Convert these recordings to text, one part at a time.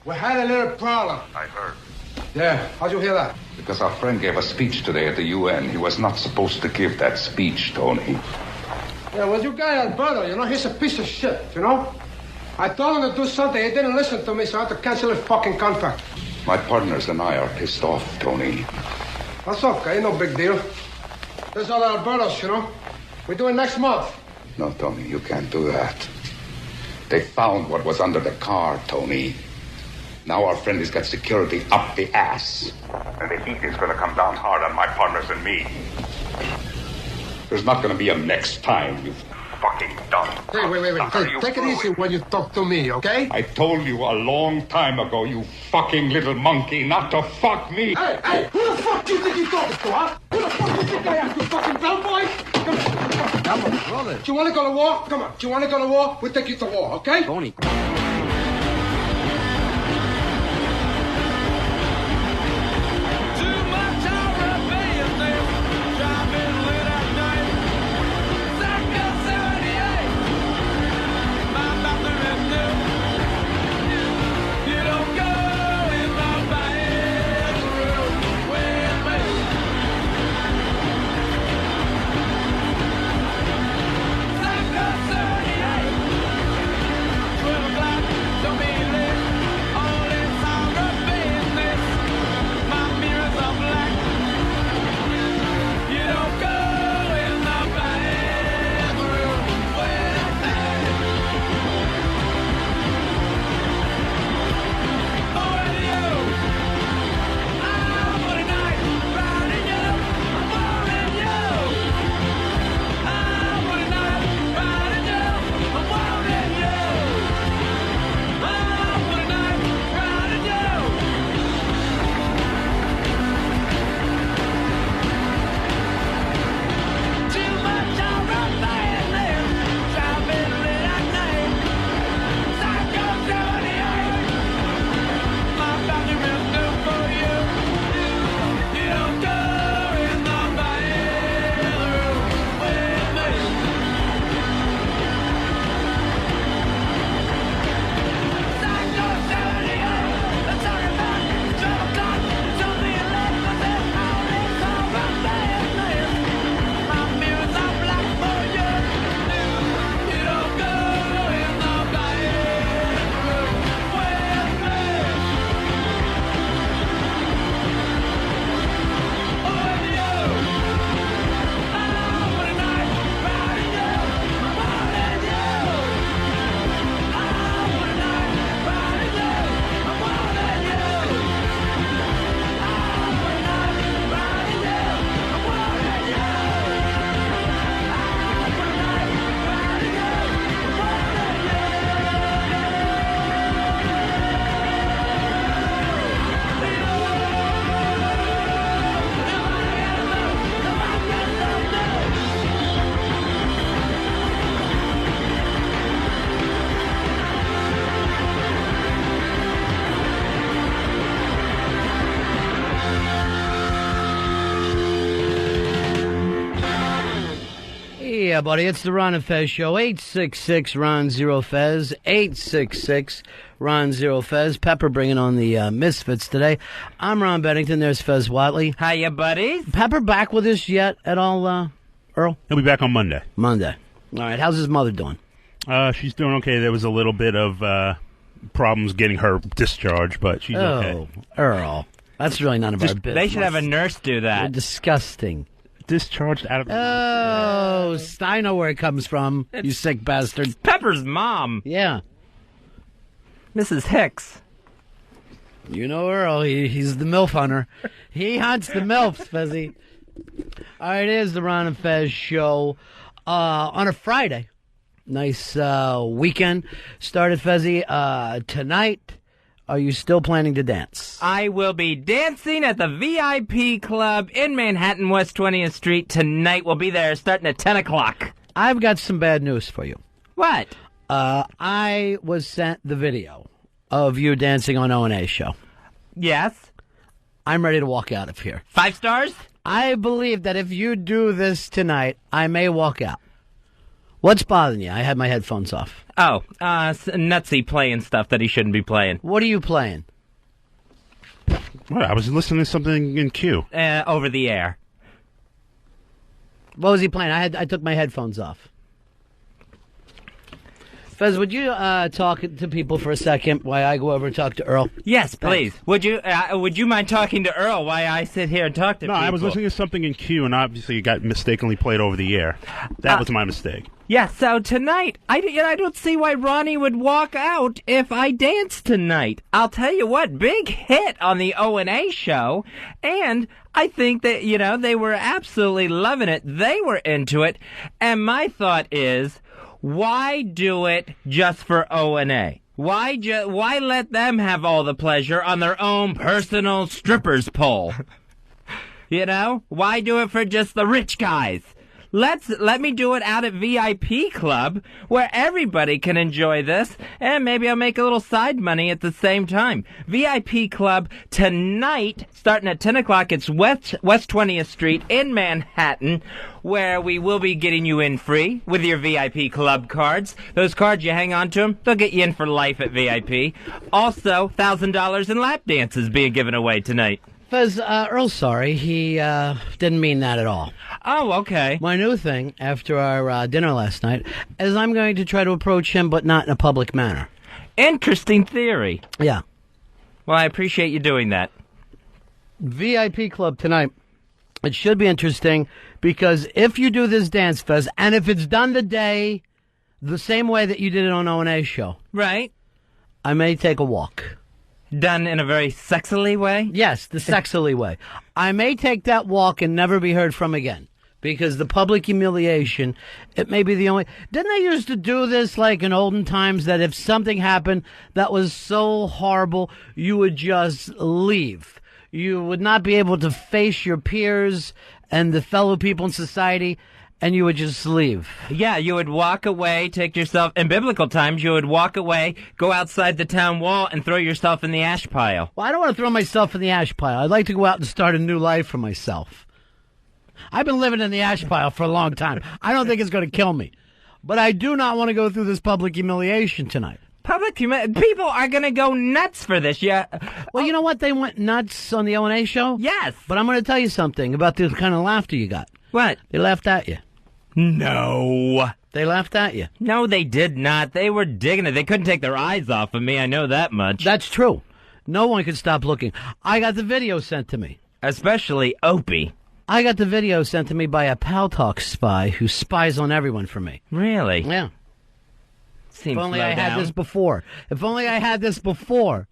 We had a little problem. I heard. Yeah, how'd you hear that? Because our friend gave a speech today at the UN. He was not supposed to give that speech, Tony. Yeah, well, you got Alberto, he's a piece of shit, I told him to do something, he didn't listen to me, so I had to cancel his fucking contract. My partners and I are pissed off, Tony. That's okay, no big deal. There's other Albertos, We do it next month. No, Tony, you can't do that. They found what was under the car, Tony. Now our friend has got security up the ass. And the heat is going to come down hard on my partners and me. There's not going to be a next time, you fucking dumb. Hey, wait. Hey, take it easy when you talk to me, okay? I told you a long time ago, you fucking little monkey, not to fuck me. Hey, who the fuck do you think you're talking to, huh? Who the fuck do you think I am, you fucking bellboy? Come on, brother. Do you want to go to war? Come on. Do you want to go to war? We'll take you to war, okay? Tony. Yeah, buddy, it's the Ron and Fez show. 866-RON-0-FEZ. 866-RON-0-FEZ. Pepper bringing on the Misfits today. I'm Ron Bennington. There's Fez Watley. Hiya, buddy. Pepper back with us yet at all, Earl? He'll be back on Monday. Monday. All right. How's his mother doing? She's doing okay. There was a little bit of problems getting her discharged, but she's okay. Oh, Earl. That's really none of our business. They should have a nurse do You're that. disgusting. Discharged out of... Oh, I know where it comes from, you sick bastard. Pepper's mom, Yeah. Mrs. Hicks. You know Earl, he's the MILF hunter. He hunts the MILFs, Fezzy. All right, it is the Ron and Fez show on a Friday. Nice weekend started, Fezzy. Tonight, are you still planning to dance? I will be dancing at the VIP Club in Manhattan, West 20th Street tonight. We'll be there starting at 10 o'clock. I've got some bad news for you. What? I was sent the video of you dancing on O&A's show. Yes? I'm ready to walk out of here. 5 stars? I believe that if you do this tonight, I may walk out. What's bothering you? I had my headphones off. Oh, Nutsy playing stuff that he shouldn't be playing. What are you playing? Well, I was listening to something in Q. Over the air. What was he playing? I took my headphones off. Fez, would you talk to people for a second while I go over and talk to Earl? Yes, please. Thanks. Would you mind talking to Earl while I sit here and talk to people? No, I was listening to something in Q, and obviously it got mistakenly played over the air. That was my mistake. Yeah, so tonight, I don't see why Ronnie would walk out if I dance tonight. I'll tell you what, big hit on the O&A show, and I think that, they were absolutely loving it. They were into it, and my thought is, why do it just for O&A? Why let them have all the pleasure on their own personal strippers pole? Why do it for just the rich guys? Let me do it out at VIP Club, where everybody can enjoy this, and maybe I'll make a little side money at the same time. VIP Club tonight, starting at 10 o'clock. It's West 20th Street in Manhattan, where we will be getting you in free with your VIP Club cards. Those cards, you hang on to them, they'll get you in for life at VIP. Also, $1,000 in lap dances being given away tonight. Fez, Earl's sorry. He didn't mean that at all. Oh, okay. My new thing after our dinner last night is I'm going to try to approach him, but not in a public manner. Interesting theory. Yeah. Well, I appreciate you doing that. VIP Club tonight. It should be interesting because if you do this dance, Fez, and if it's done today the same way that you did it on O&A show. Right. I may take a walk. Done in a very sexily way? Yes, the sexily way. I may take that walk and never be heard from again. Because the public humiliation, it may be the only... Didn't they used to do this like in olden times, that if something happened that was so horrible, you would just leave? You would not be able to face your peers and the fellow people in society, and you would just leave. Yeah, you would walk away, take yourself... In biblical times, you would walk away, go outside the town wall, and throw yourself in the ash pile. Well, I don't want to throw myself in the ash pile. I'd like to go out and start a new life for myself. I've been living in the ash pile for a long time. I don't think it's going to kill me. But I do not want to go through this public humiliation tonight. People are going to go nuts for this, yeah. Well, you know what? They went nuts on the O&A show? Yes. But I'm going to tell you something about the kind of laughter you got. What? They laughed at you. No. They laughed at you. No, they did not. They were digging it. They couldn't take their eyes off of me. I know that much. That's true. No one could stop looking. I got the video sent to me. Especially Opie. I got the video sent to me by a Pal Talk spy who spies on everyone for me. Really? Yeah. Seems if only I low had down. this before. If only I had this before,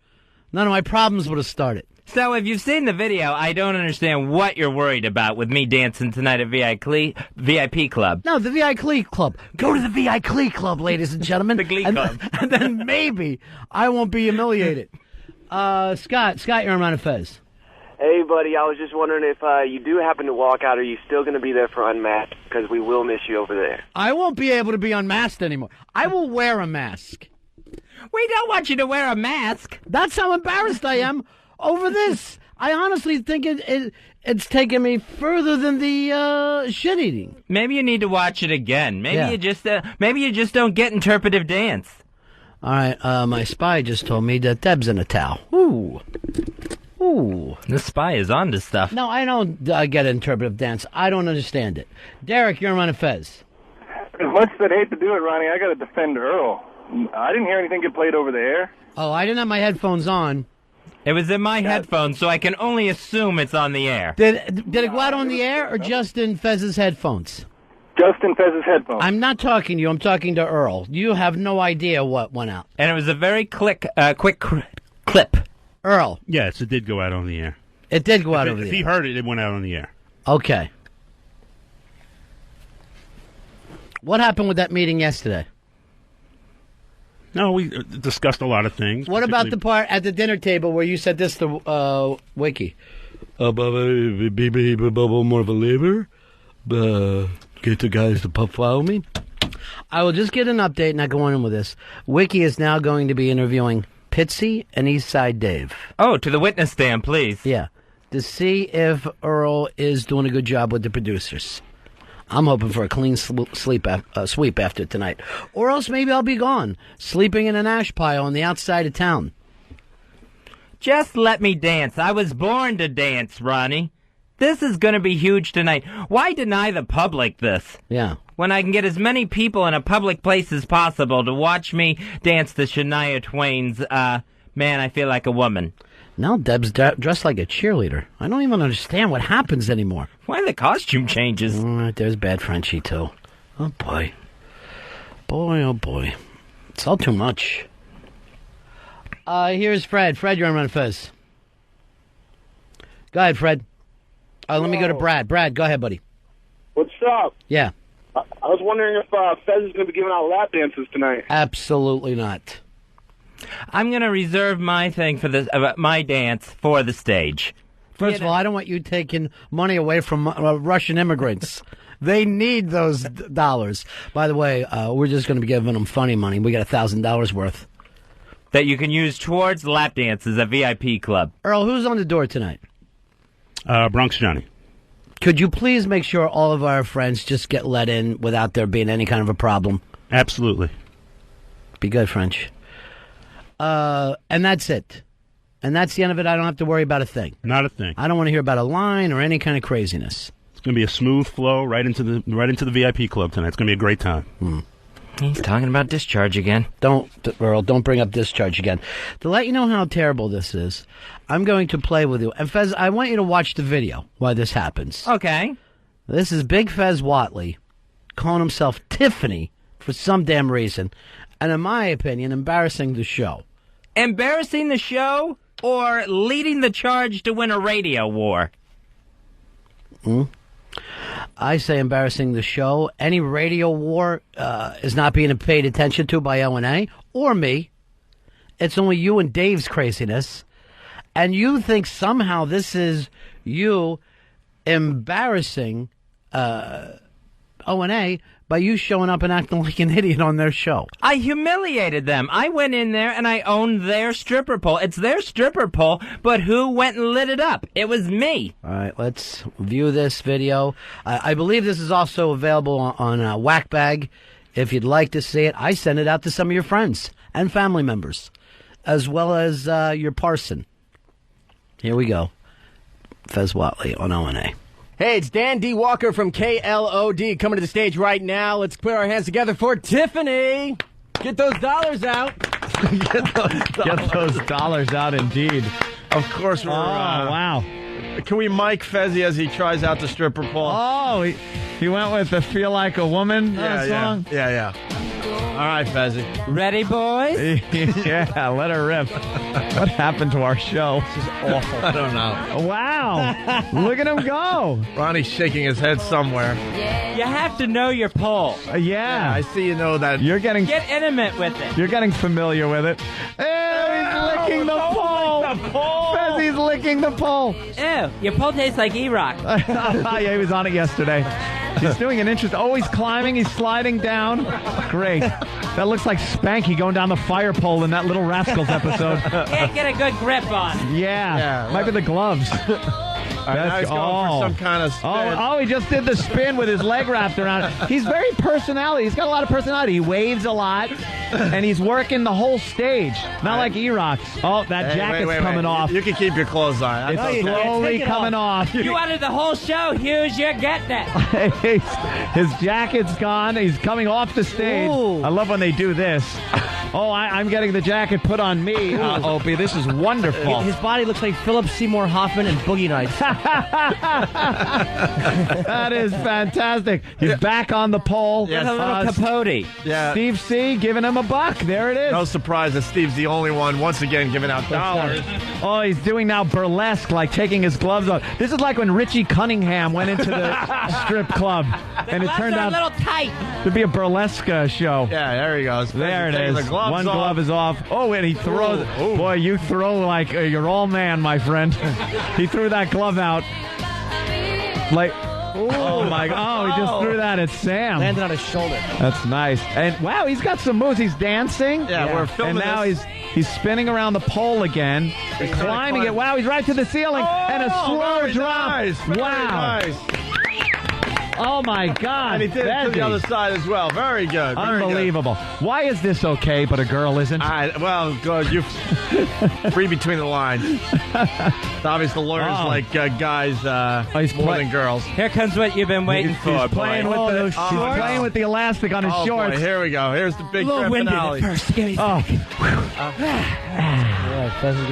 none of my problems would have started. So if you've seen the video, I don't understand what you're worried about with me dancing tonight at VIP Club. No, the VIP Club. Go to the VIP Club, ladies and gentlemen. The Glee Club. And then maybe I won't be humiliated. Scott, you're on Ron and Fez. Hey, buddy, I was just wondering if you do happen to walk out, are you still going to be there for Unmasked? Because we will miss you over there. I won't be able to be unmasked anymore. I will wear a mask. We don't want you to wear a mask. That's how embarrassed I am over this. I honestly think it's taken me further than the shit eating. Maybe you need to watch it again. Maybe Yeah. you just don't get interpretive dance. All right, my spy just told me that Deb's in a towel. Ooh. The spy is on to stuff. No, I don't get interpretive dance. I don't understand it. Derek, you're on Ron and Fez. As much as I'd hate to do it, Ronnie, I got to defend Earl. I didn't hear anything get played over the air. Oh, I didn't have my headphones on. It was in my headphones, so I can only assume it's on the air. Did it go out on the air or just in Fez's headphones? Just in Fez's headphones. I'm not talking to you. I'm talking to Earl. You have no idea what went out. And it was a very quick clip. Earl. Yes, it did go out on the air. It did go out over If the he air. heard it, it went out on the air. Okay. What happened with that meeting yesterday? No, we discussed a lot of things. What about the part at the dinner table where you said this to Wiki? More of a labor? Get the guys to follow me? I will just get an update and I go on with this. Wiki is now going to be interviewing Pitsy and Eastside Dave. Oh, to the witness stand, please. Yeah. To see if Earl is doing a good job with the producers. I'm hoping for a clean sweep after tonight. Or else maybe I'll be gone, sleeping in an ash pile on the outside of town. Just let me dance. I was born to dance, Ronnie. This is going to be huge tonight. Why deny the public this? Yeah. When I can get as many people in a public place as possible to watch me dance to Shania Twain's, Man, I Feel Like a Woman. Now Deb's dressed like a cheerleader. I don't even understand what happens anymore. Why the costume changes? There's Bad Frenchie, too. Oh, boy. Boy, oh, boy. It's all too much. Here's Fred. Fred, you're on Ron and Fez. Go ahead, Fred. Let me go to Brad. Brad, go ahead, buddy. What's up? Yeah. I was wondering if Fez is going to be giving out lap dances tonight. Absolutely not. I'm going to reserve my thing for my dance for the stage. First of all, I don't want you taking money away from Russian immigrants. They need those dollars. By the way, we're just going to be giving them funny money. We got $1,000 worth. That you can use towards lap dances at VIP Club. Earl, who's on the door tonight? Bronx Johnny. Could you please make sure all of our friends just get let in without there being any kind of a problem? Absolutely. Be good, French. And that's it. And that's the end of it. I don't have to worry about a thing. Not a thing. I don't want to hear about a line or any kind of craziness. It's going to be a smooth flow right into the VIP Club tonight. It's going to be a great time. He's talking about discharge again. Earl, don't bring up discharge again. To let you know how terrible this is, I'm going to play with you. And Fez, I want you to watch the video while this happens. Okay. This is Big Fez Whatley calling himself Tiffany for some damn reason. And in my opinion, embarrassing the show. Embarrassing the show or leading the charge to win a radio war? I say embarrassing the show. Any radio war is not being paid attention to by O&A or me. It's only you and Dave's craziness. And you think somehow this is you embarrassing O&A by you showing up and acting like an idiot on their show. I humiliated them. I went in there and I owned their stripper pole. It's their stripper pole, but who went and lit it up? It was me. All right, let's view this video. I believe this is also available on Whackbag. If you'd like to see it, I sent it out to some of your friends and family members, as well as your parson. Here we go. Fez Whatley on O&A. Hey, it's Dan D. Walker from KLOD coming to the stage right now. Let's put our hands together for Tiffany. Get those dollars out. Get those dollars out, indeed. Of course we're... wow. Can we mic Fezzy as he tries out the stripper pole? Oh, he went with the Feel Like a Woman song? Yeah. All right, Fezzy. Ready, boys? Yeah, let her rip. What happened to our show? This is awful. I don't know. Wow. Look at him go. Ronnie's shaking his head somewhere. You have to know your pole. Yeah. I see you know that. Get intimate with it. You're getting familiar with it. Hey, he's licking the pole. Fezzy's licking the pole. Ew, your pole tastes like E-Rock. Yeah, he was on it yesterday. He's doing an interest. Oh, he's climbing. He's sliding down. Great. That looks like Spanky going down the fire pole in that Little Rascals episode. Can't get a good grip on. Yeah. Might be the gloves. Now he's going for some kind of spin. Oh, he just did the spin with his leg wrapped around it. He's very personality. He's got a lot of personality. He waves a lot, and he's working the whole stage. Not like E-Rocks. Oh, that jacket's coming off. You can keep your clothes on. It's slowly coming off. You wanted the whole show, Hughes. You're getting it. His jacket's gone. He's coming off the stage. Ooh. I love when they do this. Oh, I'm getting the jacket put on me, Opie. This is wonderful. His body looks like Philip Seymour Hoffman and Boogie Nights. That is fantastic. He's back on the pole. Yes. With a little capote. Yeah. Steve C. giving him a buck. There it is. No surprise that Steve's the only one, once again, giving out dollars. Oh, he's doing now burlesque, like taking his gloves off. This is like when Richie Cunningham went into the strip club. And it turned out a little tight to be a burlesque show. Yeah, there he goes. There it is. One glove is off. Oh, and he throws. Ooh. Boy, you throw like you're all man, my friend. He threw that glove out. Like, oh my God! Oh, he just threw that at Sam. Landed on his shoulder. That's nice. And wow, he's got some moves. He's dancing. Yeah, we're filming and now this. he's spinning around the pole again, climbing it. Wow, he's right to the ceiling and a slow drop. Nice. Wow. Nice. Oh, my God. And he did it to the other side as well. Very good. Very Unbelievable. Why is this okay, but a girl isn't? Well, good. You free between the lines. It's obvious the lawyers like guys more than girls. Here comes what you've been waiting for. He's playing with the elastic on his shorts. Boy, here we go. Here's the big finale. First. Give me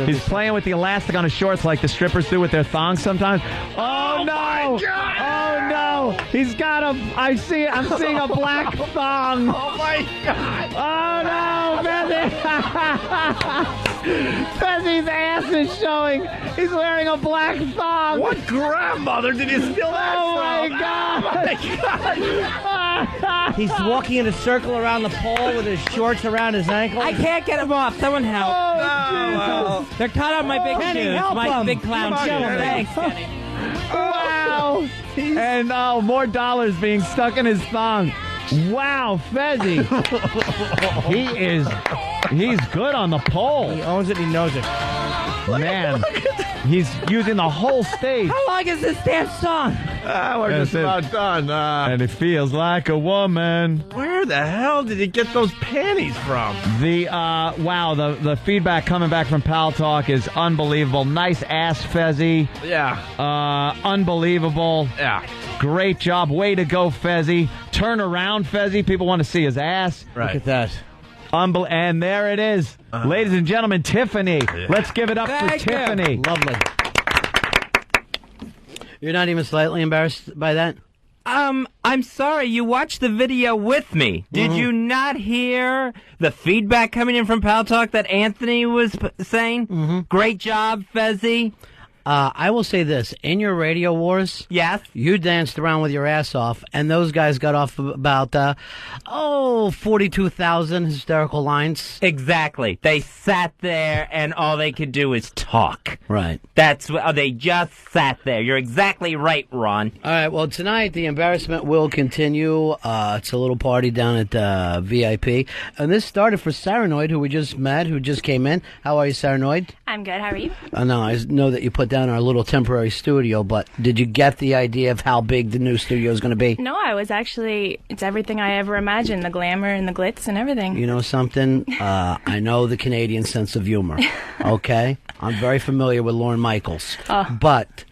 He's playing with the elastic on his shorts like the strippers do with their thongs sometimes. Oh, no! My God! Oh, no! He's got I'm seeing a black thong. Oh, my God! Oh, no! Fezzi's ass is showing. He's wearing a black thong. What grandmother did you steal that from? My God! Oh, my God! He's walking in a circle around the pole with his shorts around his ankles. I can't get him off. Someone help. Well. They're caught on my big Kenny, shoes. help My him. big clown Come on, shoes. Kenny. Thanks, Kenny. Wow! And more dollars being stuck in his thong. Wow, Fezzi. He's good on the pole. He owns it. He knows it. Man, he's using the whole stage. How long is this damn song? We're just about done. And it feels like a woman. Where the hell did he get those panties from? The feedback coming back from Pal Talk is unbelievable. Nice ass, Fezzi. Yeah. Unbelievable. Yeah. Great job. Way to go, Fezzi. Turn around, Fezzi. People want to see his ass. Right. Look at that. And there it is. Ladies and gentlemen, Tiffany. Yeah. Let's give it up for Tiffany. Lovely. You're not even slightly embarrassed by that? I'm sorry, you watched the video with me. Did you not hear the feedback coming in from Pal Talk that Anthony was saying? Great job, Fezzi. I will say this. In your radio wars, yes, you danced around with your ass off, and those guys got off about, 42,000 hysterical lines. Exactly. They sat there, and all they could do is talk. Right. That's what they just sat there. You're exactly right, Ron. All right, well, tonight the embarrassment will continue. It's a little party down at VIP. And this started for Perrynoid, who we just met, who just came in. How are you, Perrynoid? I'm good. How are you? No, I know that you put down our little temporary studio, but did you get the idea of how big the new studio is going to be? No, I was actually, it's everything I ever imagined, the glamour and the glitz and everything. You know something? I know the Canadian sense of humor, okay? I'm very familiar with Lorne Michaels, but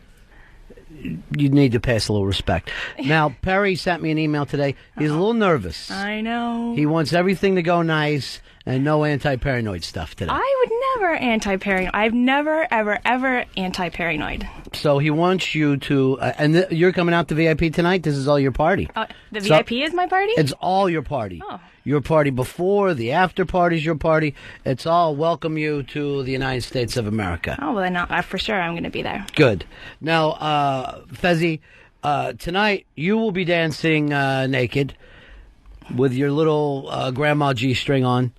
you need to pass a little respect. Now, Perry sent me an email today. He's a little nervous. I know. He wants everything to go nice and no anti-paranoid stuff today. I would never anti-paranoid. I've never, ever, ever anti-paranoid. So he wants you to, and you're coming out to VIP tonight? This is all your party. The VIP is my party? It's all your party. Oh. Your party before, the after party's your party. It's all welcome you to the United States of America. Oh, well, then for sure I'm going to be there. Good. Now, Fezzi, tonight you will be dancing naked with your little Grandma G-string on.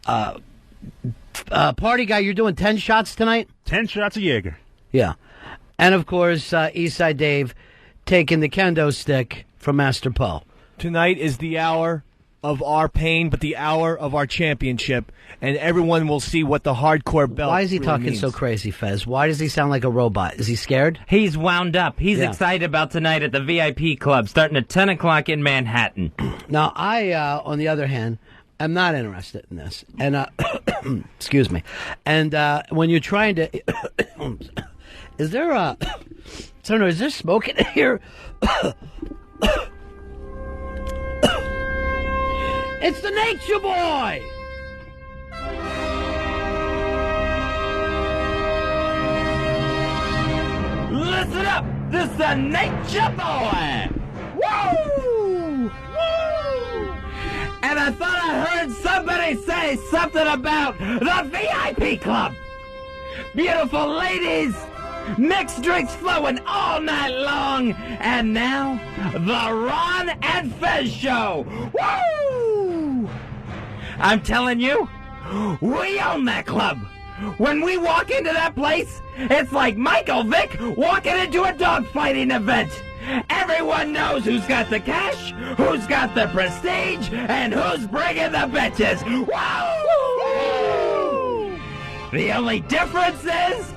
Party guy, you're doing 10 shots tonight? 10 shots of Jaeger. Yeah. And, of course, Eastside Dave taking the kendo stick from Master Poe. Tonight is the hour of our pain, but the hour of our championship, and everyone will see what the hardcore belt Why is he really talking means. so crazy, Fez? Why does he sound like a robot? Is he scared? He's wound up. He's excited about tonight at the VIP Club, starting at 10 o'clock in Manhattan. Now, I, on the other hand, am not interested in this. And, excuse me. And when you're trying to... is there a... I don't know, is there smoke in here? It's the Nature Boy! Listen up! This is the Nature Boy! Woo! Woo! And I thought I heard somebody say something about the VIP Club! Beautiful ladies! Mixed drinks flowing all night long! And now, the Ron and Fez Show! Woo! I'm telling you, we own that club! When we walk into that place, it's like Michael Vick walking into a dogfighting event. Everyone knows who's got the cash, who's got the prestige, and who's bringing the bitches. Woo! The only difference is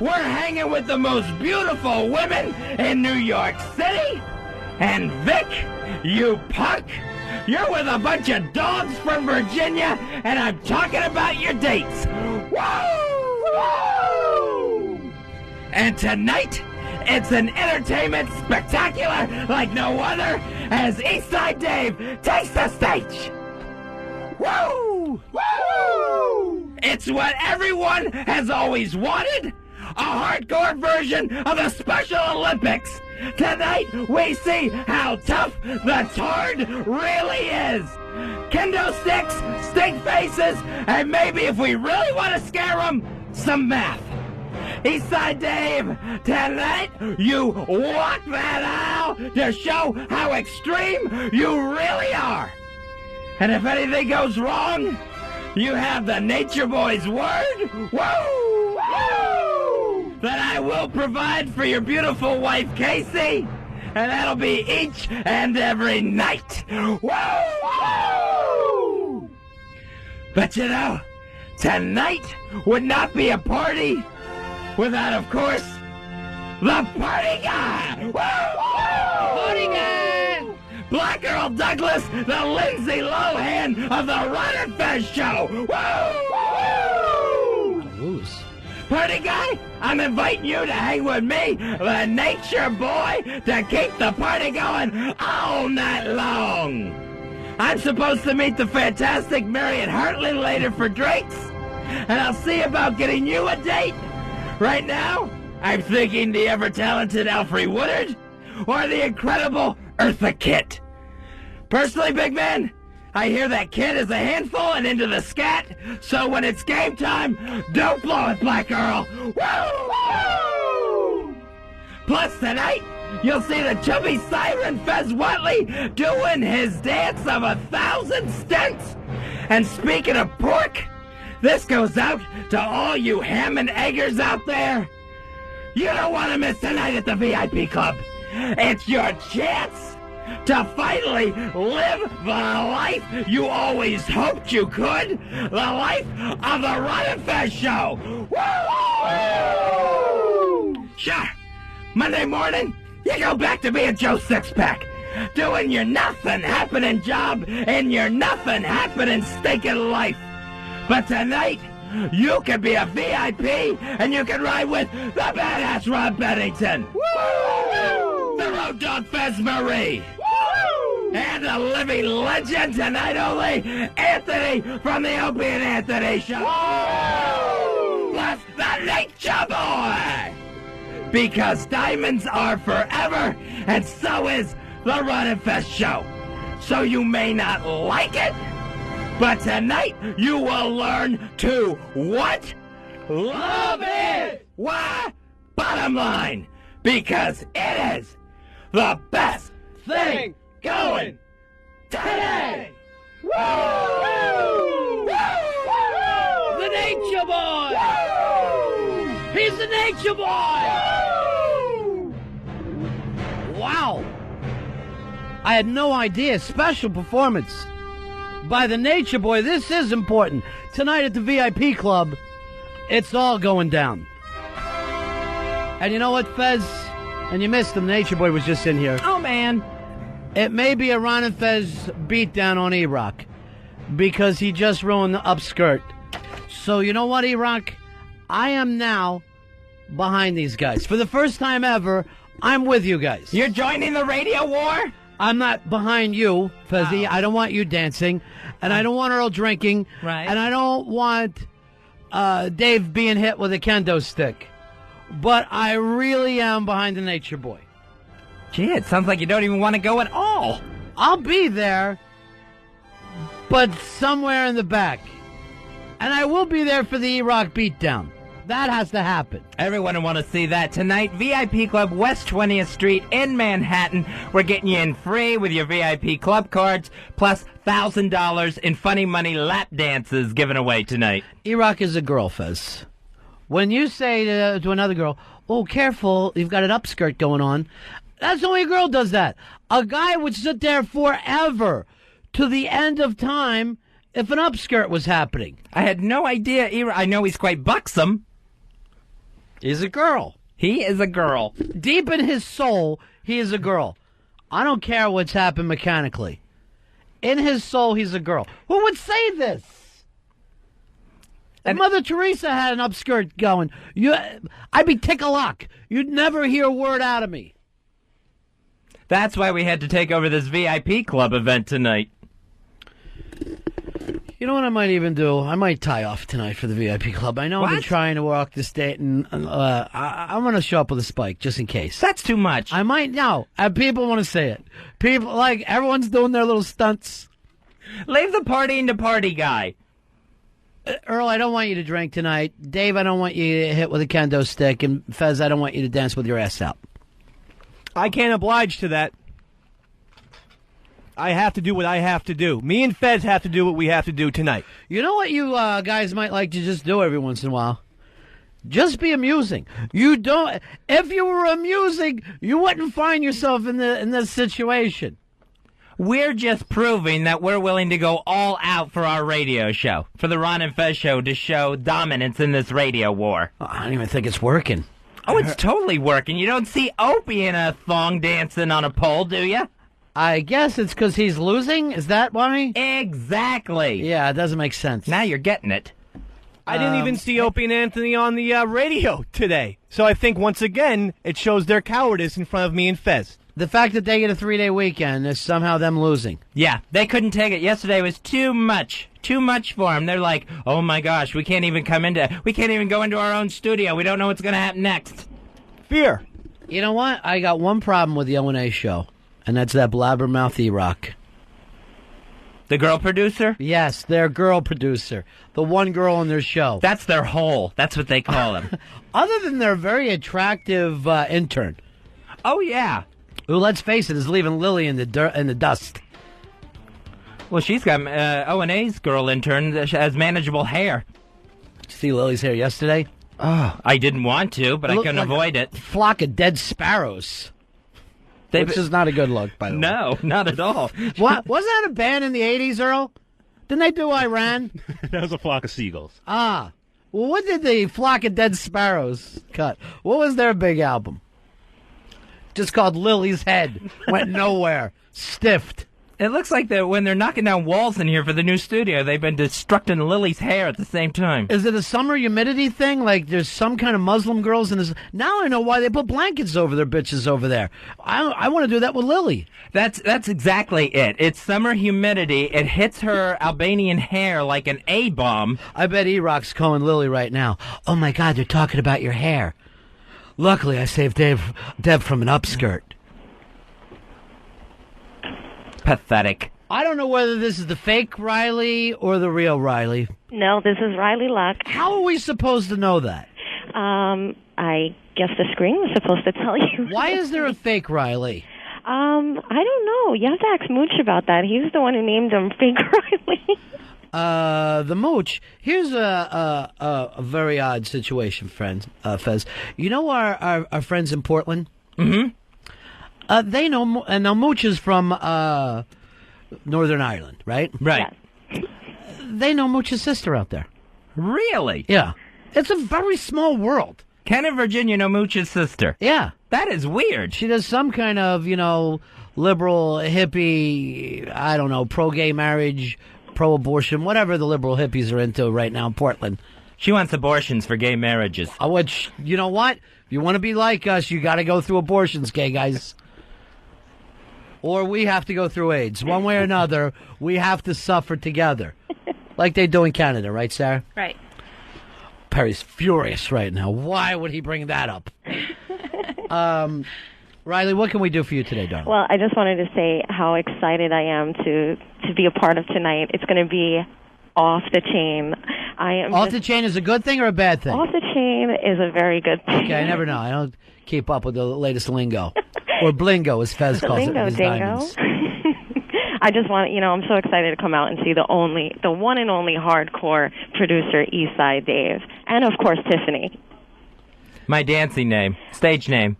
we're hanging with the most beautiful women in New York City, And Vic, you punk, you're with a bunch of dogs from Virginia, and I'm talking about your dates. Woo! Woo! And tonight, it's an entertainment spectacular like no other as Eastside Dave takes the stage. Woo! Woo! It's what everyone has always wanted. A hardcore version of the Special Olympics. Tonight, we see how tough the Tard really is. Kendo sticks, stink faces, and maybe if we really want to scare them, some math. Eastside Dave, tonight you walk that aisle to show how extreme you really are. And if anything goes wrong, you have the Nature Boy's word, woo, woo, that I will provide for your beautiful wife, Casey, and that'll be each and every night. Woo, woo! But you know, tonight would not be a party without, of course, the party guy! Woo, woo! Party guy! Black Earl Douglas, the Lindsay Lohan of the Ron and Fez show! Woo, woo! Party guy, I'm inviting you to hang with me, the Nature Boy, to keep the party going all night long. I'm supposed to meet the fantastic Marion Hartland later for drinks, and I'll see about getting you a date. Right now, I'm thinking the ever-talented Alfre Woodard or the incredible Eartha Kitt. Personally, big man, I hear that kid is a handful and into the scat, so when it's game time, don't blow it, Black Earl. Woo! Woo! Plus, tonight, you'll see the chubby siren Fez Watley doing his dance of 1,000 stints. And speaking of pork, this goes out to all you ham and eggers out there. You don't want to miss tonight at the VIP Club. It's your chance to finally live the life you always hoped you could. The life of the Ron and Fez show. Woo! Sure. Monday morning, you go back to being Joe Sixpack, doing your nothing happening job in your nothing happening stinking life. But tonight, you can be a VIP and you can ride with the badass Rob Bennington. Woo! The Road Dog Fez Marie. Woo! And the living legend tonight only, Anthony from the Opie and Anthony Show. Woo! Plus the Nature Boy. Because diamonds are forever, and so is the Ron and Fez Show. So you may not like it, but tonight you will learn to what? Love it! Why? Bottom line, because it is the best thing going today! Woo! Woo! Woo! The Nature Boy! Woo! He's the Nature Boy! Woo! Wow! I had no idea. Special performance by the Nature Boy. This is important. Tonight at the VIP Club, it's all going down. And you know what, Fez? And you missed him. Nature Boy was just in here. Oh, man. It may be a Ron and Fez beatdown on E-Rock because he just ruined the upskirt. So you know what, E-Rock? I am now behind these guys. For the first time ever, I'm with you guys. You're joining the radio war? I'm not behind you, Fezzy. I don't want you dancing. And I don't want Earl drinking. Right. And I don't want Dave being hit with a kendo stick. But I really am behind the Nature Boy. Gee, it sounds like you don't even want to go at all. I'll be there, but somewhere in the back. And I will be there for the E-Rock beatdown. That has to happen. Everyone will want to see that tonight. VIP Club, West 20th Street in Manhattan. We're getting you in free with your VIP Club cards, plus $1,000 in funny money lap dances given away tonight. E-Rock is a girl, Fez. When you say to another girl, oh, careful, you've got an upskirt going on, that's the only a girl does that. A guy would sit there forever to the end of time if an upskirt was happening. I had no idea. I know he's quite buxom. He's a girl. He is a girl. Deep in his soul, he is a girl. I don't care what's happened mechanically. In his soul, he's a girl. Who would say this? And Mother Teresa had an upskirt going. I'd be tick-a-lock. You'd never hear a word out of me. That's why we had to take over this VIP club event tonight. You know what I might even do? I might tie off tonight for the VIP club. I know I've been trying to walk this date, and I'm going to show up with a spike, just in case. That's too much. I might now. People want to say it. People, like, everyone's doing their little stunts. Leave the partying to party guy. Earl, I don't want you to drink tonight. Dave, I don't want you to hit with a kendo stick. And Fez, I don't want you to dance with your ass out. I can't oblige to that. I have to do what I have to do. Me and Fez have to do what we have to do tonight. You know what you guys might like to just do every once in a while? Just be amusing. You don't. If you were amusing, you wouldn't find yourself in this situation. We're just proving that we're willing to go all out for our radio show, for the Ron and Fez show, to show dominance in this radio war. I don't even think it's working. Oh, it's totally working. You don't see Opie in a thong dancing on a pole, do you? I guess it's because he's losing. Is that why? Exactly. Yeah, it doesn't make sense. Now you're getting it. I didn't even see Opie and Anthony on the radio today. So I think, once again, it shows their cowardice in front of me and Fez. The fact that they get a 3-day weekend is somehow them losing. Yeah, they couldn't take it. Yesterday was too much. Too much for them. They're like, oh my gosh, we can't even go into our own studio. We don't know what's going to happen next. Fear. You know what? I got one problem with the O&A show, and that's that blabbermouth E-Rock. The girl producer? Yes, their girl producer. The one girl on their show. That's their hole. That's what they call them. Other than their very attractive intern. Oh, yeah. Who, let's face it, is leaving Lily in the dust. Well, she's got O&A's girl intern that has manageable hair. Did you see Lily's hair yesterday? Oh, I didn't want to, but I couldn't avoid it. Flock of dead sparrows. Which is not a good look, by the way. No, not at all. What? Wasn't that a band in the 80s, Earl? Didn't they do Iran? That was a flock of seagulls. Ah. Well, what did the Flock of Dead Sparrows cut? What was their big album? Just called Lily's Head. Went nowhere. Stiffed. It looks like that when they're knocking down walls in here for the new studio, they've been destructing Lily's hair at the same time. Is it a summer humidity thing? Like there's some kind of Muslim girls in this? Now I know why they put blankets over their bitches over there. I want to do that with Lily. That's exactly it. It's summer humidity. It hits her Albanian hair like an A-bomb. I bet E-Rock's calling Lily right now. Oh my God, they're talking about your hair. Luckily, I saved Deb from an upskirt. Pathetic. I don't know whether this is the fake Riley or the real Riley. No, this is Riley Luck. How are we supposed to know that? I guess the screen was supposed to tell you. Why is there a fake Riley? I don't know. You have to ask Mooch about that. He's the one who named him Fake Riley. The Mooch. Here's a very odd situation, friends. Fez. You know our friends in Portland? Mm-hmm. They know, and now Mooch is from Northern Ireland, right? Right. Yes. They know Mooch's sister out there. Really? Yeah. It's a very small world. Ken and Virginia know Mooch's sister. Yeah. That is weird. She does some kind of, liberal hippie, I don't know, pro-gay marriage, pro-abortion, whatever the liberal hippies are into right now in Portland. She wants abortions for gay marriages. Which, you know what? If you want to be like us, you got to go through abortions, gay guys. Or we have to go through AIDS. One way or another, we have to suffer together. Like they do in Canada, right, Sarah? Right. Perry's furious right now. Why would he bring that up? Riley, what can we do for you today, darling? Well, I just wanted to say how excited I am to be a part of tonight. It's going to be off the chain. Off the chain is a good thing or a bad thing? Off the chain is a very good thing. Okay, I never know. I don't keep up with the latest lingo. Or blingo, as Fez calls it. Lingo, dingo. I just want, I'm so excited to come out and see the one and only hardcore producer, Eastside Dave. And, of course, Tiffany. My dancing name. Stage name.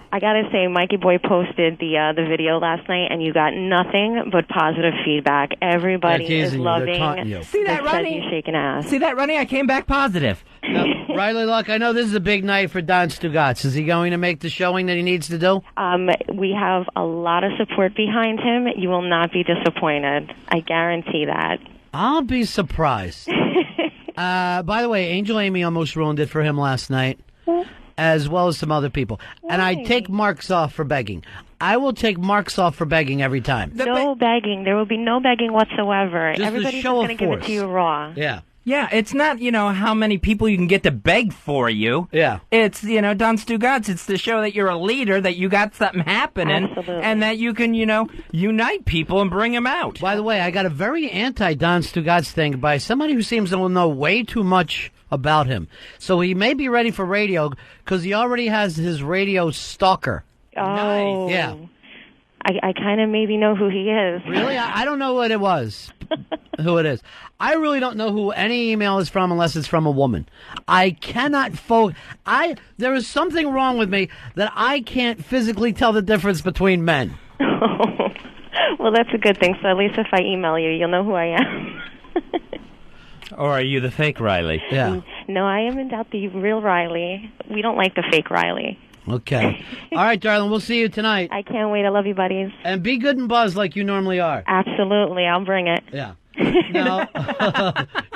I gotta say, Mikey Boy posted the video last night, and you got nothing but positive feedback. Everybody is loving. See that, Ronnie? You shaking ass. See that, Ronnie? I came back positive. No, Riley Luck, I know this is a big night for Don Stugatz. Is he going to make the showing that he needs to do? We have a lot of support behind him. You will not be disappointed. I guarantee that. I'll be surprised. By the way, Angel Amy almost ruined it for him last night, as well as some other people. And I take marks off for begging. I will take marks off for begging every time. No begging. There will be no begging whatsoever. Just Everybody's show just going of to give it force. to you raw. Yeah. Yeah, it's not, how many people you can get to beg for you. Yeah. It's, Don Stugatz, it's to show that you're a leader, that you got something happening, Absolutely. and that you can, unite people and bring them out. By the way, I got a very anti-Don Stugatz thing by somebody who seems to know way too much about him. So he may be ready for radio, because he already has his radio stalker. Oh. Nice. Yeah. I kind of maybe know who he is. Really? I don't know what it was. Who it is. I really don't know who any email is from unless it's from a woman. I cannot there is something wrong with me that I can't physically tell the difference between men. Well, that's a good thing. So at least if I email you, you'll know who I am. Or are you the fake Riley? Yeah. No, I am in doubt the real Riley. We don't like the fake Riley. Okay. All right, darling. We'll see you tonight. I can't wait. I love you, buddies. And be good and buzz like you normally are. Absolutely. I'll bring it. Yeah. No,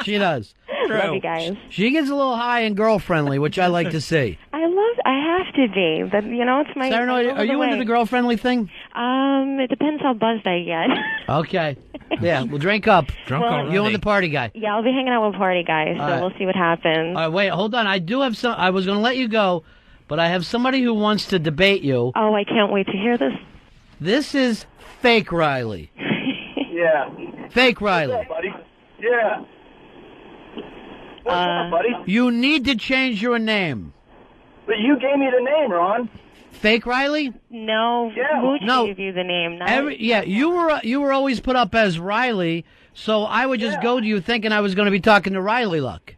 she does. Love you guys. She gets a little high and girl-friendly, which I like to see. I have to be. But, it's my... Paranoid, are you into the girl-friendly thing? It depends how buzzed I get. Okay. Yeah, we'll drink up. Drunk already. You and the party guy. Yeah, I'll be hanging out with party guys, so we'll see what happens. All right, wait, hold on. I do have some... I was going to let you go, but I have somebody who wants to debate you. Oh, I can't wait to hear this. This is fake Riley. Yeah. Fake Riley. What's up, buddy? Yeah. What's up, buddy? You need to change your name. But you gave me the name, Ron. Fake Riley? No, Mooch gave you the name. You were always put up as Riley, so I would just go to you thinking I was going to be talking to Riley Luck.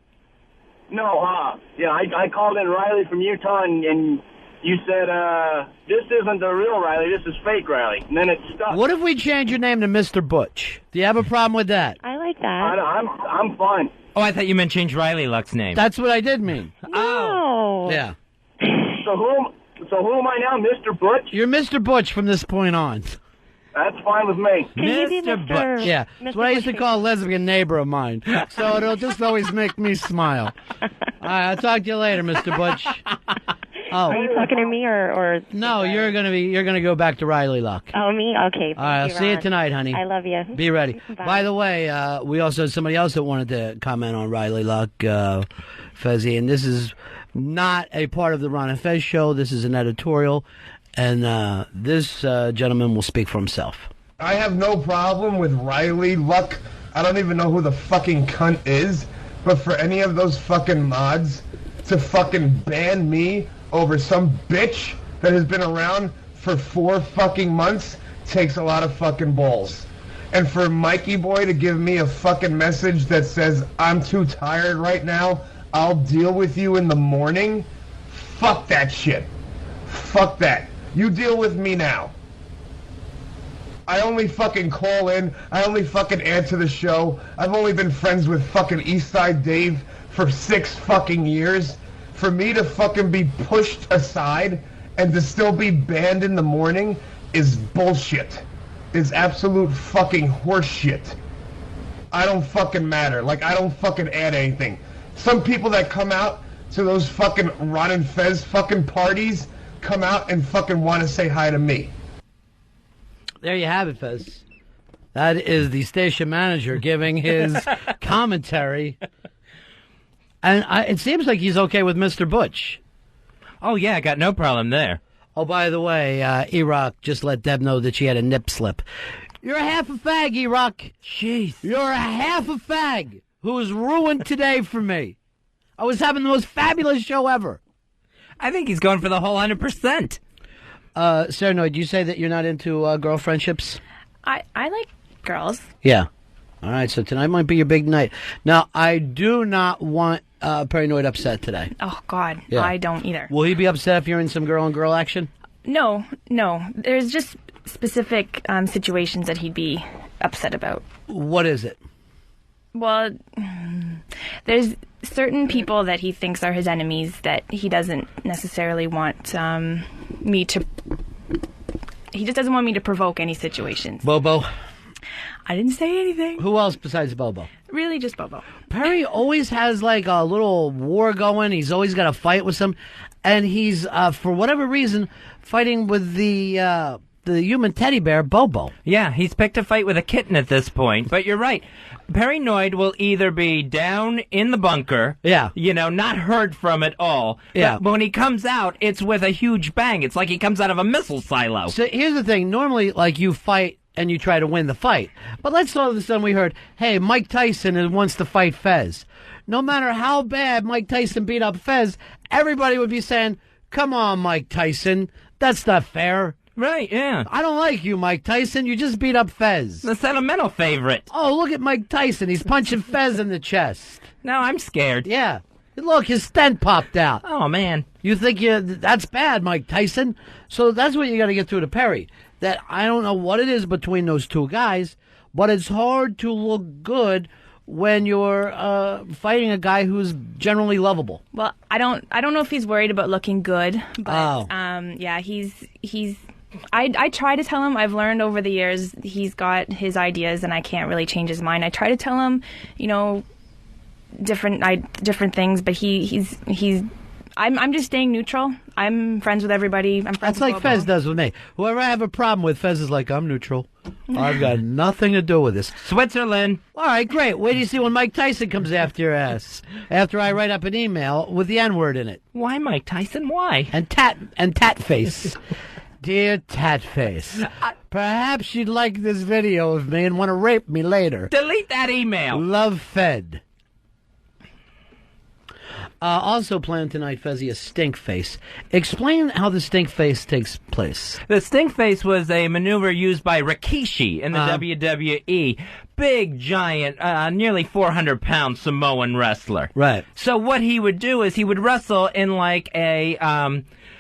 No, yeah, I called in Riley from Utah, and you said, this isn't the real Riley, this is fake Riley. And then it stuck. What if we change your name to Mr. Butch? Do you have a problem with that? I like that. I'm fine. Oh, I thought you meant change Riley Luck's name. That's what I did mean. Oh. Yeah. So who am I now, Mr. Butch? You're Mr. Butch from this point on. That's fine with me. Mr. Butch. Yeah. That's what I used to call a lesbian neighbor of mine. So it'll just always make me smile. All right, I'll talk to you later, Mr. Butch. Oh. Are you talking to me or? No, you're gonna go back to Riley Luck. Oh, me? Okay. All right, I'll see you tonight, honey. I love you. Be ready. Bye. By the way, we also had somebody else that wanted to comment on Riley Luck, Fezzy, and this is not a part of the Ron and Fez show. This is an editorial, and this gentleman will speak for himself. I have no problem with Riley Luck. I don't even know who the fucking cunt is, but for any of those fucking mods to fucking ban me over some bitch that has been around for 4 fucking months takes a lot of fucking balls. And for Mikey Boy to give me a fucking message that says, I'm too tired right now, I'll deal with you in the morning, fuck that shit. Fuck that. You deal with me now. I only fucking call in. I only fucking answer the show. I've only been friends with fucking Eastside Dave for 6 fucking years. For me to fucking be pushed aside and to still be banned in the morning is bullshit. Is absolute fucking horseshit. I don't fucking matter. Like, I don't fucking add anything. Some people that come out to those fucking Ron and Fez fucking parties come out and fucking want to say hi to me. There you have it, Fez. That is the station manager giving his commentary. And it seems like he's okay with Mr. Butch. Oh, yeah, I got no problem there. Oh, by the way, E-Rock just let Deb know that she had a nip slip. You're a half a fag, E-Rock. Jeez. You're a half a fag who was ruined today for me. I was having the most fabulous show ever. I think he's going for the whole 100%. Perrynoid, you say that you're not into girl friendships? I like girls. Yeah. All right, so tonight might be your big night. Now, I do not want Perrynoid upset today. Oh, God. Yeah. I don't either. Will he be upset if you're in some girl-on-girl action? No. There's just specific situations that he'd be upset about. What is it? Well, there's certain people that he thinks are his enemies that he doesn't necessarily want me to. He just doesn't want me to provoke any situations. Bobo. I didn't say anything. Who else besides Bobo? Really, just Bobo. Perry always has like a little war going. He's always got a fight with some, and he's for whatever reason fighting with the human teddy bear Bobo. Yeah, he's picked a fight with a kitten at this point. But you're right. Perrynoid will either be down in the bunker, not heard from at all. Yeah. But when he comes out, it's with a huge bang. It's like he comes out of a missile silo. So here's the thing. Normally, like, you fight and you try to win the fight. But let's all of a sudden we heard, hey, Mike Tyson wants to fight Fez. No matter how bad Mike Tyson beat up Fez, everybody would be saying, come on, Mike Tyson. That's not fair. Right, yeah. I don't like you, Mike Tyson. You just beat up Fez. The sentimental favorite. Oh, look at Mike Tyson. He's punching Fez in the chest. No, I'm scared. Yeah. Look, his stent popped out. Oh, man. You think that's bad, Mike Tyson? So that's what you got to get through to Perry. That I don't know what it is between those two guys, but it's hard to look good when you're fighting a guy who's generally lovable. Well, I don't know if he's worried about looking good, but Oh. yeah, he's. I try to tell him. I've learned over the years he's got his ideas, and I can't really change his mind. I try to tell him, different things, but he's. I'm just staying neutral. I'm friends with everybody. I'm friends That's with like Bobo. Fez does with me. Whoever I have a problem with, Fez is like, I'm neutral. I've got nothing to do with this. Switzerland. All right, great. Wait till you see when Mike Tyson comes after your ass. After I write up an email with the N-word in it. Why Mike Tyson? Why? And tat face. Dear tat face, perhaps you'd like this video of me and want to rape me later. Delete that email. Love, Fed. Also planned tonight, Fezzy, a stink face. Explain how the stink face takes place. The stink face was a maneuver used by Rikishi in the WWE. Big, giant, nearly 400-pound Samoan wrestler. Right. So what he would do is he would wrestle in like a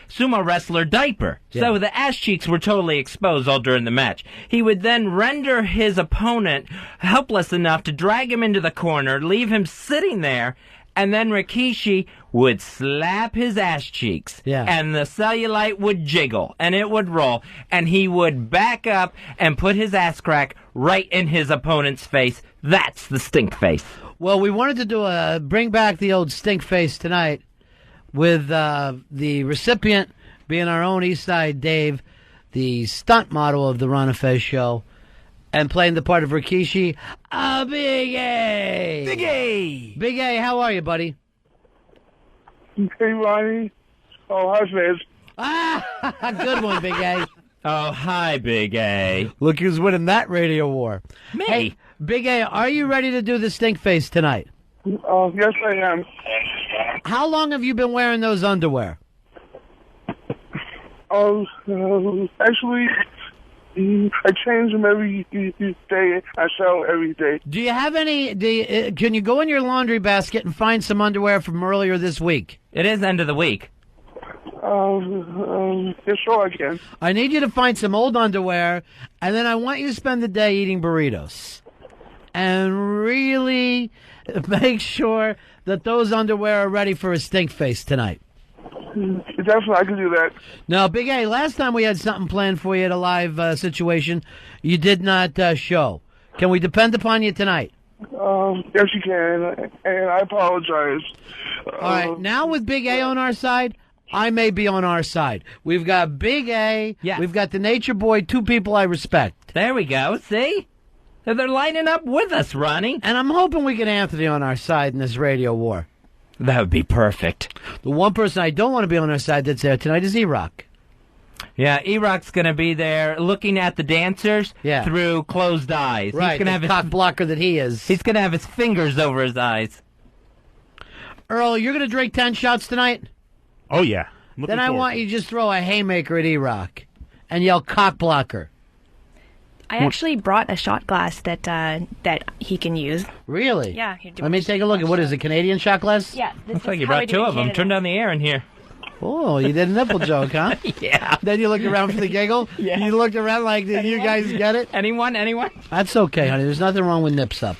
sumo wrestler diaper. Yeah. So the ass cheeks were totally exposed all during the match. He would then render his opponent helpless enough to drag him into the corner, leave him sitting there, and then Rikishi would slap his ass cheeks. Yeah. And the cellulite would jiggle, and it would roll, and he would back up and put his ass crack right in his opponent's face. That's the stink face. Well, we wanted to do bring back the old stink face tonight with the recipient being our own Eastside Dave, the stunt model of the Ron and Fez show, and playing the part of Rikishi, Big A. Big A. Big A, how are you, buddy? Hey, Ronnie. Oh, hi, Fez. Good one, Big A. Oh, hi, Big A. Look who's winning that radio war. Me. Hey, Big A, are you ready to do the stink face tonight? Yes, I am. How long have you been wearing those underwear? Actually, I change them every day. I sell every day. Do you have any? Can you go in your laundry basket and find some underwear from earlier this week? It is end of the week. Yes, sure I can. I need you to find some old underwear, and then I want you to spend the day eating burritos. And really make sure that those underwear are ready for a stink face tonight. Definitely, I can do that. Now, Big A, last time we had something planned for you at a live situation, you did not show. Can we depend upon you tonight? Yes, you can, and I apologize. All right, now with Big A on our side, I may be on our side. We've got Big A, we've got the Nature Boy, two people I respect. There we go, see? They're lining up with us, Ronnie. And I'm hoping we get Anthony on our side in this radio war. That would be perfect. The one person I don't want to be on our side that's there tonight is E-Rock. Yeah, E-Rock's going to be there looking at the dancers through closed eyes. Right, he's gonna have the cock blocker that he is. He's going to have his fingers over his eyes. Earl, you're going to drink 10 shots tonight? Oh, yeah. Then I want you to just throw a haymaker at E-Rock and yell cock blocker. I actually brought a shot glass that he can use. Really? Yeah. Let me take a look at what is it, Canadian shot glass? Yeah. Looks like you brought two of them. Turn down the air in here. Oh, you did a nipple joke, huh? Yeah. Then you looked around for the giggle? Yeah. You looked around like, did you guys get it? Anyone? That's okay, honey. There's nothing wrong with nips up.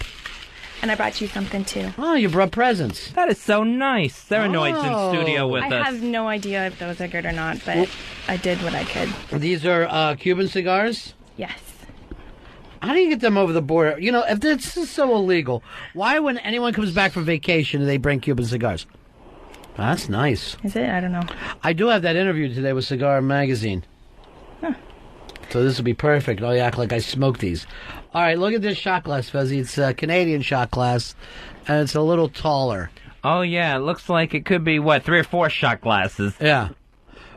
And I brought you something, too. Oh, you brought presents. That is so nice. Perrynoid's in studio with I us. have no idea if those are good or not, but I did what I could. These are Cuban cigars? Yes. How do you get them over the border? You know, if this is so illegal, why when anyone comes back from vacation do they bring Cuban cigars? That's nice. Is it? I don't know. I do have that interview today with Cigar Magazine. Huh. So this will be perfect. I'll act like I smoked these. All right, look at this shot glass, Fezzy. It's a Canadian shot glass, and it's a little taller. Oh, yeah. It looks like it could be, 3 or 4 shot glasses. Yeah.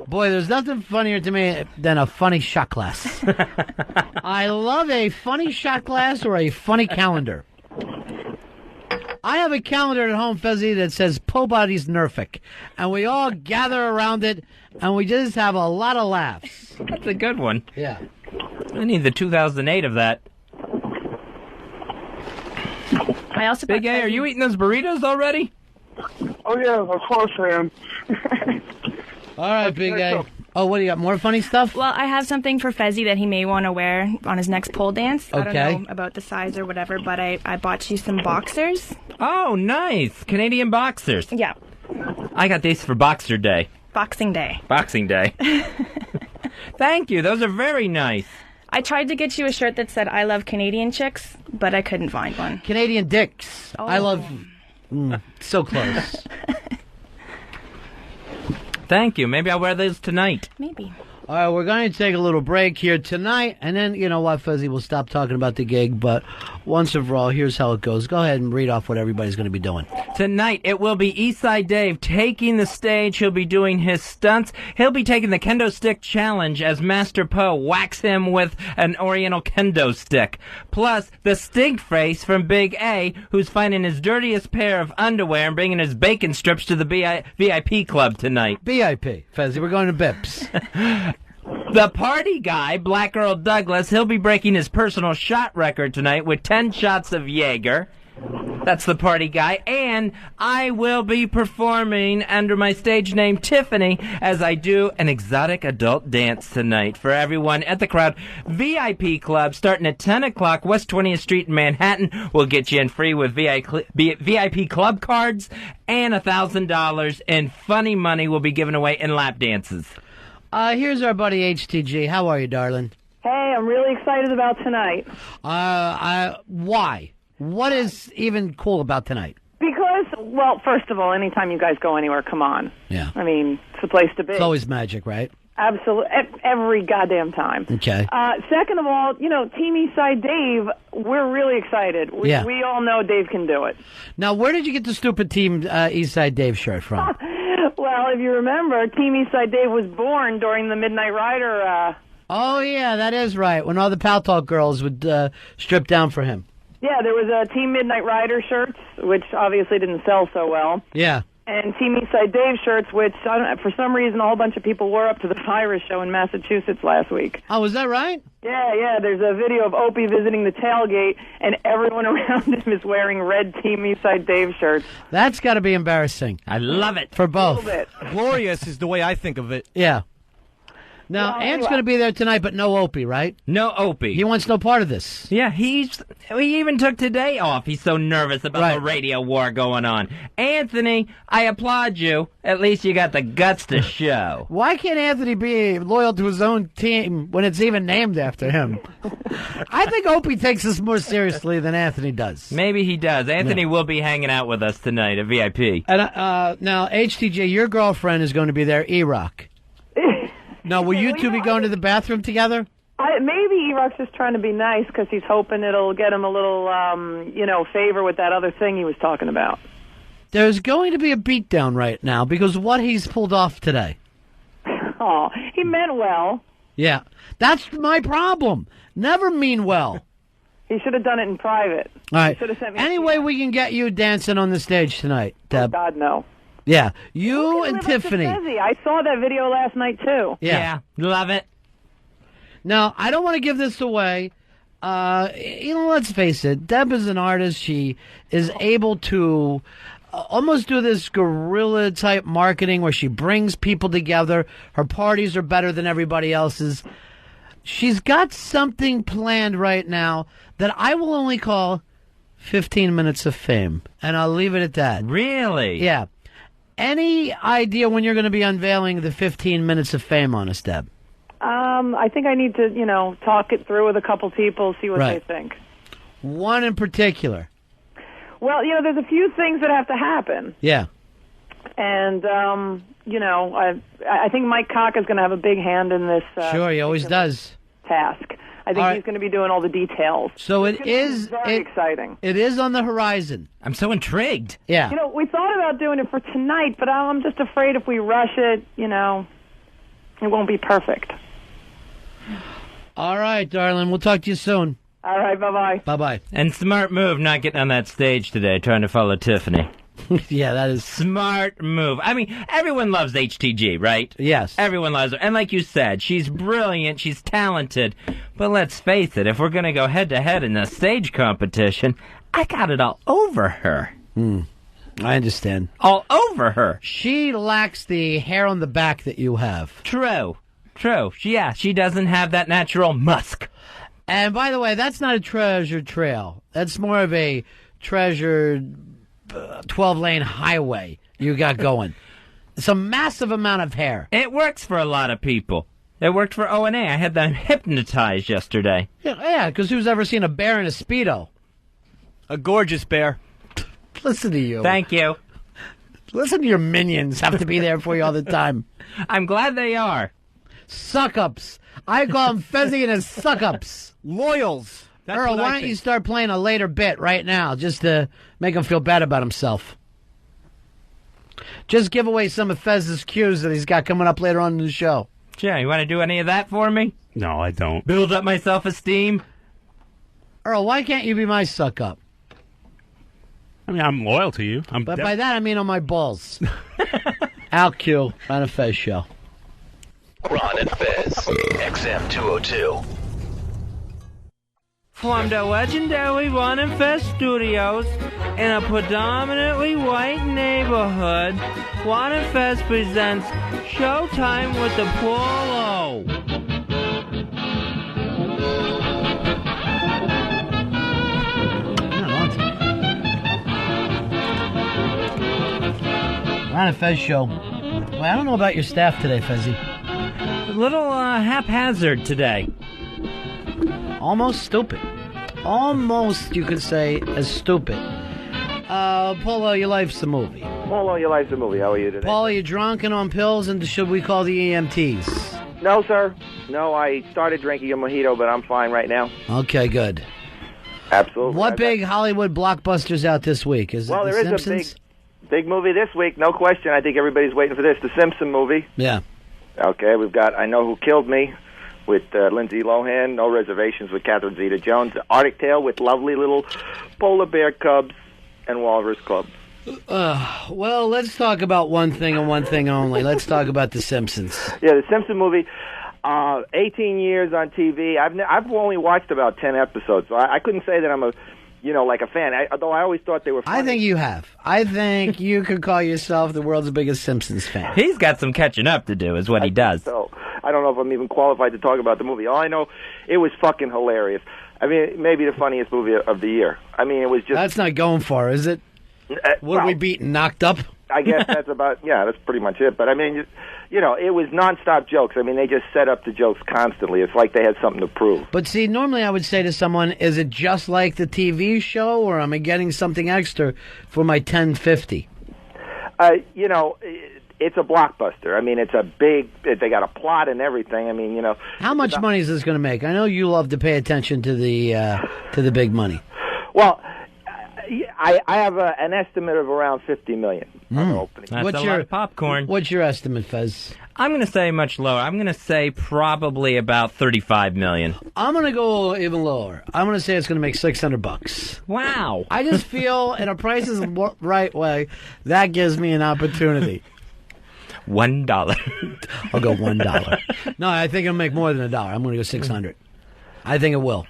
Boy, there's nothing funnier to me than a funny shot glass. I love a funny shot glass or a funny calendar. I have a calendar at home, Fezzy, that says Po Body's Nerfic. And we all gather around it, and we just have a lot of laughs. That's a good one. Yeah. I need the 2008 of that. I also Big A, are you eating those burritos already? Oh, yeah, of course I am. All right, Big A. Oh, what do you got? More funny stuff? Well, I have something for Fezzy that he may want to wear on his next pole dance. I Okay. don't know about the size or whatever, but I bought you some boxers. Oh, nice. Canadian boxers. Yeah. I got these for Boxer Day. Boxing Day. Boxing Day. Thank you. Those are very nice. I tried to get you a shirt that said I love Canadian chicks, but I couldn't find one. Canadian dicks. Oh. I love... so close. Thank you. Maybe I'll wear those tonight. Maybe. All right, we're going to take a little break here tonight, and then, you know what, Fuzzy, we'll stop talking about the gig, but once and for all, here's how it goes. Go ahead and read off what everybody's going to be doing. Tonight, it will be Eastside Dave taking the stage. He'll be doing his stunts. He'll be taking the kendo stick challenge as Master Po whacks him with an oriental kendo stick. Plus, the stink face from Big A, who's finding his dirtiest pair of underwear and bringing his bacon strips to the VIP club tonight. BIP, Fuzzy, we're going to Bips. The party guy, Black Earl Douglas, he'll be breaking his personal shot record tonight with 10 shots of Jaeger. That's the party guy. And I will be performing under my stage name Tiffany as I do an exotic adult dance tonight for everyone at the Crowd VIP Club starting at 10 o'clock, West 20th Street in Manhattan. We'll get you in free with VIP Club cards, and $1,000 in funny money will be given away in lap dances. Here's our buddy HTG. How are you, darling? Hey, I'm really excited about tonight. Why? What is even cool about tonight? Because, well, first of all, anytime you guys go anywhere, come on. Yeah. I mean, it's the place to be. It's always magic, right? Absolutely. Every goddamn time. Okay. Second of all, you know, Team Eastside Dave, we're really excited. We all know Dave can do it. Now, where did you get the stupid Team Eastside Dave shirt from? Well, if you remember, Team Eastside Dave was born during the Midnight Rider. Oh, yeah, that is right. When all the Pal Talk girls would strip down for him. Yeah, there was a Team Midnight Rider shirts, which obviously didn't sell so well. Yeah. And Team Eastside Dave shirts, which for some reason a whole bunch of people wore up to the virus show in Massachusetts last week. Oh, is that right? Yeah. There's a video of Opie visiting the tailgate, and everyone around him is wearing red Team Eastside Dave shirts. That's got to be embarrassing. I love it. For both. A little bit. Glorious is the way I think of it. Yeah. Now, Ant's going to be there tonight, but no Opie, right? No Opie. He wants no part of this. Yeah, he even took today off. He's so nervous about the radio war going on. Anthony, I applaud you. At least you got the guts to show. Why can't Anthony be loyal to his own team when it's even named after him? I think Opie takes this more seriously than Anthony does. Maybe he does. Anthony will be hanging out with us tonight at VIP. And now, HTJ, your girlfriend is going to be there, E-Rock. Now, will you two be going to the bathroom together? Maybe E-Rock's just trying to be nice because he's hoping it'll get him a little, favor with that other thing he was talking about. There's going to be a beatdown right now because what he's pulled off today. Oh, he meant well. Yeah, that's my problem. Never mean well. He should have done it in private. All right. He should have sent me Any way we can get you dancing on the stage tonight, Deb? Oh, God, no. Yeah, you and Tiffany. I saw that video last night, too. Yeah, love it. Now, I don't want to give this away. Let's face it. Deb is an artist. She is able to almost do this guerrilla-type marketing where she brings people together. Her parties are better than everybody else's. She's got something planned right now that I will only call 15 minutes of fame. And I'll leave it at that. Really? Yeah. Any idea when you're going to be unveiling the 15 minutes of fame on us, Deb? I think I need to, talk it through with a couple people, see what they think. One in particular. Well, there's a few things that have to happen. Yeah. And, I think Mike Cock is going to have a big hand in this. Sure, he always does. Task. I think he's going to be doing all the details. So it's very exciting. It is on the horizon. I'm so intrigued. Yeah. We thought about doing it for tonight, but I'm just afraid if we rush it, it won't be perfect. All right, darling. We'll talk to you soon. All right, bye-bye. Bye-bye. And smart move not getting on that stage today, trying to follow Tiffany. Yeah, that is... Smart move. I mean, everyone loves HTG, right? Yes. Everyone loves her. And like you said, she's brilliant, she's talented. But let's face it, if we're going to go head-to-head in a stage competition, I got it all over her. I understand. All over her. She lacks the hair on the back that you have. True. She doesn't have that natural musk. And by the way, that's not a treasure trail. That's more of a treasured 12-lane highway you got going. It's a massive amount of hair. It works for a lot of people. It worked for O&A. I had them hypnotized yesterday. Yeah, because who's ever seen a bear in a Speedo? A gorgeous bear. Listen to you. Thank you. Listen to your minions. Have to be there for you all the time. I'm glad they are. Suck-ups. I call them Fezzy and his suck-ups. Loyals. That's Earl, why don't you start playing a later bit right now just to make him feel bad about himself? Just give away some of Fez's cues that he's got coming up later on in the show. Yeah, you want to do any of that for me? No, I don't. Build up my self-esteem? Earl, why can't you be my suck-up? I mean, I'm loyal to you. But by that, I mean on my balls. Al Q, Ron and Fez show. Ron and Fez, XM 202. From the legendary Ron and Fez studios in a predominantly white neighborhood, Ron and Fez presents Showtime with the Polo. Ron and Fez show. Well, I don't know about your staff today, Fezzy. A little haphazard today. Almost stupid. Almost, you could say, as stupid. Polo, your life's a movie. Polo, your life's a movie. How are you today? Paul, are you drunk and on pills, and should we call the EMTs? No, sir. No, I started drinking a mojito, but I'm fine right now. Okay, good. Absolutely. What big Hollywood blockbusters out this week? Is it The Simpsons? Is a big movie this week, no question. I think everybody's waiting for this, the Simpson movie. Yeah. Okay, we've got I Know Who Killed Me with Lindsay Lohan, No Reservations with Catherine Zeta-Jones, Arctic Tale with lovely little polar bear cubs and walrus cubs. Well, let's talk about one thing and one thing only. Let's talk about The Simpsons. Yeah, the Simpson movie, 18 years on TV. I've only watched about 10 episodes, so I couldn't say that I'm a fan. Although I always thought they were funny. I think you have. I think you could call yourself the world's biggest Simpsons fan. He's got some catching up to do, is what he does. So I don't know if I'm even qualified to talk about the movie. All I know, it was fucking hilarious. I mean, maybe the funniest movie of the year. I mean, it was just... That's not going far, is it? What are we beating? Knocked Up? I guess that's that's pretty much it. But I mean, it was nonstop jokes. I mean, they just set up the jokes constantly. It's like they had something to prove. But see, normally I would say to someone, is it just like the TV show, or am I getting something extra for my $10.50? It's a blockbuster. I mean, it's a big... They got a plot and everything. I mean, How much money is this going to make? I know you love to pay attention to the big money. Well, I have an estimate of around $50 million on the opening. That's a lot of popcorn. What's your estimate, Fez? I'm going to say much lower. I'm going to say probably about $35 million. I'm going to go even lower. I'm going to say it's going to make $600. Wow. I just feel, in a Price is Right way, that gives me an opportunity. $1. I'll go $1. No, I think it'll make more than $1. I'm going to go $600. I think it will.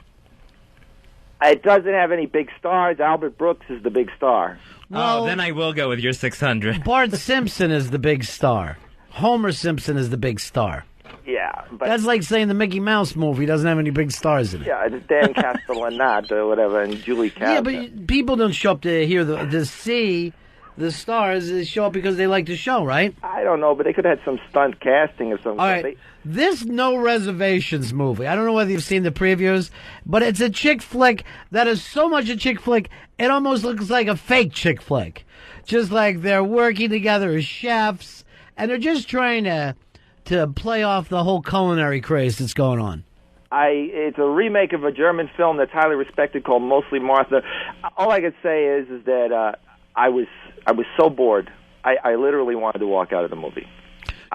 It doesn't have any big stars. Albert Brooks is the big star. Well, then I will go with your $600. Bart Simpson is the big star. Homer Simpson is the big star. Yeah. That's like saying the Mickey Mouse movie doesn't have any big stars in it. Yeah, it's Dan Castellaneta or whatever, and Julie Kavner. Yeah, but people don't show up to hear to see the stars. They show up because they like the show, right? I don't know, but they could have had some stunt casting or something. All right. This No Reservations movie, I don't know whether you've seen the previews, but it's a chick flick that is so much a chick flick, it almost looks like a fake chick flick. Just like they're working together as chefs, and they're just trying to play off the whole culinary craze that's going on. It's a remake of a German film that's highly respected called Mostly Martha. All I could say is that I was so bored. I literally wanted to walk out of the movie.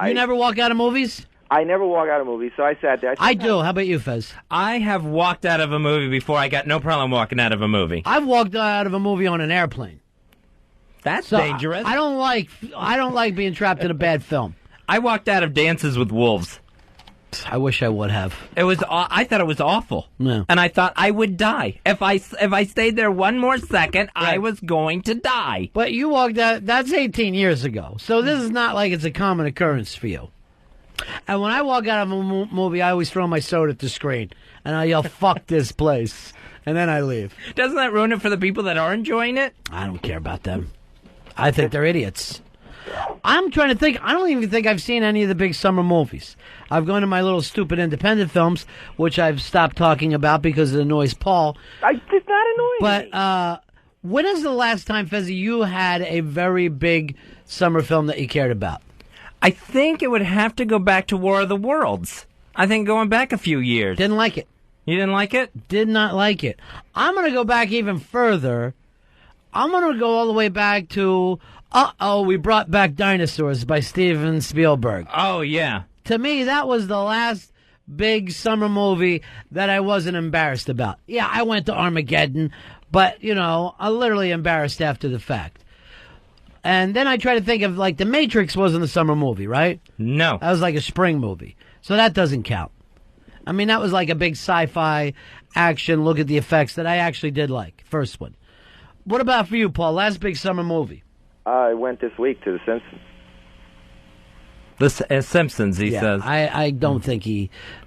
You never walk out of movies? I never walk out of movies, so I sat there. I do. How about you, Fez? I have walked out of a movie before. I got no problem walking out of a movie. I've walked out of a movie on an airplane. That's dangerous. I don't like being trapped in a bad film. I walked out of Dances with Wolves. I wish I would have. I thought it was awful. No. And I thought I would die. If I stayed there one more second, I was going to die. But you walked out, that's 18 years ago. So this is not like it's a common occurrence for you. And when I walk out of a movie, I always throw my soda at the screen. And I yell, fuck this place. And then I leave. Doesn't that ruin it for the people that are enjoying it? I don't care about them. I think they're idiots. I'm trying to think. I don't even think I've seen any of the big summer movies. I've gone to my little stupid independent films, which I've stopped talking about because it annoys Paul. It's not annoying. But when is the last time, Fezzi, you had a very big summer film that you cared about? I think it would have to go back to War of the Worlds. I think going back a few years. Didn't like it. You didn't like it? Did not like it. I'm going to go back even further. I'm going to go all the way back to We Brought Back Dinosaurs by Steven Spielberg. Oh, yeah. To me, that was the last big summer movie that I wasn't embarrassed about. Yeah, I went to Armageddon, but, I'm literally embarrassed after the fact. And then I try to think of, like, The Matrix wasn't a summer movie, right? No. That was like a spring movie. So that doesn't count. I mean, that was like a big sci-fi action, look at the effects that I actually did like. First one. What about for you, Paul? Last big summer movie? I went this week to The Simpsons. The Simpsons, he says. I don't think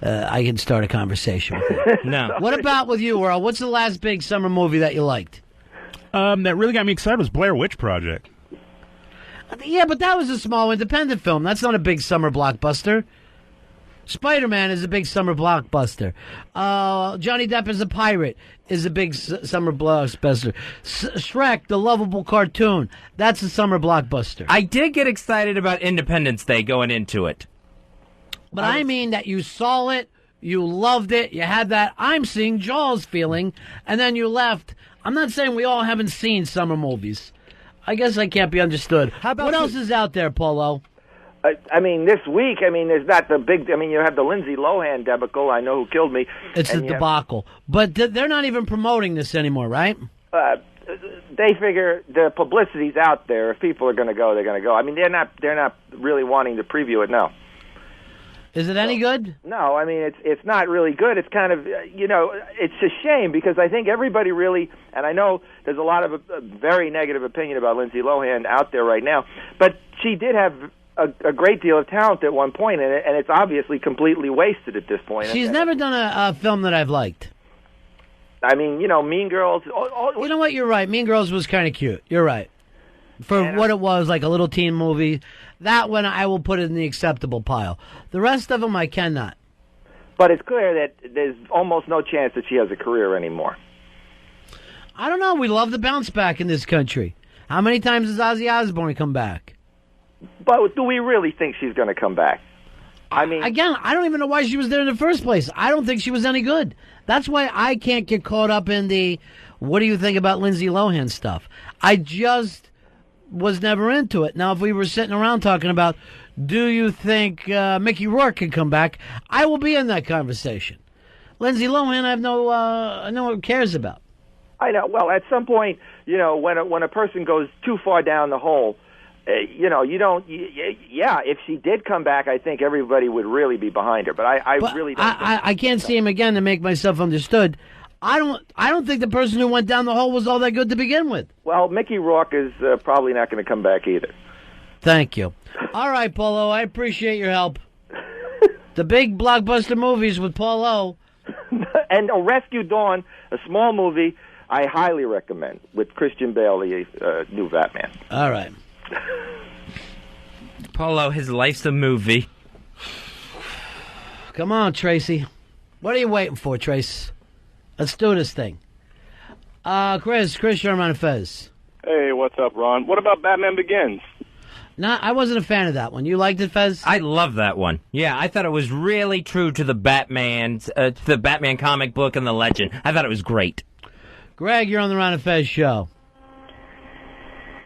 I can start a conversation with him. No. What about with you, Earl? What's the last big summer movie that you liked? That really got me excited was Blair Witch Project. Yeah, but that was a small independent film. That's not a big summer blockbuster. Spider-Man is a big summer blockbuster. Johnny Depp as a pirate is a big summer blockbuster. Shrek, the lovable cartoon, that's a summer blockbuster. I did get excited about Independence Day going into it. But I mean that you saw it, you loved it, you had that I'm seeing Jaws feeling, and then you left. I'm not saying we all haven't seen summer movies. I guess I can't be understood. What else is out there, Polo? I mean, this week, there's not the big... you have the Lindsay Lohan debacle, I Know Who Killed Me. It's a debacle. But they're not even promoting this anymore, right? They figure the publicity's out there. If people are going to go, they're going to go. They're not really wanting to preview it, no. Is it any good? No, it's not really good. It's kind of, it's a shame because I think everybody really, and I know there's a lot of very negative opinion about Lindsay Lohan out there right now, but she did have a great deal of talent at one point, and it's obviously completely wasted at this point. She's never done a film that I've liked. Mean Girls. You know what? You're right. Mean Girls was kind of cute. You're right. For what it was, like a little teen movie. That one I will put in the acceptable pile. The rest of them I cannot. But it's clear that there's almost no chance that she has a career anymore. I don't know. We love the bounce back in this country. How many times has Ozzy Osbourne come back? But do we really think she's going to come back? Again, I don't even know why she was there in the first place. I don't think she was any good. That's why I can't get caught up in the what do you think about Lindsay Lohan stuff. I just was never into it. Now, if we were sitting around talking about, do you think Mickey Rourke could come back, I will be in that conversation. Lindsay Lohan, I have no one cares about. I know. Well, at some point, when a person goes too far down the hole, you don't. Yeah, if she did come back, I think everybody would really be behind her. But I really don't. I can't see him again to make myself understood. I don't think the person who went down the hole was all that good to begin with. Well, Mickey Rourke is probably not going to come back either. Thank you. All right, Polo, I appreciate your help. The big blockbuster movies with Paul O. And A Rescue Dawn, a small movie I highly recommend, with Christian Bale, the new Batman. All right. Polo, his life's a movie. Come on, Tracy. What are you waiting for, Trace? Let's do this thing. Chris Ron and Fez. Hey, what's up, Ron? What about Batman Begins? Nah, I wasn't a fan of that one. You liked it, Fez? I love that one. Yeah, I thought it was really true to the Batman comic book and the legend. I thought it was great. Greg, you're on the Ron and Fez show.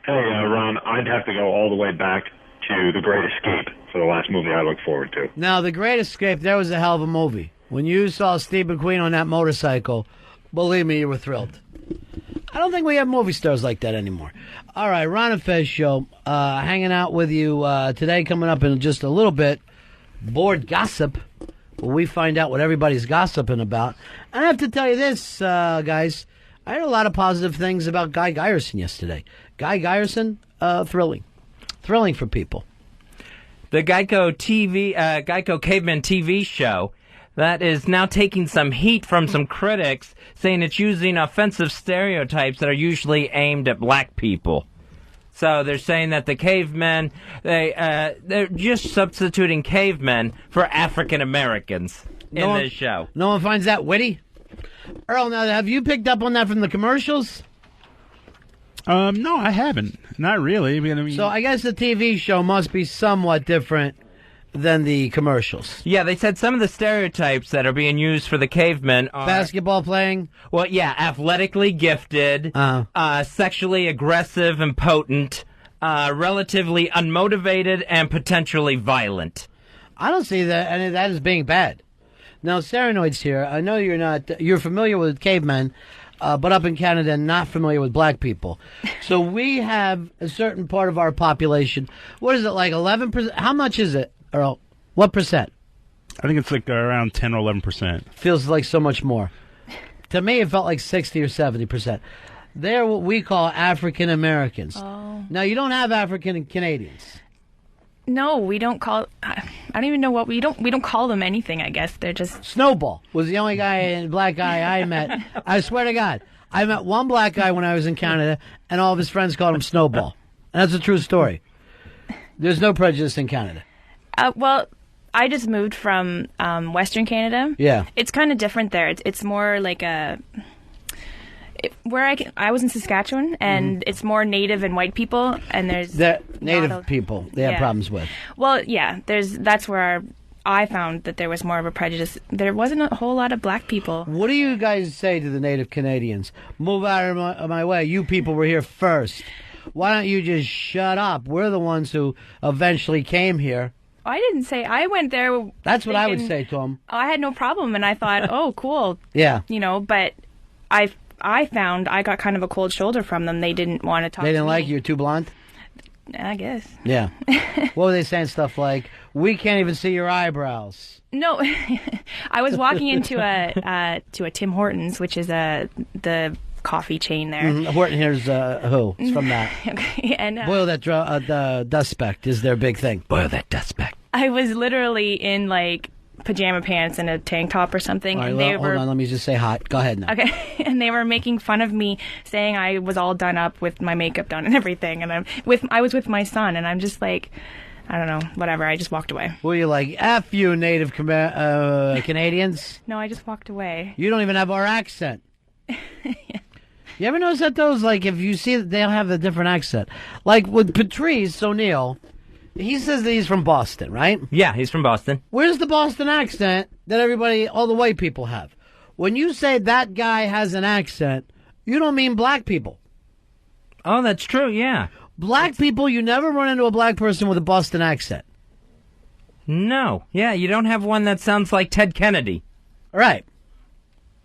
Hey, Ron, I'd have to go all the way back to The Great Escape for the last movie I look forward to. Now, The Great Escape, that was a hell of a movie. When you saw Steve McQueen on that motorcycle, believe me, you were thrilled. I don't think we have movie stars like that anymore. All right, Ron and Fez show, hanging out with you today, coming up in just a little bit. Bored Gossip, where we find out what everybody's gossiping about. And I have to tell you this, guys, I heard a lot of positive things about Guy Geyerson yesterday. Guy Geyerson, thrilling. Thrilling for people. The Geico Caveman TV show that is now taking some heat from some critics, saying it's using offensive stereotypes that are usually aimed at black people. So they're saying that the cavemen, they're just substituting cavemen for African Americans in this show. No one finds that witty? Earl, now have you picked up on that from the commercials? No, I haven't. Not really. I mean, so I guess the TV show must be somewhat different than the commercials. Yeah, they said some of the stereotypes that are being used for the cavemen are... Basketball playing? Well, yeah, athletically gifted, sexually aggressive and potent, relatively unmotivated, and potentially violent. I don't see that any of that as being bad. Now, Perrynoid's here. I know you're familiar with cavemen, but up in Canada, not familiar with black people. So we have a certain part of our population. What is it, like 11%? How much is it, Earl? What percent? I think it's like around 10 or 11%. Feels like so much more. To me, it felt like 60 or 70%. They're what we call African Americans. Oh. Now, you don't have African Canadians. No, we don't call... I don't even know what... We don't call them anything, I guess. They're just... Snowball was the only black guy I met. I swear to God. I met one black guy when I was in Canada, and all of his friends called him Snowball. And that's a true story. There's no prejudice in Canada. Well, I just moved from Western Canada. Yeah. It's kind of different there. It's more like a... I was in Saskatchewan, and it's more Native and white people, and there's Native people they have problems with. Well, yeah, that's where I found that there was more of a prejudice. There wasn't a whole lot of black people. What do you guys say to the Native Canadians? Move out of my way. You people were here first. Why don't you just shut up? We're the ones who eventually came here. I didn't say I went there. That's what I would say to them. I had no problem, and I thought, oh, cool. Yeah. But I found I got kind of a cold shoulder from them. They didn't want to talk to me. They didn't like you? You're too blonde? I guess. Yeah. What were they saying? Stuff like, we can't even see your eyebrows. No. I was walking into a Tim Hortons, which is the coffee chain there. Mm-hmm. Horton here's who? It's from that. Okay. And boil that the dust speck is their big thing. Boil that dust speck. I was literally in like pajama pants and a tank top or something. All right, and hold on, let me just say hot. Go ahead now. Okay. And they were making fun of me, saying I was all done up with my makeup done and everything. And I was with my son, and I'm just like, I don't know, whatever. I just walked away. Were you like, F you Native Canadians? No, I just walked away. You don't even have our accent. Yeah. You ever notice that those, like, if you see that they'll have a different accent? Like with Patrice O'Neill, he says that he's from Boston, right? Yeah, he's from Boston. Where's the Boston accent that all the white people have? When you say that guy has an accent, you don't mean black people. Oh, that's true, yeah. Black people, you never run into a black person with a Boston accent. No. Yeah, you don't have one that sounds like Ted Kennedy. Right.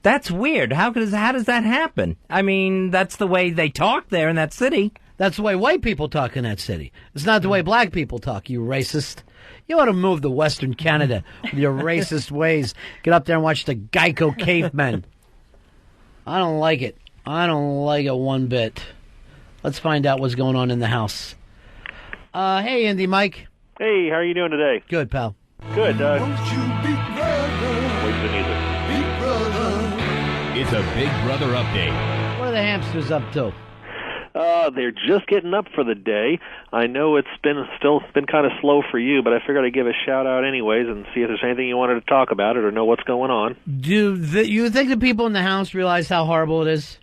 That's weird. How does that happen? I mean, that's the way they talk there in that city. That's the way white people talk in that city. It's not the way black people talk, you racist. You ought to move to Western Canada with your racist ways. Get up there and watch the Geico Cavemen. I don't like it. I don't like it one bit. Let's find out what's going on in the house. Hey, Indy Mike. Hey, how are you doing today? Good, pal. Good. Won't you, big brother? Wait for the music. Big brother. It's a Big Brother update. What are the hamsters up to? They're just getting up for the day. I know it's been kind of slow for you, but I figured I'd give a shout out anyways and see if there's anything you wanted to talk about it or know what's going on. Do you think the people in the house realize how horrible it is?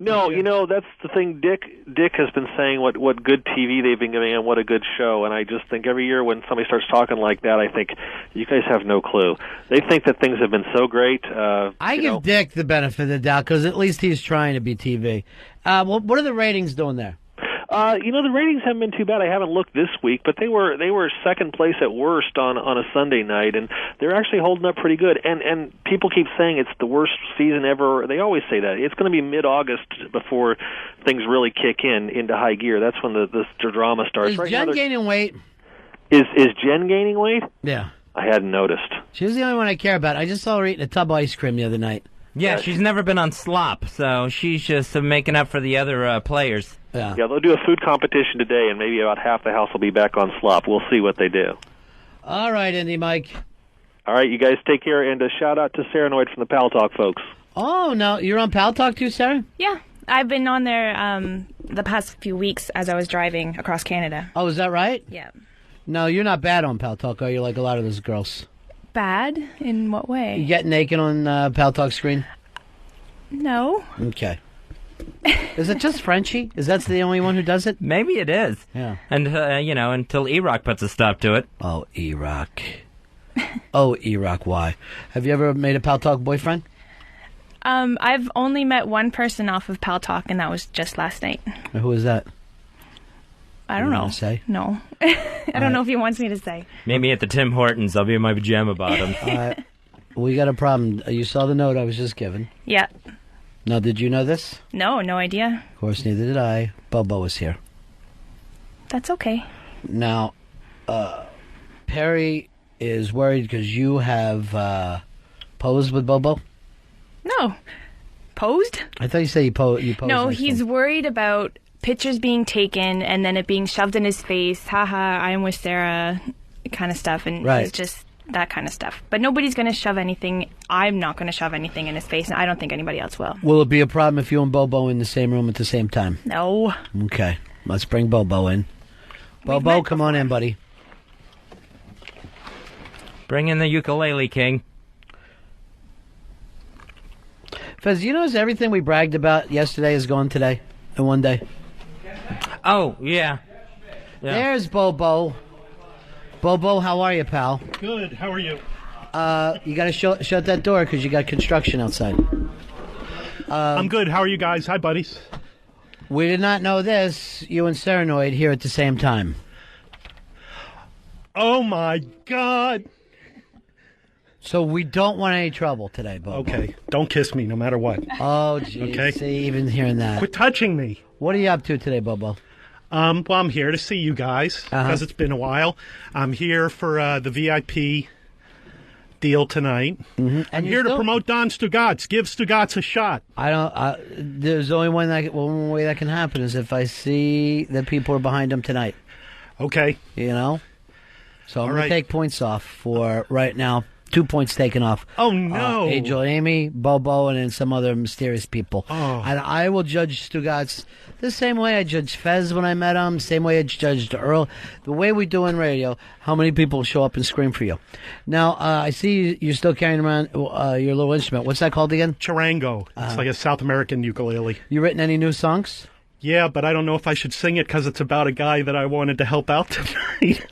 No, that's the thing. Dick has been saying what good TV they've been giving and what a good show, and I just think every year when somebody starts talking like that, I think you guys have no clue. They think that things have been so great. I give Dick the benefit of the doubt because at least he's trying to be TV. What are the ratings doing there? The ratings haven't been too bad. I haven't looked this week, but they were second place at worst on a Sunday night, and they're actually holding up pretty good. And people keep saying it's the worst season ever. They always say that. It's going to be mid-August before things really kick into high gear. That's when the drama starts. Is Jen gaining weight? Is Jen gaining weight? Yeah. I hadn't noticed. She's the only one I care about. I just saw her eating a tub of ice cream the other night. Yeah, she's never been on slop, so she's just making up for the other players. Yeah, they'll do a food competition today, and maybe about half the house will be back on slop. We'll see what they do. All right, Indy Mike. All right, you guys take care, and a shout-out to Perrynoid from the Pal Talk folks. Oh, no, you're on Pal Talk too, Sarah? Yeah, I've been on there the past few weeks as I was driving across Canada. Oh, is that right? Yeah. No, you're not bad on Pal Talk, are you, like a lot of those girls? Bad? In what way? You get naked on Pal Talk screen? No. Okay. Is it just Frenchie? Is that the only one who does it? Maybe it is. Yeah. And, until E-Rock puts a stop to it. Oh, E-Rock. Oh, E-Rock, why? Have you ever made a Pal Talk boyfriend? I've only met one person off of Pal Talk, and that was just last night. Who was that? I don't know. Say? No. I don't know if he wants me to say. Maybe at the Tim Hortons, I'll be in my pajama bottoms. We got a problem. You saw the note I was just given. Yeah. Now, did you know this? No idea. Of course, neither did I. Bobo was here. That's okay. Now, Perry is worried because you have posed with Bobo? No. Posed? I thought you said you posed. No, he's worried about pictures being taken and then it being shoved in his face. Haha, I am with Sarah kind of stuff. And right. He's just that kind of stuff. But nobody's going to shove anything. I'm not going to shove anything in his face, and I don't think anybody else will. Will it be a problem if you and Bobo in the same room at the same time? No. Okay. Let's bring Bobo in. Bobo, come on in, buddy. Bring in the ukulele king. Fez, you notice everything we bragged about yesterday is gone today in one day? Oh, yeah. There's Bobo. Bobo, how are you, pal? Good. How are you? You got to shut that door because you got construction outside. I'm good. How are you guys? Hi, buddies. We did not know this. You and Perrynoid here at the same time. Oh, my God. So we don't want any trouble today, Bobo. Okay. Don't kiss me no matter what. Oh, geez. Okay. See, even hearing that. Quit touching me. What are you up to today, Bobo? Well, I'm here to see you guys because it's been a while. I'm here for the VIP deal tonight. Mm-hmm. I'm here to promote Don Stugatz. Give Stugatz a shot. I don't. There's only one way that can happen is if I see that people are behind him tonight. Okay. You know. So I'm All gonna right. take points off for right now. 2 points taken off. Oh, no. Angel Amy, Bobo, and then some other mysterious people. Oh. And I will judge Stugatz the same way I judged Fez when I met him, same way I judged Earl. The way we do in radio, how many people show up and scream for you. Now, I see you're still carrying around your little instrument. What's that called again? Charango. It's like a South American ukulele. You written any new songs? Yeah, but I don't know if I should sing it because it's about a guy that I wanted to help out tonight.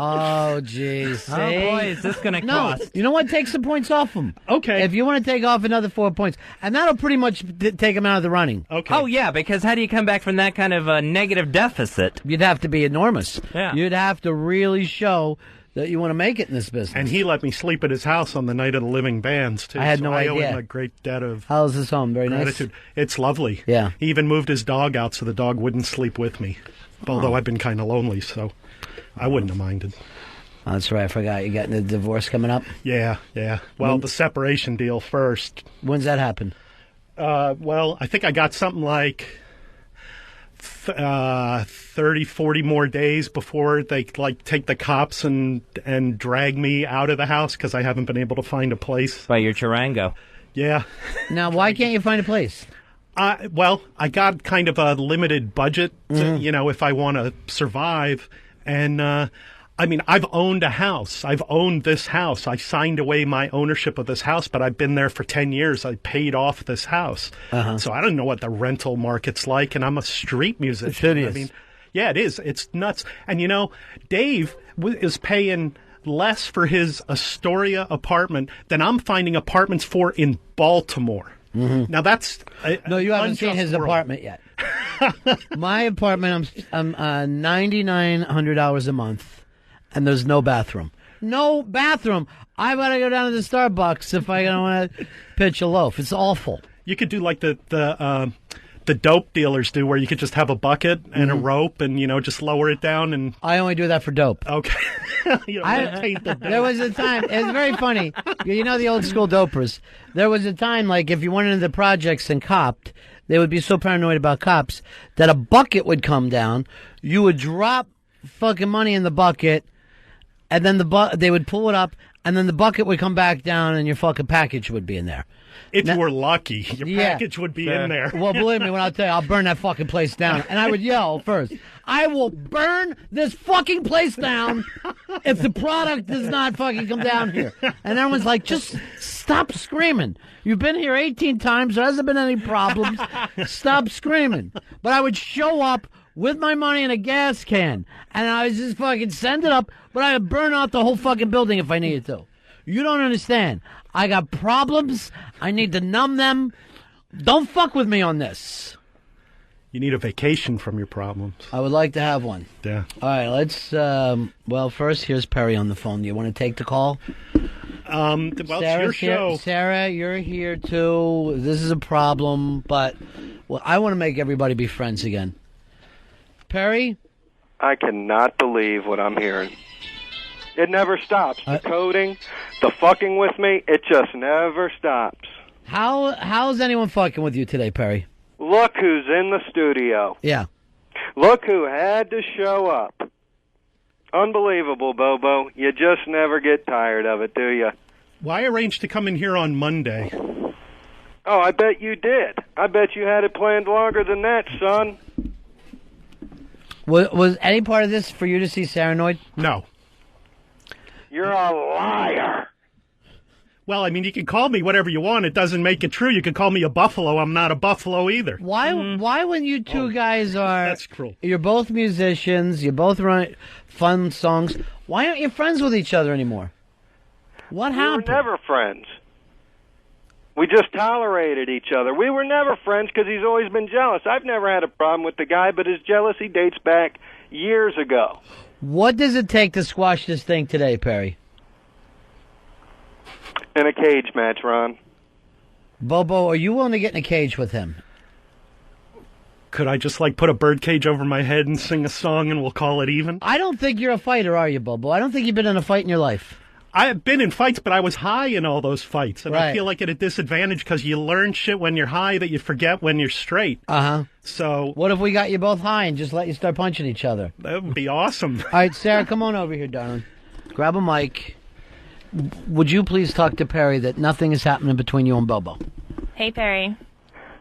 Oh, jeez. Oh, boy, is this going to cost? No, you know what? Take some points off him. Okay. If you want to take off another 4 points. And that'll pretty much take him out of the running. Okay. Oh, yeah, because how do you come back from that kind of a negative deficit? You'd have to be enormous. Yeah. You'd have to really show that you want to make it in this business. And he let me sleep at his house on the night of the living bands, too. I had so no I owe idea. him a great debt of How's his home? Very gratitude. It's lovely. Yeah. He even moved his dog out so the dog wouldn't sleep with me. Although I've been kind of lonely, so I wouldn't have minded. Oh, that's right. I forgot. You got the divorce coming up? Yeah. Well, the separation deal first. When's that happen? Well, I think I got something like 30, 40 more days before they like take the cops and drag me out of the house because I haven't been able to find a place. By your Chirango. Yeah. Now, why can't you find a place? Well, I got kind of a limited budget, if I want to survive. And, I mean, I've owned a house. I've owned this house. I signed away my ownership of this house, but I've been there for 10 years. I paid off this house. So I don't know what the rental market's like, and I'm a street musician. I mean, yeah, it is. It's nuts. And, Dave is paying less for his Astoria apartment than I'm finding apartments for in Baltimore. Now that's no, you haven't seen his apartment yet. My apartment, I'm $9,900 a month, and there's no bathroom. No bathroom. I gotta go down to the Starbucks if I don't want to pitch a loaf. It's awful. You could do like the dope dealers do, where you could just have a bucket and a rope, and just lower it down. And I only do that for dope. Okay. There was a time. It's very funny. You know the old school dopers. There was a time, like if you went into the projects and copped, they would be so paranoid about cops that a bucket would come down. You would drop fucking money in the bucket, and then they would pull it up, and then the bucket would come back down, and your fucking package would be in there. If you were lucky, your package would be in there. Well, believe me when I tell you, I'll burn that fucking place down. And I would yell first, I will burn this fucking place down if the product does not fucking come down here. And everyone's like, just stop screaming. You've been here 18 times. There hasn't been any problems. Stop screaming. But I would show up with my money in a gas can, and I would just fucking send it up, but I would burn out the whole fucking building if I needed to. You don't understand. I got problems. I need to numb them. Don't fuck with me on this. You need a vacation from your problems. I would like to have one. Yeah. All right, let's, first, here's Perry on the phone. Do you want to take the call? Well, it's your show. Sarah, you're here, too. This is a problem, but I want to make everybody be friends again. Perry? I cannot believe what I'm hearing. It never stops. The coding, the fucking with me, it just never stops. How's anyone fucking with you today, Perry? Look who's in the studio. Yeah. Look who had to show up. Unbelievable, Bobo. You just never get tired of it, do you? Well, I arranged to come in here on Monday. Oh, I bet you did. I bet you had it planned longer than that, son. Was any part of this for you to see Perrynoid? No. You're a liar. Well, I mean, you can call me whatever you want. It doesn't make it true. You can call me a buffalo. I'm not a buffalo either. Why when you two guys are... That's cruel. You're both musicians. You both run fun songs. Why aren't you friends with each other anymore? What happened? We were never friends. We just tolerated each other. We were never friends because he's always been jealous. I've never had a problem with the guy, but his jealousy dates back years ago. What does it take to squash this thing today, Perry? In a cage match, Ron. Bobo, are you willing to get in a cage with him? Could I just, put a birdcage over my head and sing a song and we'll call it even? I don't think you're a fighter, are you, Bobo? I don't think you've been in a fight in your life. I've been in fights, but I was high in all those fights. And I feel like at a disadvantage because you learn shit when you're high that you forget when you're straight. Uh-huh. So... What if we got you both high and just let you start punching each other? That would be awesome. All right, Sarah, come on over here, darling. Grab a mic. Would you please talk to Perry that nothing is happening between you and Bobo? Hey, Perry.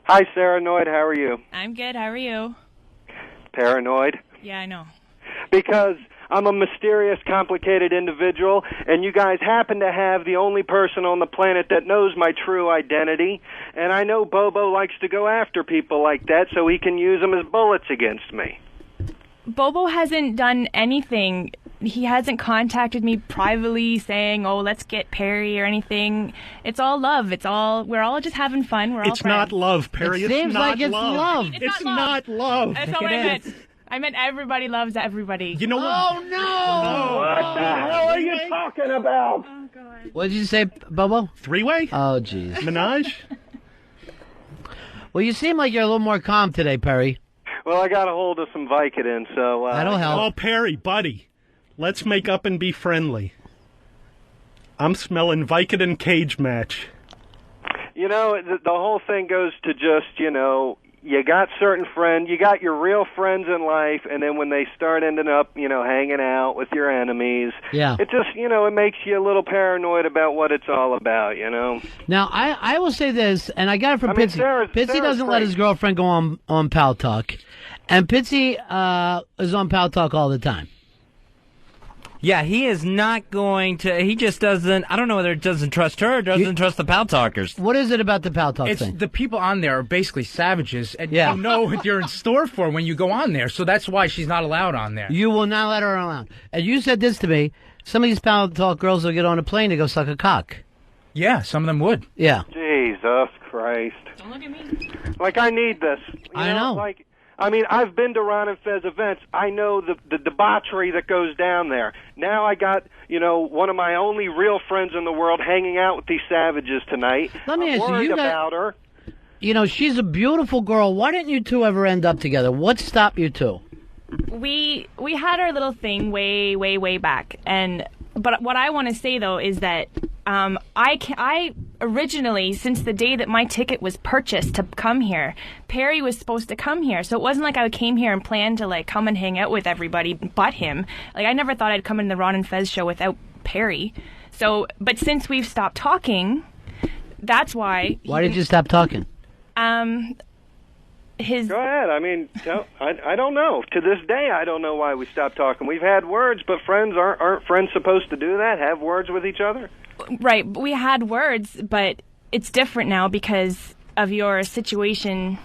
Hi, Perrynoid. How are you? I'm good. How are you? Paranoid? Yeah, I know. Because I'm a mysterious, complicated individual, and you guys happen to have the only person on the planet that knows my true identity, and I know Bobo likes to go after people like that so he can use them as bullets against me. Bobo hasn't done anything. He hasn't contacted me privately saying, "Oh, let's get Perry" or anything. It's all love. We're all just having fun. We're all It's friends. not love, Perry. It seems like it's love. It's not love. That's not what I meant. I meant everybody loves everybody. You know what? Oh, no! What the hell are you talking about? Oh, God. What did you say, Bobo? Three-way? Oh, jeez. Menage? Well, you seem like you're a little more calm today, Perry. Well, I got a hold of some Vicodin, so... That'll help. Oh, Perry, buddy. Let's make up and be friendly. I'm smelling Vicodin cage match. You know, the whole thing goes to just, you got certain friends, you got your real friends in life, and then when they start ending up, hanging out with your enemies, it just, it makes you a little paranoid about what it's all about, Now, I will say this, and I got it from Pitsy. Pitsy doesn't let his girlfriend go on Pal Talk, and Pitsy is on Pal Talk all the time. Yeah, he is not going to. He just doesn't. I don't know whether it doesn't trust her or doesn't trust the Pal Talkers. What is it about the Pal Talk thing? The people on there are basically savages, and you know what you're in store for when you go on there. So that's why she's not allowed on there. You will not let her alone. And you said this to me. Some of these Pal Talk girls will get on a plane to go suck a cock. Yeah, some of them would. Yeah. Jesus Christ. Don't look at me. Like, I need this. I know. I've been to Ron and Fez events. I know the debauchery that goes down there. Now I got, one of my only real friends in the world hanging out with these savages tonight. Let me ask you, about her. She's a beautiful girl. Why didn't you two ever end up together? What stopped you two? We had our little thing way back, but what I want to say though is that I originally, since the day that my ticket was purchased to come here, Perry was supposed to come here, so it wasn't like I came here and planned to come and hang out with everybody but him. I never thought I'd come in the Ron and Fez show without Perry. So, but since we've stopped talking, that's why. Why did you stop talking? Go ahead. I don't know. To this day, I don't know why we stopped talking. We've had words, but friends aren't friends supposed to do that? Have words with each other? Right. We had words, but it's different now because of your situation.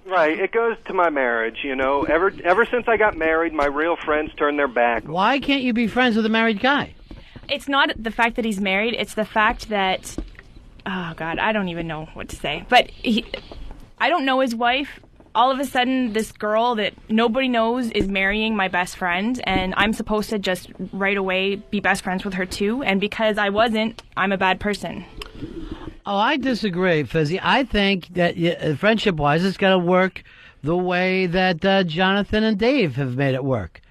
Right. It goes to my marriage, Ever since I got married, my real friends turned their back. Why can't you be friends with a married guy? It's not the fact that he's married. It's the fact that, oh, God, I don't even know what to say. But I don't know his wife. All of a sudden, this girl that nobody knows is marrying my best friend, and I'm supposed to just right away be best friends with her too. And because I wasn't, I'm a bad person. Oh, I disagree, Fizzy. I think that friendship-wise, it's got to work the way that Jonathan and Dave have made it work.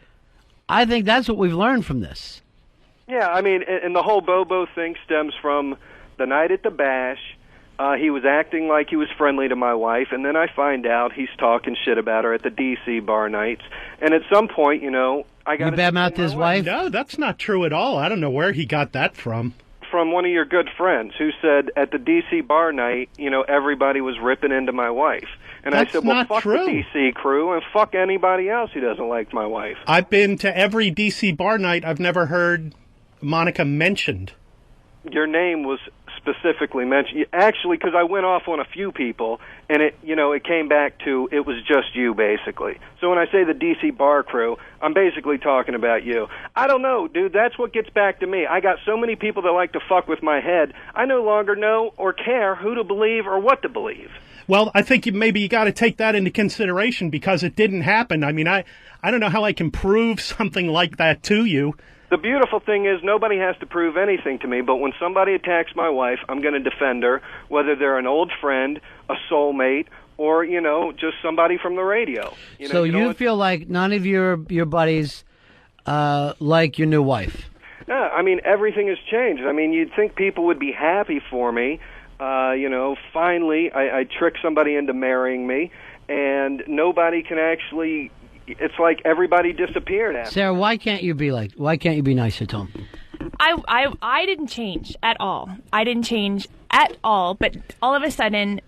I think that's what we've learned from this. Yeah, and the whole Bobo thing stems from the night at the bash. He was acting like he was friendly to my wife, and then I find out he's talking shit about her at the D.C. bar nights. And at some point, I got to badmouth his wife? No, that's not true at all. I don't know where he got that from. From one of your good friends who said at the D.C. bar night, everybody was ripping into my wife. And that's I said, well, fuck true. the D.C. crew and fuck anybody else who doesn't like my wife. I've been to every D.C. bar night. I've never heard Monica mentioned. Your name was specifically mentioned, actually, because I went off on a few people, and it came back to it was just you, basically. So when I say the D.C. bar crew, I'm basically talking about you. I don't know, dude. That's what gets back to me. I got so many people that like to fuck with my head, I no longer know or care who to believe or what to believe. Well, I think maybe you got to take that into consideration because it didn't happen. I don't know how I can prove something like that to you. The beautiful thing is nobody has to prove anything to me, but when somebody attacks my wife, I'm going to defend her, whether they're an old friend, a soulmate, or, just somebody from the radio. So you feel like none of your buddies like your new wife? Yeah, everything has changed. You'd think people would be happy for me. Finally, I tricked somebody into marrying me, and nobody can actually... It's like everybody disappeared after. Sarah, why can't you be nicer to him? I didn't change at all. But all of a sudden,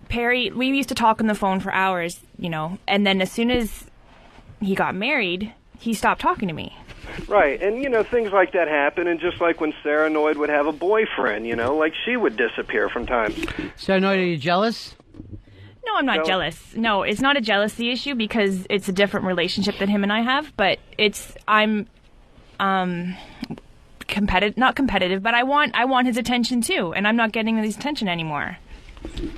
Perry, we used to talk on the phone for hours, and then as soon as he got married, he stopped talking to me. Right, and things like that happen, and just like when Perrynoid would have a boyfriend, like she would disappear from time. Perrynoid, are you jealous? No, I'm not jealous. No, it's not a jealousy issue because it's a different relationship that him and I have, but I'm not competitive, but I want his attention too, and I'm not getting his attention anymore.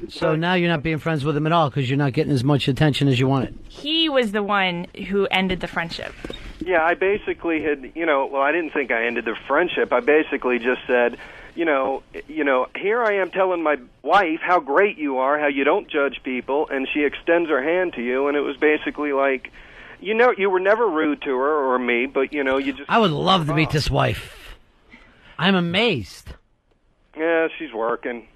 So now you're not being friends with him at all because you're not getting as much attention as you wanted. He was the one who ended the friendship. Yeah, I basically had, I didn't think I ended the friendship. I basically just said, here I am telling my wife how great you are, how you don't judge people, and she extends her hand to you, and it was basically like, you were never rude to her or me, but, you just... I would love to meet this wife. I'm amazed. Yeah, she's working.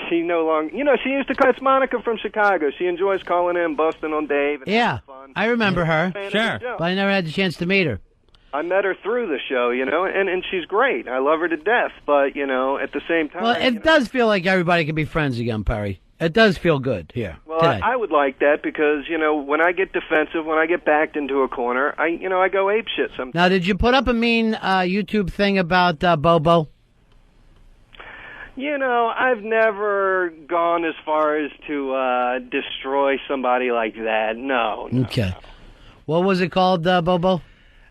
she no longer, she used to call. It's Monica from Chicago. She enjoys calling in, busting on Dave. And Yeah, I remember her. Sure. But I never had the chance to meet her. I met her through the show, and she's great. I love her to death. But at the same time, Well, it does feel like everybody can be friends again, Perry. It does feel good here Well, today. I would like that because when I get defensive, when I get backed into a corner, I go ape shit sometimes. Now, did you put up a mean YouTube thing about Bobo? I've never gone as far as to destroy somebody like that. No. Okay. What was it called, Bobo?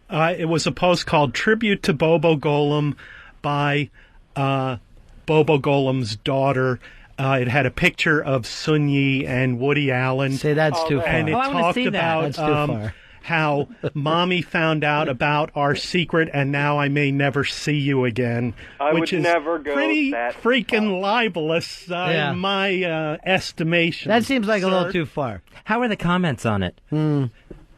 It was a post called Tribute to Bobo Golem by Bobo Golem's daughter. It had a picture of Sun Yi and Woody Allen. Say that's too far. And it talked about That's too far. how Mommy found out about our secret and now I may never see you again. I which would is never go pretty that freaking libelous in my estimation. That seems like a little sir. too far. How are the comments on it?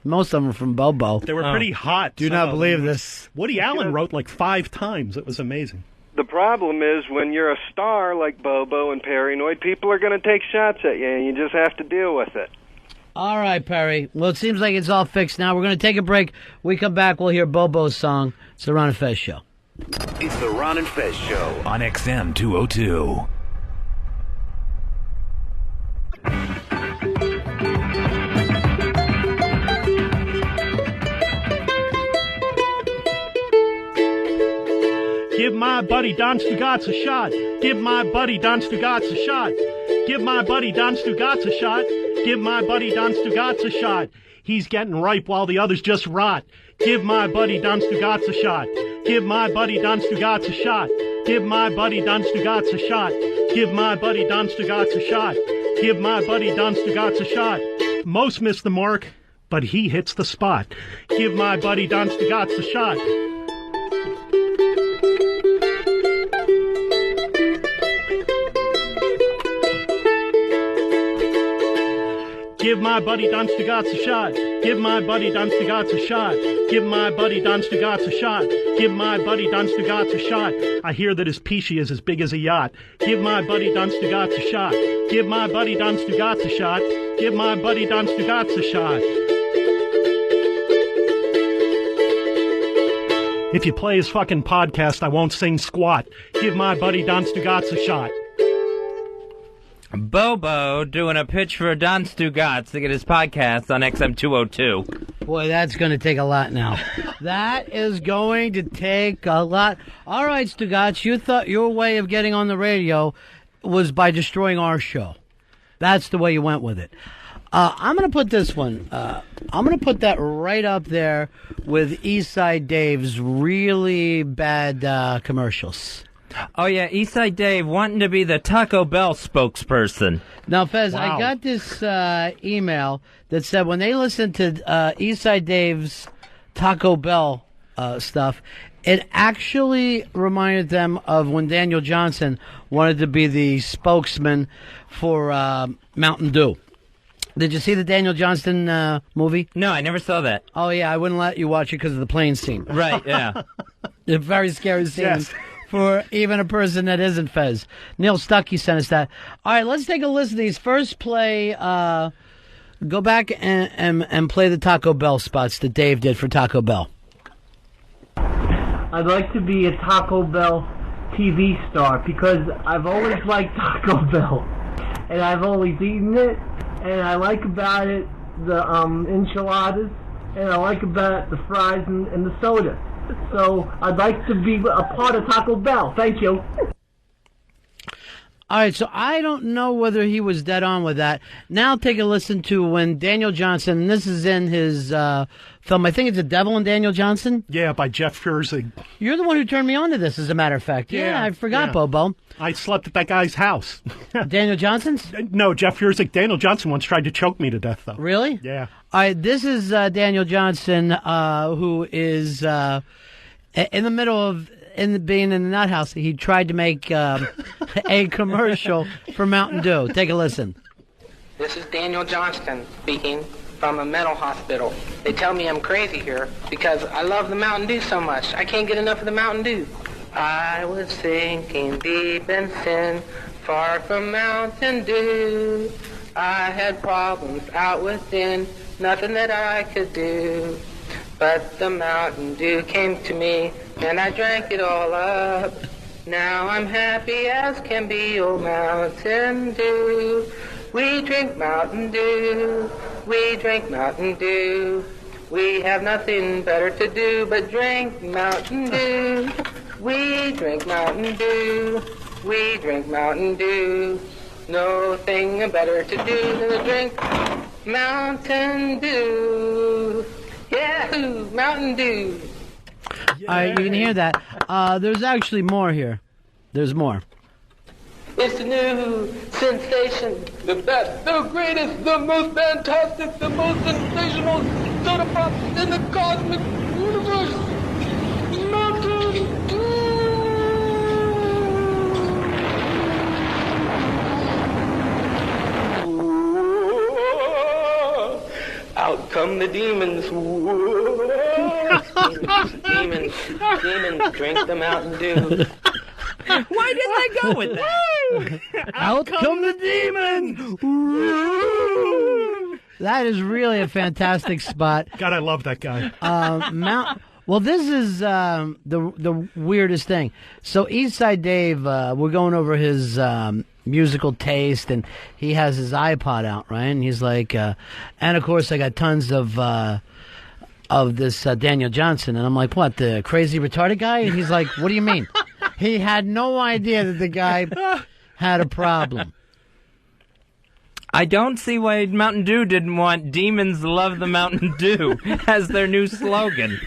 Most of them are from Bobo. They were pretty hot. Do not believe this. Woody Allen wrote like 5 times. It was amazing. The problem is when you're a star like Bobo and Perrynoid, people are going to take shots at you, and you just have to deal with it. All right, Perry. Well, it seems like it's all fixed now. We're going to take a break. We come back, we'll hear Bobo's song. It's the Ron and Fez Show. It's the Ron and Fez Show on XM 202. Give my buddy Don Stugatz a shot. Give my buddy Don Stugatz a shot. Give my buddy Don Stugatz a shot. Give my buddy Don Stugatz a shot. He's getting ripe while the others just rot. Give my buddy Don Stugatz a shot. Give my buddy Don Stugatz a shot. Give my buddy Don Stugatz a shot. Give my buddy Don Stugatz a shot. Give my buddy Don Stugatz a shot. Most miss the mark, but he hits the spot. Give my buddy Don Stugatz a shot. Give my buddy Don Stugatz a shot. Give my buddy Don Stugatz a shot. Give my buddy Don Stugatz a shot. Give my buddy Don Stugatz a shot. I hear that his peachy is as big as a yacht. Give my buddy Don Stugatz a shot. Give my buddy Don Stugatz a shot. Give my buddy Don Stugatz a shot. If you play his fucking podcast, I won't sing squat. Give my buddy Don Stugatz a shot. Bobo doing a pitch for Don Stugatz to get his podcast on XM 202. Boy, that's going to take a lot now. That is going to take a lot. All right, Stugatz, you thought your way of getting on the radio was by destroying our show. That's the way you went with it. I'm going to put this one. I'm going to put that right up there with Eastside Dave's really bad commercials. Oh, yeah, Eastside Dave wanting to be the Taco Bell spokesperson. Now, Fez, Wow. I got this email that said when they listened to Eastside Dave's Taco Bell stuff, it actually reminded them of when Daniel Johnson wanted to be the spokesman for Mountain Dew. Did you see the Daniel Johnston movie? No, I never saw that. Oh, yeah, I wouldn't let you watch it because of the plane scene. Right, yeah. The very scary scene. Yes. For even a person that isn't Fez. Neil Stuckey sent us that. All right, let's take a listen to these. First play, go back and play the Taco Bell spots that Dave did for Taco Bell. I'd like to be a Taco Bell TV star because I've always liked Taco Bell. And I've always eaten it, and I like about it the enchiladas, and I like about it the fries and the soda. So I'd like to be a part of Taco Bell. Thank you. All right, so I don't know whether he was dead on with that. Now take a listen to when Daniel Johnson, and this is in his film, I think it's The Devil and Daniel Johnson? Yeah, by Jeff Fiersig. You're the one who turned me on to this, as a matter of fact. Yeah, I forgot, Bobo. I slept at that guy's house. Daniel Johnson's? No, Jeff Fiersig. Daniel Johnson once tried to choke me to death, though. Really? Yeah. All right, this is Daniel Johnson, who is in the middle of being in the nut house. He tried to make a commercial for Mountain Dew. Take a listen. This is Daniel Johnston speaking from a mental hospital. They tell me I'm crazy here because I love the Mountain Dew so much. I can't get enough of the Mountain Dew. I was sinking deep in sin, far from Mountain Dew. I had problems out within, nothing that I could do. But the Mountain Dew came to me, and I drank it all up. Now I'm happy as can be, oh Mountain Dew. We drink Mountain Dew, we drink Mountain Dew. We have nothing better to do but drink Mountain Dew. We drink Mountain Dew, we drink Mountain Dew. No thing better to do than to drink Mountain Dew. Yahoo! Mountain Dew. All right, you can hear that. There's actually more here. There's more. It's the new sensation, the best, the greatest, the most fantastic, the most sensational soda pop in the cosmic universe. Mountain Dew. Out come the demons. Demons, drink the Mountain Dew. Why didn't they go with that? Out come the demons! That is really a fantastic spot. God, I love that guy. Well, this is the weirdest thing. So Eastside Dave, we're going over his musical taste, and he has his iPod out, right? And he's like, and of course I got tons of this Daniel Johnson, and I'm like, what, the crazy retarded guy? And he's like, what do you mean? He had no idea that the guy had a problem. I don't see why Mountain Dew didn't want "Demons Love the Mountain Dew" as their new slogan.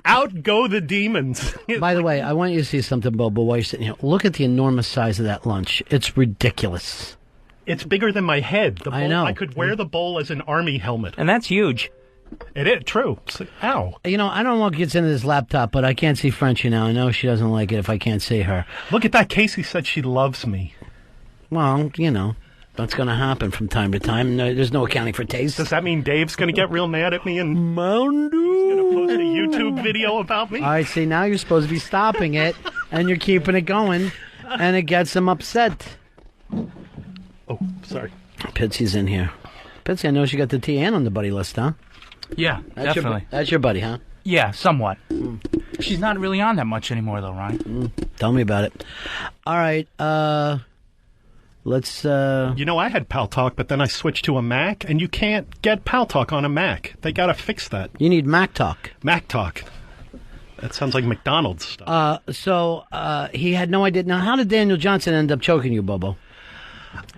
Out go the demons. By the way, I want you to see something, Bobo, while you're sitting here. Look at the enormous size of that lunch. It's ridiculous. It's bigger than my head. The bowl, I know. I could wear the bowl as an army helmet. And that's huge. It is, true. It's like, ow. You know, I don't know what gets into this laptop, but I can't see Frenchie now. I know she doesn't like it if I can't see her. Look at that. Casey said she loves me. Well, you know, that's going to happen from time to time. No, there's no accounting for taste. Does that mean Dave's going to get real mad at me and Mountain Dew? He's going to post a YouTube video about me? All right, see, now you're supposed to be stopping it, and you're keeping it going, and it gets him upset. Oh, sorry. Pitsy's in here. Pitsy, I know she got the TN on the buddy list, huh? Yeah, That's definitely. That's your buddy, huh? Yeah, somewhat. She's not really on that much anymore, though, right? Tell me about it. All right, let's... You know, I had Pal Talk, but then I switched to a Mac, and you can't get Pal Talk on a Mac. They got to fix that. You need Mac Talk. Mac Talk. That sounds like McDonald's stuff. So he had no idea. Now, how did Daniel Johnson end up choking you, Bobo?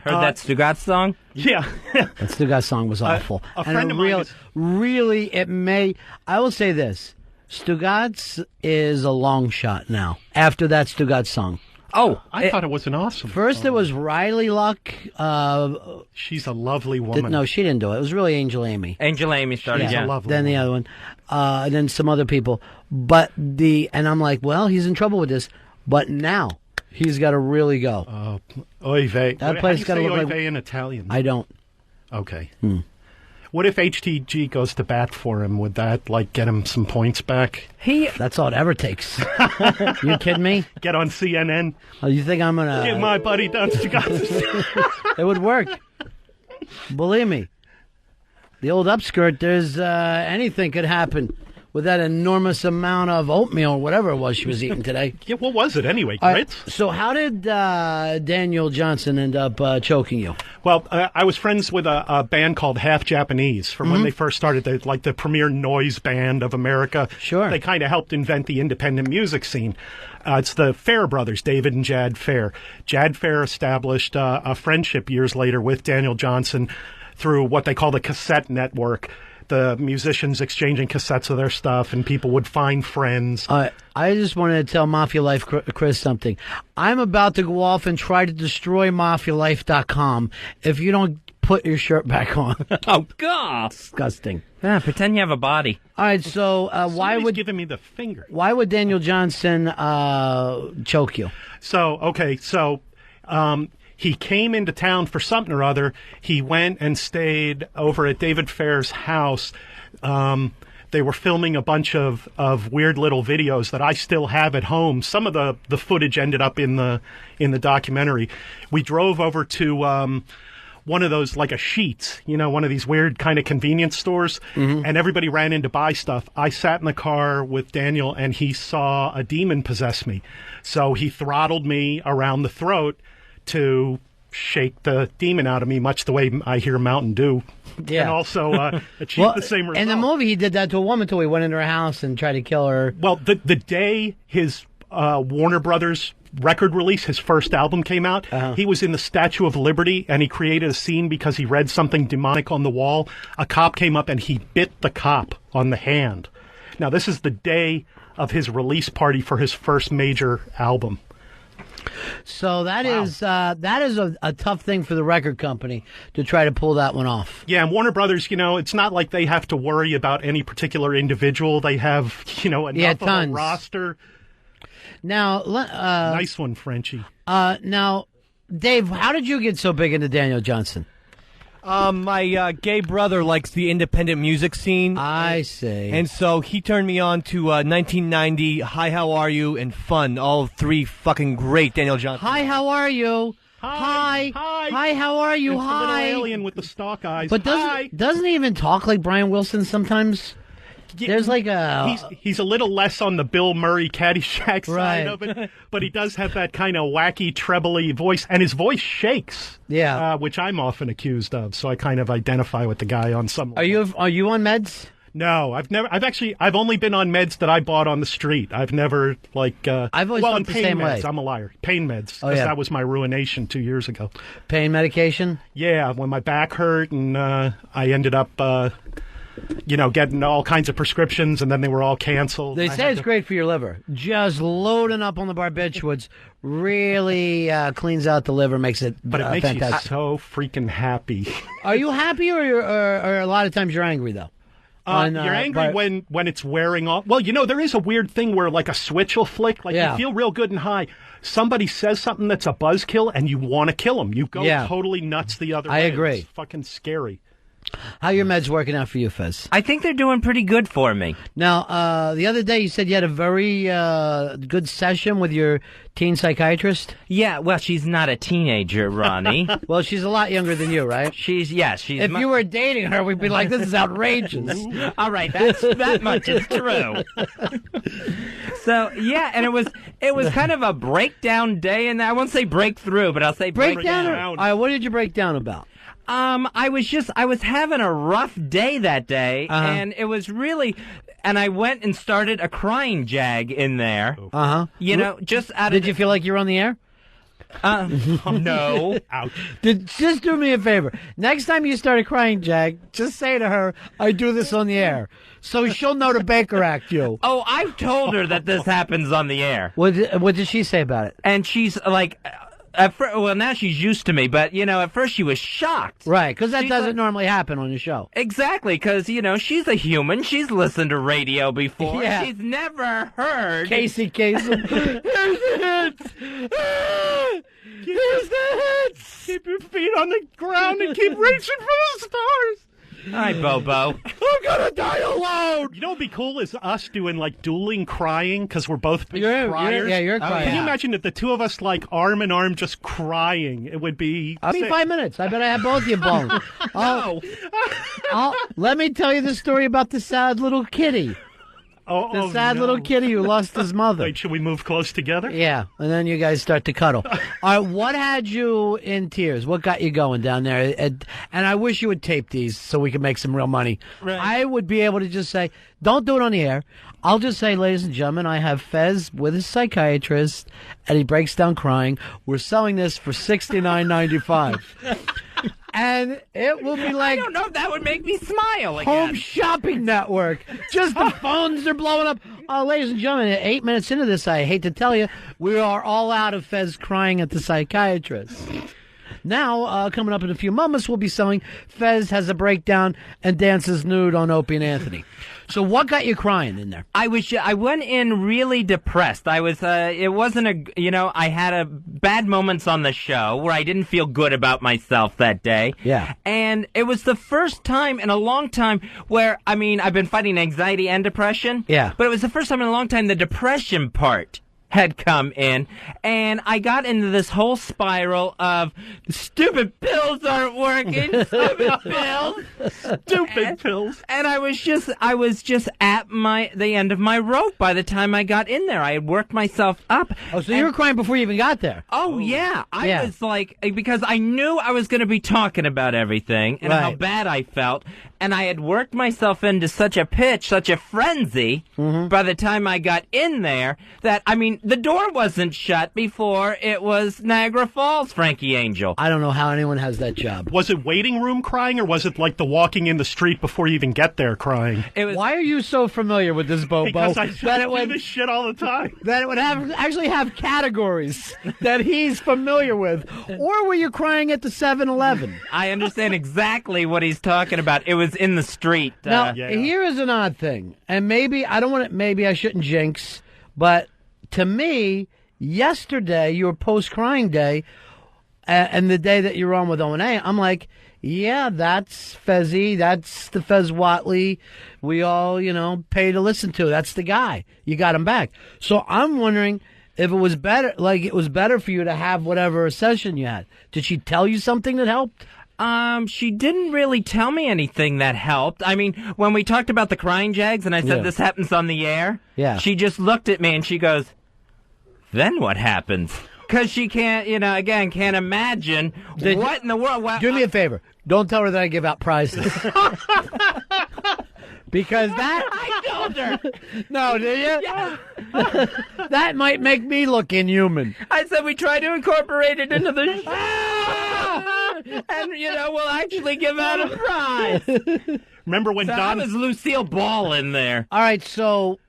Heard that Stugat song? Yeah. That Stugat song was awful. A friend of mine really, it may... I will say this. Stugat's is a long shot now, after that Stugat song. Oh, I thought it was an awesome First song. It was Riley Luck. She's a lovely woman. No, she didn't do it. It was really Angel Amy. Angel Amy started, She's a lovely Then the other one. And then some other people. And I'm like, well, he's in trouble with this. But now... he's got to really go. Oy vey. That place got to look oy like... vey in Italian? I don't. Okay. What if HTG goes to bat for him? Would that, get him some points back? That's all it ever takes. You kidding me? Get on CNN. Oh, you think I'm going to... Get my buddy down to It would work. Believe me. The old upskirt, there's... anything could happen with that enormous amount of oatmeal or whatever it was she was eating today. Yeah, what was it anyway? Grits? So how did Daniel Johnson end up choking you? Well, I was friends with a band called Half Japanese from when they first started. They're like the premier noise band of America. Sure. They kind of helped invent the independent music scene. It's the Fair brothers, David and Jad Fair. Jad Fair established a friendship years later with Daniel Johnson through what they call the cassette network. The musicians exchanging cassettes of their stuff, and people would find friends. I just wanted to tell Mafia Life Chris something. I'm about to go off and try to destroy MafiaLife.com if you don't put your shirt back on. Oh, God. Disgusting. Yeah, pretend you have a body. All right, so why would... giving me the finger. Why would Daniel Johnson choke you? He came into town for something or other. He went and stayed over at David Fair's house. they were filming a bunch of weird little videos that I still have at home. Some of the footage ended up in the documentary. We drove over to one of those, like a Sheetz, one of these weird kind of convenience stores, and everybody ran in to buy stuff. I sat in the car with Daniel, and he saw a demon possess me. So he throttled me around the throat to shake the demon out of me, much the way I hear Mountain Dew. Yeah. And also achieve the same result. In the movie, he did that to a woman until he went into her house and tried to kill her. Well, the day his Warner Brothers record release, his first album came out, he was in the Statue of Liberty, and he created a scene because he read something demonic on the wall. A cop came up, and he bit the cop on the hand. Now, this is the day of his release party for his first major album. So that is a tough thing for the record company to try to pull that one off. Yeah, and Warner Brothers, it's not like they have to worry about any particular individual. They have, enough of a roster. Now, nice one, Frenchie. Now, Dave, how did you get so big into Daniel Johnston? My gay brother likes the independent music scene. I see. And so he turned me on to 1990, Hi, How Are You, and Fun. All three fucking great Daniel Johnston. Hi, how are you? Hi. Hi, how are you? It's Hi. the little alien with the stalk eyes. But doesn't he even talk like Brian Wilson sometimes? Yeah, there's like a... He's a little less on the Bill Murray Caddyshack side Right. of it, but he does have that kind of wacky, trebly voice, and his voice shakes. Yeah. Which I'm often accused of, so I kind of identify with the guy on some level. Are you on meds? No, I've only been on meds that I bought on the street. I've never, I've always on felt the pain same meds. way. I'm a liar. Pain meds. Oh, yeah. That was my ruination 2 years ago. Pain medication? Yeah, when my back hurt, and I ended up... getting all kinds of prescriptions, and then they were all canceled. They say it's great for your liver. Just loading up on the barbiturates really cleans out the liver, makes it But it makes fantastic. you so freaking happy. Are you happy, or a lot of times you're angry, though? You're angry when it's wearing off. Well, there is a weird thing where, like, a switch will flick. Like, you feel real good and high. Somebody says something that's a buzzkill, and you want to kill them. You go totally nuts the other way. I agree. It's fucking scary. How your meds working out for you, Fez? I think they're doing pretty good for me. Now, the other day you said you had a very good session with your teen psychiatrist? Yeah, well, she's not a teenager, Ronnie. Well, she's a lot younger than you, right? She's If you were dating her, we'd be like, this is outrageous. All right, that much is true. So, yeah, and it was kind of a breakdown day, and I won't say breakthrough, but I'll say breakdown. All right, what did you break down about? I was having a rough day that day, and it was really, and I went and started a crying jag in there. Just out of... Did you feel like you were on the air? No. Ouch. Just do me a favor. Next time you start a crying jag, just say to her, I do this on the air. So she'll know to Baker Act you. Oh, I've told her that this happens on the air. What did she say about it? And she's like... well, now she's used to me, but, at first she was shocked. Right, because that doesn't normally happen on your show. Exactly, because, she's a human. She's listened to radio before. Yeah. She's never heard... Casey Kasem. Here's the hits! Here's the hits! Keep your feet on the ground and keep reaching for the stars. Hi, Bobo. I'm gonna die alone! You know what would be cool is us doing, like, dueling crying, because we're both big criers. You're crying. Can you imagine if the two of us, like, arm in arm just crying? It would be... I'll be 5 minutes. I bet I have both of you blown. Let me tell you the story about the sad little kitty. The sad little kitty who lost his mother. Wait, should we move close together? Yeah, and then you guys start to cuddle. All right, what had you in tears? What got you going down there? And I wish you would tape these so we could make some real money. Right. I would be able to just say, don't do it on the air. I'll just say, ladies and gentlemen, I have Fez with his psychiatrist, and he breaks down crying. We're selling this for $69.95. And it will be like... I don't know if that would make me smile again. Home Shopping Network. Just the phones are blowing up. Ladies and gentlemen, 8 minutes into this, I hate to tell you, we are all out of Fez crying at the psychiatrist. Now, coming up in a few moments, we'll be selling Fez Has a Breakdown and Dances Nude on Opie and Anthony. So what got you crying in there? I went in really depressed. I was, it wasn't I had bad moments on the show where I didn't feel good about myself that day. Yeah. And it was the first time in a long time where, I've been fighting anxiety and depression. Yeah. But it was the first time in a long time the depression part had come in, and I got into this whole spiral of stupid pills aren't working, stupid pills, stupid pills. And I was just at the end of my rope by the time I got in there. I had worked myself up. Oh, so you were crying before you even got there? Oh, yeah. I was like, because I knew I was going to be talking about everything and how bad I felt, and I had worked myself into such a pitch, such a frenzy by the time I got in there that, the door wasn't shut before it was Niagara Falls, Frankie Angel. I don't know how anyone has that job. Was it waiting room crying, or was it like the walking in the street before you even get there crying? Why are you so familiar with this, Bobo? Because I do this shit all the time. That it would actually have categories that he's familiar with. Or were you crying at the 7-Eleven? I understand exactly what he's talking about. It was in the street. Now, here is an odd thing, and maybe I shouldn't jinx, but to me, yesterday, your post-crying day, and the day that you were on with O&A, I'm like, yeah, that's Fezzy, that's the Fez Watley we all, pay to listen to. That's the guy. You got him back. So I'm wondering if it was better, it was better for you to have whatever session you had. Did she tell you something that helped? She didn't really tell me anything that helped. When we talked about the crying jags and I said this happens on the air, she just looked at me and she goes, then what happens? Because she can't, can't imagine what in the world. Well, do me a favor. Don't tell her that I give out prizes. Because that... I told her. No, did you? Yeah. That might make me look inhuman. I said we try to incorporate it into the show. And, we'll actually give out a prize. Remember when Don... was Lucille Ball in there. All right, so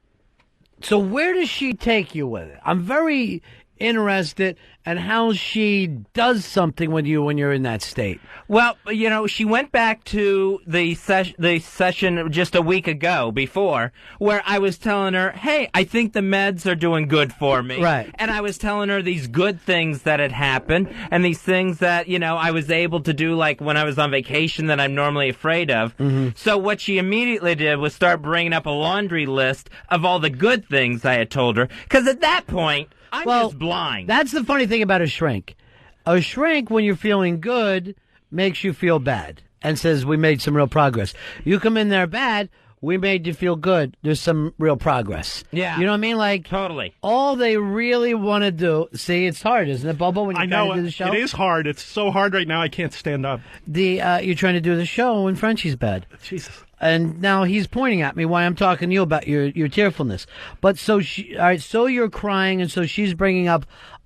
where does she take you with it? I'm very interested in how she does something with you when you're in that state. Well, she went back to the session just a week ago before, where I was telling her, hey, I think the meds are doing good for me. Right. And I was telling her these good things that had happened and these things that, I was able to do like when I was on vacation that I'm normally afraid of. Mm-hmm. So what she immediately did was start bringing up a laundry list of all the good things I had told her. Because at that point, I'm just blind. That's the funny thing about a shrink. A shrink, when you're feeling good, makes you feel bad and says, we made some real progress. You come in there bad, we made you feel good. There's some real progress. Yeah. You know what I mean? Totally. All they really want to do... See, it's hard, isn't it, Bobo, when you're trying to do the show? It is hard. It's so hard right now, I can't stand up. You're trying to do the show when Frenchie's bad. Jesus. And now he's pointing at me while I'm talking to you about your tearfulness. But so you're crying, and so she's bringing up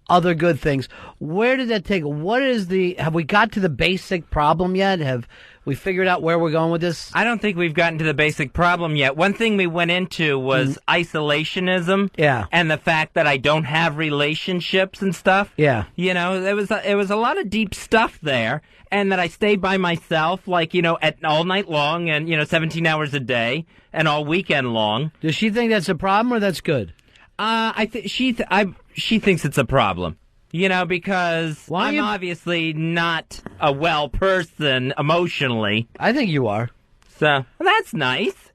other good things. Where did that take? Have we got to the basic problem yet? Have we figured out where we're going with this? I don't think we've gotten to the basic problem yet. One thing we went into was isolationism. Yeah. And the fact that I don't have relationships and stuff. Yeah. There was a lot of deep stuff there. And that I stay by myself, at all night long and, 17 hours a day and all weekend long. Does she think that's a problem or that's good? She thinks it's a problem. Because I'm obviously not a well person emotionally. I think you are. So, that's nice.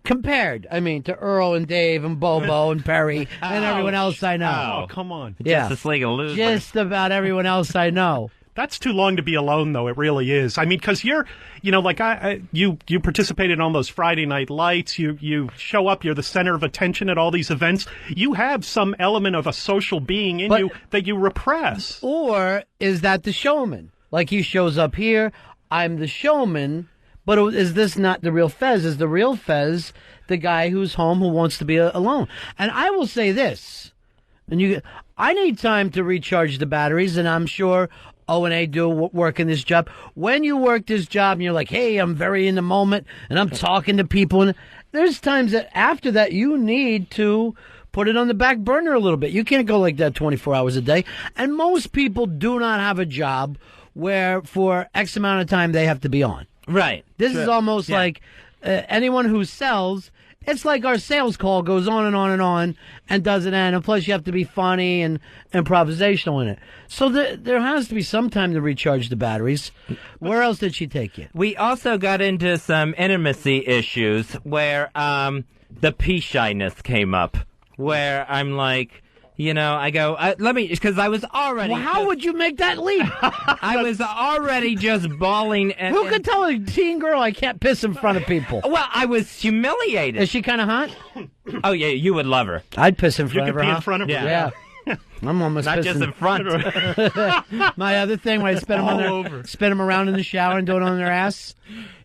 Compared, to Earl and Dave and Bobo and Perry and everyone else I know. Oh, come on. Justice League of Losers. Just about everyone else I know. That's too long to be alone, though. It really is. Because you're, you participated on those Friday Night Lights. You show up. You're the center of attention at all these events. You have some element of a social being in you that you repress. Or is that the showman? Like he shows up here, I'm the showman, but is this not the real Fez? Is the real Fez the guy who's home who wants to be alone? And I will say this, I need time to recharge the batteries, and I'm sure O&A do work in this job. When you work this job and you're like, hey, I'm very in the moment and I'm talking to people, and there's times that after that you need to put it on the back burner a little bit. You can't go like that 24 hours a day. And most people do not have a job where for X amount of time they have to be on. Right. This is almost like anyone who sells. It's like our sales call goes on and on and on and doesn't end. And plus, you have to be funny and improvisational in it. So there has to be some time to recharge the batteries. Where else did she take you? We also got into some intimacy issues where the pee shyness came up. Where I'm like, I go, let me, because I was already. Well, how would you make that leap? I was already just bawling. Who could tell a teen girl I can't piss in front of people? Well, I was humiliated. Is she kind of hot? Oh, yeah, you would love her. I'd piss in front of her. You could pee in front of her. Yeah. I'm almost not pissing. just in front. My other thing, when I spin them around in the shower and do it on their ass.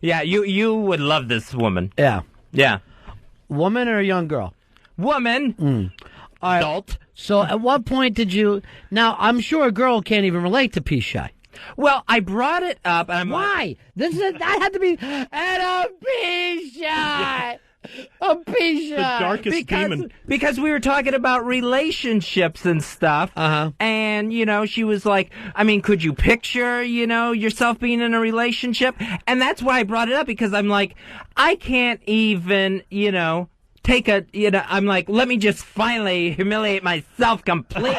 Yeah, you would love this woman. Yeah. Yeah. Woman or a young girl? Woman. Adult. So at what point did you... Now, I'm sure a girl can't even relate to pee shy. Well, I brought it up. And Why? That had to be... And a pee shy! A pee shy! The darkest demon. Because we were talking about relationships and stuff. Uh-huh. And, she was like, could you picture, yourself being in a relationship? And that's why I brought it up, because I'm like, I can't even, take I'm like, let me just finally humiliate myself completely.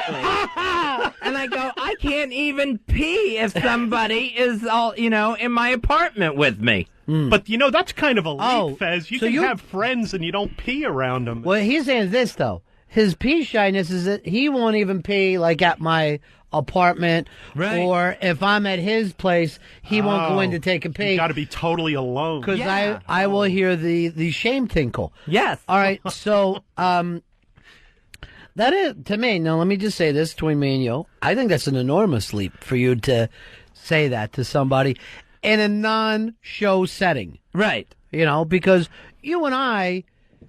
And I go, I can't even pee if somebody is all, in my apartment with me. But, that's kind of a leap, Fez. You can have friends and you don't pee around them. Well, he's saying this, though. His pee shyness is that he won't even pee, like, at my apartment. Right. Or if I'm at his place, he won't go in to take a pee. You got to be totally alone. Because I will hear the shame tinkle. Yes. All right, so... that is, to me, now let me just say this between me and you. I think that's an enormous leap for you to say that to somebody in a non-show setting. Right. Because you and I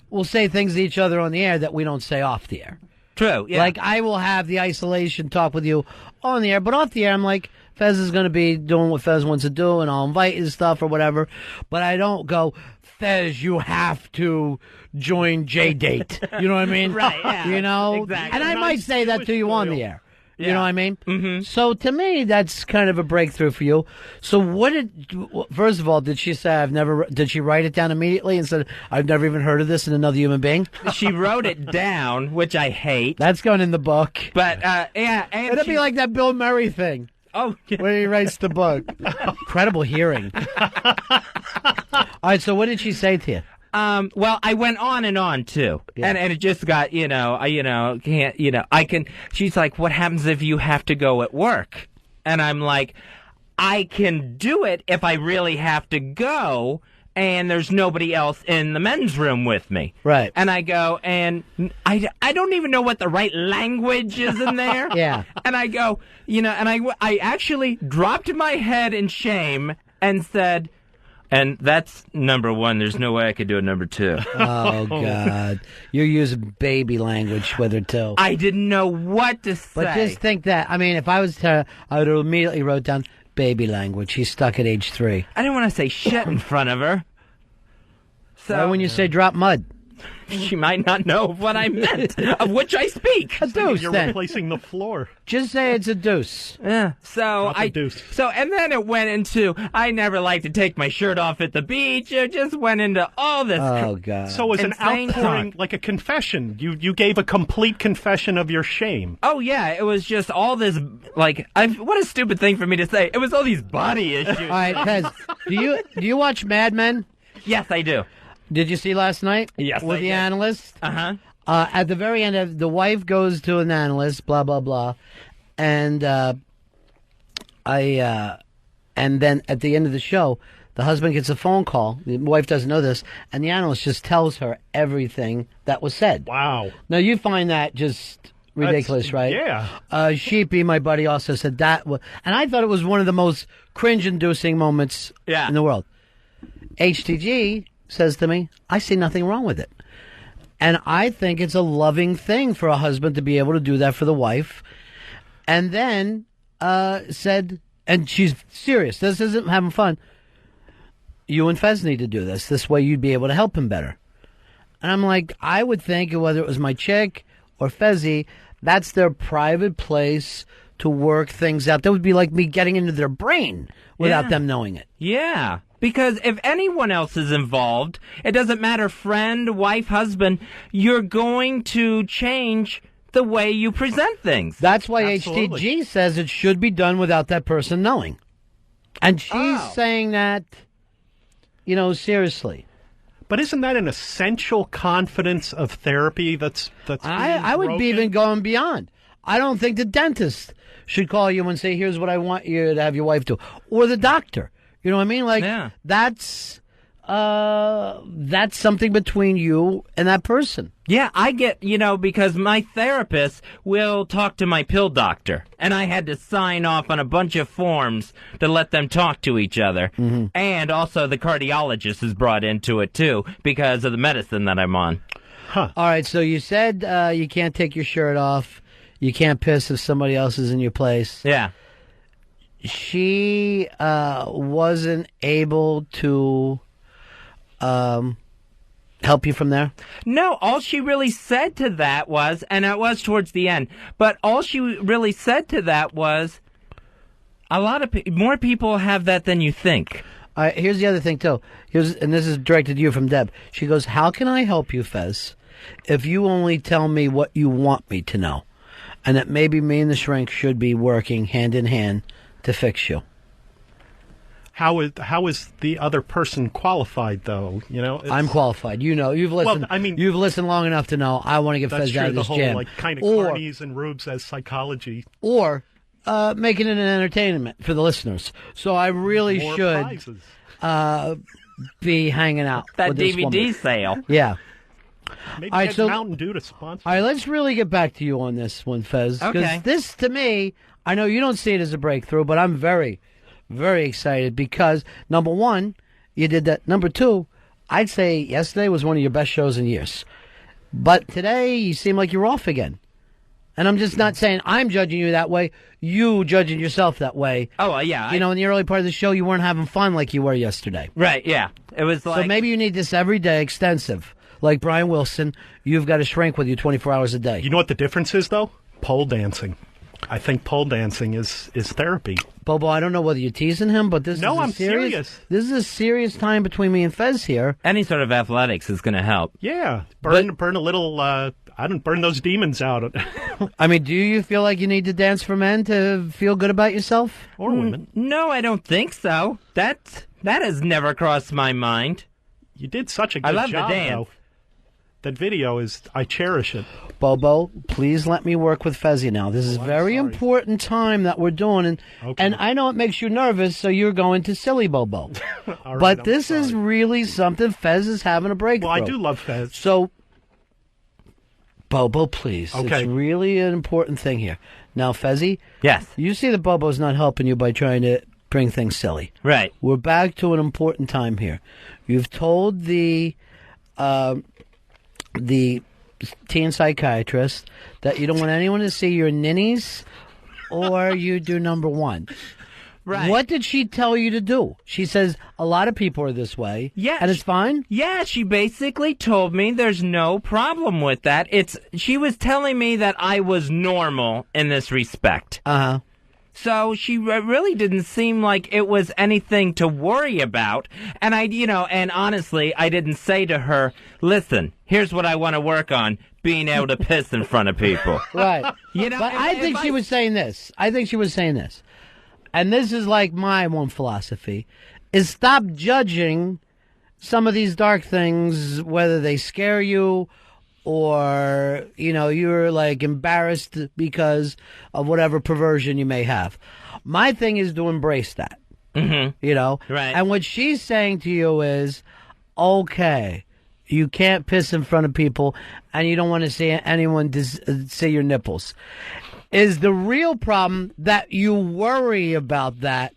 will say things to each other on the air that we don't say off the air. True, yeah. Like, I will have the isolation talk with you on the air, but off the air, I'm like, Fez is going to be doing what Fez wants to do, and I'll invite his stuff or whatever, but I don't go, Fez, you have to join J-Date. You know what I mean? Right, yeah. Exactly. And I might say that to you on the air. Yeah. You know what I mean? Mm-hmm. So to me, that's kind of a breakthrough for you. So first of all, did she say did she write it down immediately and said, I've never even heard of this in another human being? She wrote it down, which I hate. That's going in the book. But, yeah. And it'd be like that Bill Murray thing. Oh, yeah. Where he writes the book. Incredible hearing. All right, so what did she say to you? Well, I went on and on too, and it just got, she's like, what happens if you have to go at work? And I'm like, I can do it if I really have to go, and there's nobody else in the men's room with me. Right. And I go, and I don't even know what the right language is in there. Yeah. And I go, and I actually dropped my head in shame and said, and that's number one. There's no way I could do it number two. Oh, God. You're using baby language with her, too. I didn't know what to say. But just think that. I mean, if I was to, I would have immediately wrote down baby language. She's stuck at age 3. I didn't want to say shit in front of her. So why when you say drop mud? She might not know what I meant, of which I speak. A deuce, You're then. replacing the floor. Just say it's a deuce. Yeah. So deuce. And then it went into, I never like to take my shirt off at the beach. It just went into all this. Oh, God. So it was an outpouring, talk. like a confession. You gave a complete confession of your shame. Oh, yeah. It was just all this, what a stupid thing for me to say. It was all these body issues. All right, Pez, do you watch Mad Men? Yes, I do. Did you see last night? Yes, with I the did. analyst? Uh-huh. At the very end, the wife goes to an analyst, blah, blah, blah. And and then at the end of the show, the husband gets a phone call. The wife doesn't know this. And the analyst just tells her everything that was said. Wow. Now, you find that just ridiculous, right? Yeah. Sheepy, my buddy, also said that. And I thought it was one of the most cringe-inducing moments in the world. HTG says to me, I see nothing wrong with it. And I think it's a loving thing for a husband to be able to do that for the wife. And then said, and she's serious, this isn't having fun, you and Fez need to do this. This way you'd be able to help him better. And I'm like, I would think whether it was my chick or Fezzy, that's their private place to work things out. That would be like me getting into their brain without them knowing it. Yeah. Because if anyone else is involved, it doesn't matter, friend, wife, husband, you're going to change the way you present things. That's why HTG says it should be done without that person knowing. And she's saying that, seriously. But isn't that an essential confidence of therapy that's I would be even going beyond. I don't think the dentist should call you and say, here's what I want you to have your wife do. Or the doctor. You know what I mean? Like, that's something between you and that person. Yeah, I get, because my therapist will talk to my pill doctor, and I had to sign off on a bunch of forms to let them talk to each other. Mm-hmm. And also the cardiologist is brought into it, too, because of the medicine that I'm on. All right, so you said you can't take your shirt off. You can't piss if somebody else is in your place. Yeah. She wasn't able to help you from there? No, all she really said to that was, and it was towards the end, but all she really said to that was, a lot of more people have that than you think. Here's the other thing, too. And this is directed to you from Deb. She goes, how can I help you, Fez, if you only tell me what you want me to know? And that maybe me and the shrink should be working hand in hand to fix you. How is the other person qualified, though? I'm qualified. You've listened. Well, you've listened long enough to know I want to get Fez out of this whole, jam. Kind of carnies and rubes as psychology, or making it an entertainment for the listeners. So I really More should be hanging out that with this DVD woman. sale. Yeah. Maybe all right, get so Mountain Dew to sponsor. All right, let's really get back to you on this one, Fez. Okay. Because this, to me, I know you don't see it as a breakthrough, but I'm very, very excited because, number one, you did that. Number two, I'd say yesterday was one of your best shows in years. But today, you seem like you're off again. And I'm just not saying I'm judging you that way. You judging yourself that way. Oh, yeah. In the early part of the show, you weren't having fun like you were yesterday. Right, yeah. It was like... So maybe you need this every day, extensive. Like Brian Wilson, you've got to shrink with you 24 hours a day. You know what the difference is, though? Pole dancing. I think pole dancing is therapy. Bobo, I don't know whether you're teasing him, but I'm serious. This is a serious time between me and Fez here. Any sort of athletics is going to help. Yeah, burn a little. I don't burn those demons out. I mean, do you feel like you need to dance for men to feel good about yourself, or women? No, I don't think so. That has never crossed my mind. You did such a good job. I love the dance. Though. That video I cherish it. Bobo, please let me work with Fezzy now. This is a very important time that we're doing, and I know it makes you nervous, so you're going to silly Bobo. Right, but this is really something. Fez is having a breakthrough. Well, I do love Fez. So, Bobo, please. Okay. It's really an important thing here. Now, Fezzy. Yes. You see that Bobo's not helping you by trying to bring things silly. Right. We're back to an important time here. You've told the teen psychiatrist that you don't want anyone to see your ninnies or you do number one. Right. What did she tell you to do? She says a lot of people are this way. Yeah. And it's fine? Yeah, she basically told me there's no problem with that. She was telling me that I was normal in this respect. Uh-huh. So she really didn't seem like it was anything to worry about. And and honestly, I didn't say to her, listen, here's what I want to work on, being able to piss in front of people. Right. But I think she was saying this. And this is like my one philosophy, is stop judging some of these dark things, whether they scare you or, you're like embarrassed because of whatever perversion you may have. My thing is to embrace that, Right. And what she's saying to you is, okay, you can't piss in front of people and you don't want to see anyone see your nipples. Is the real problem that you worry about that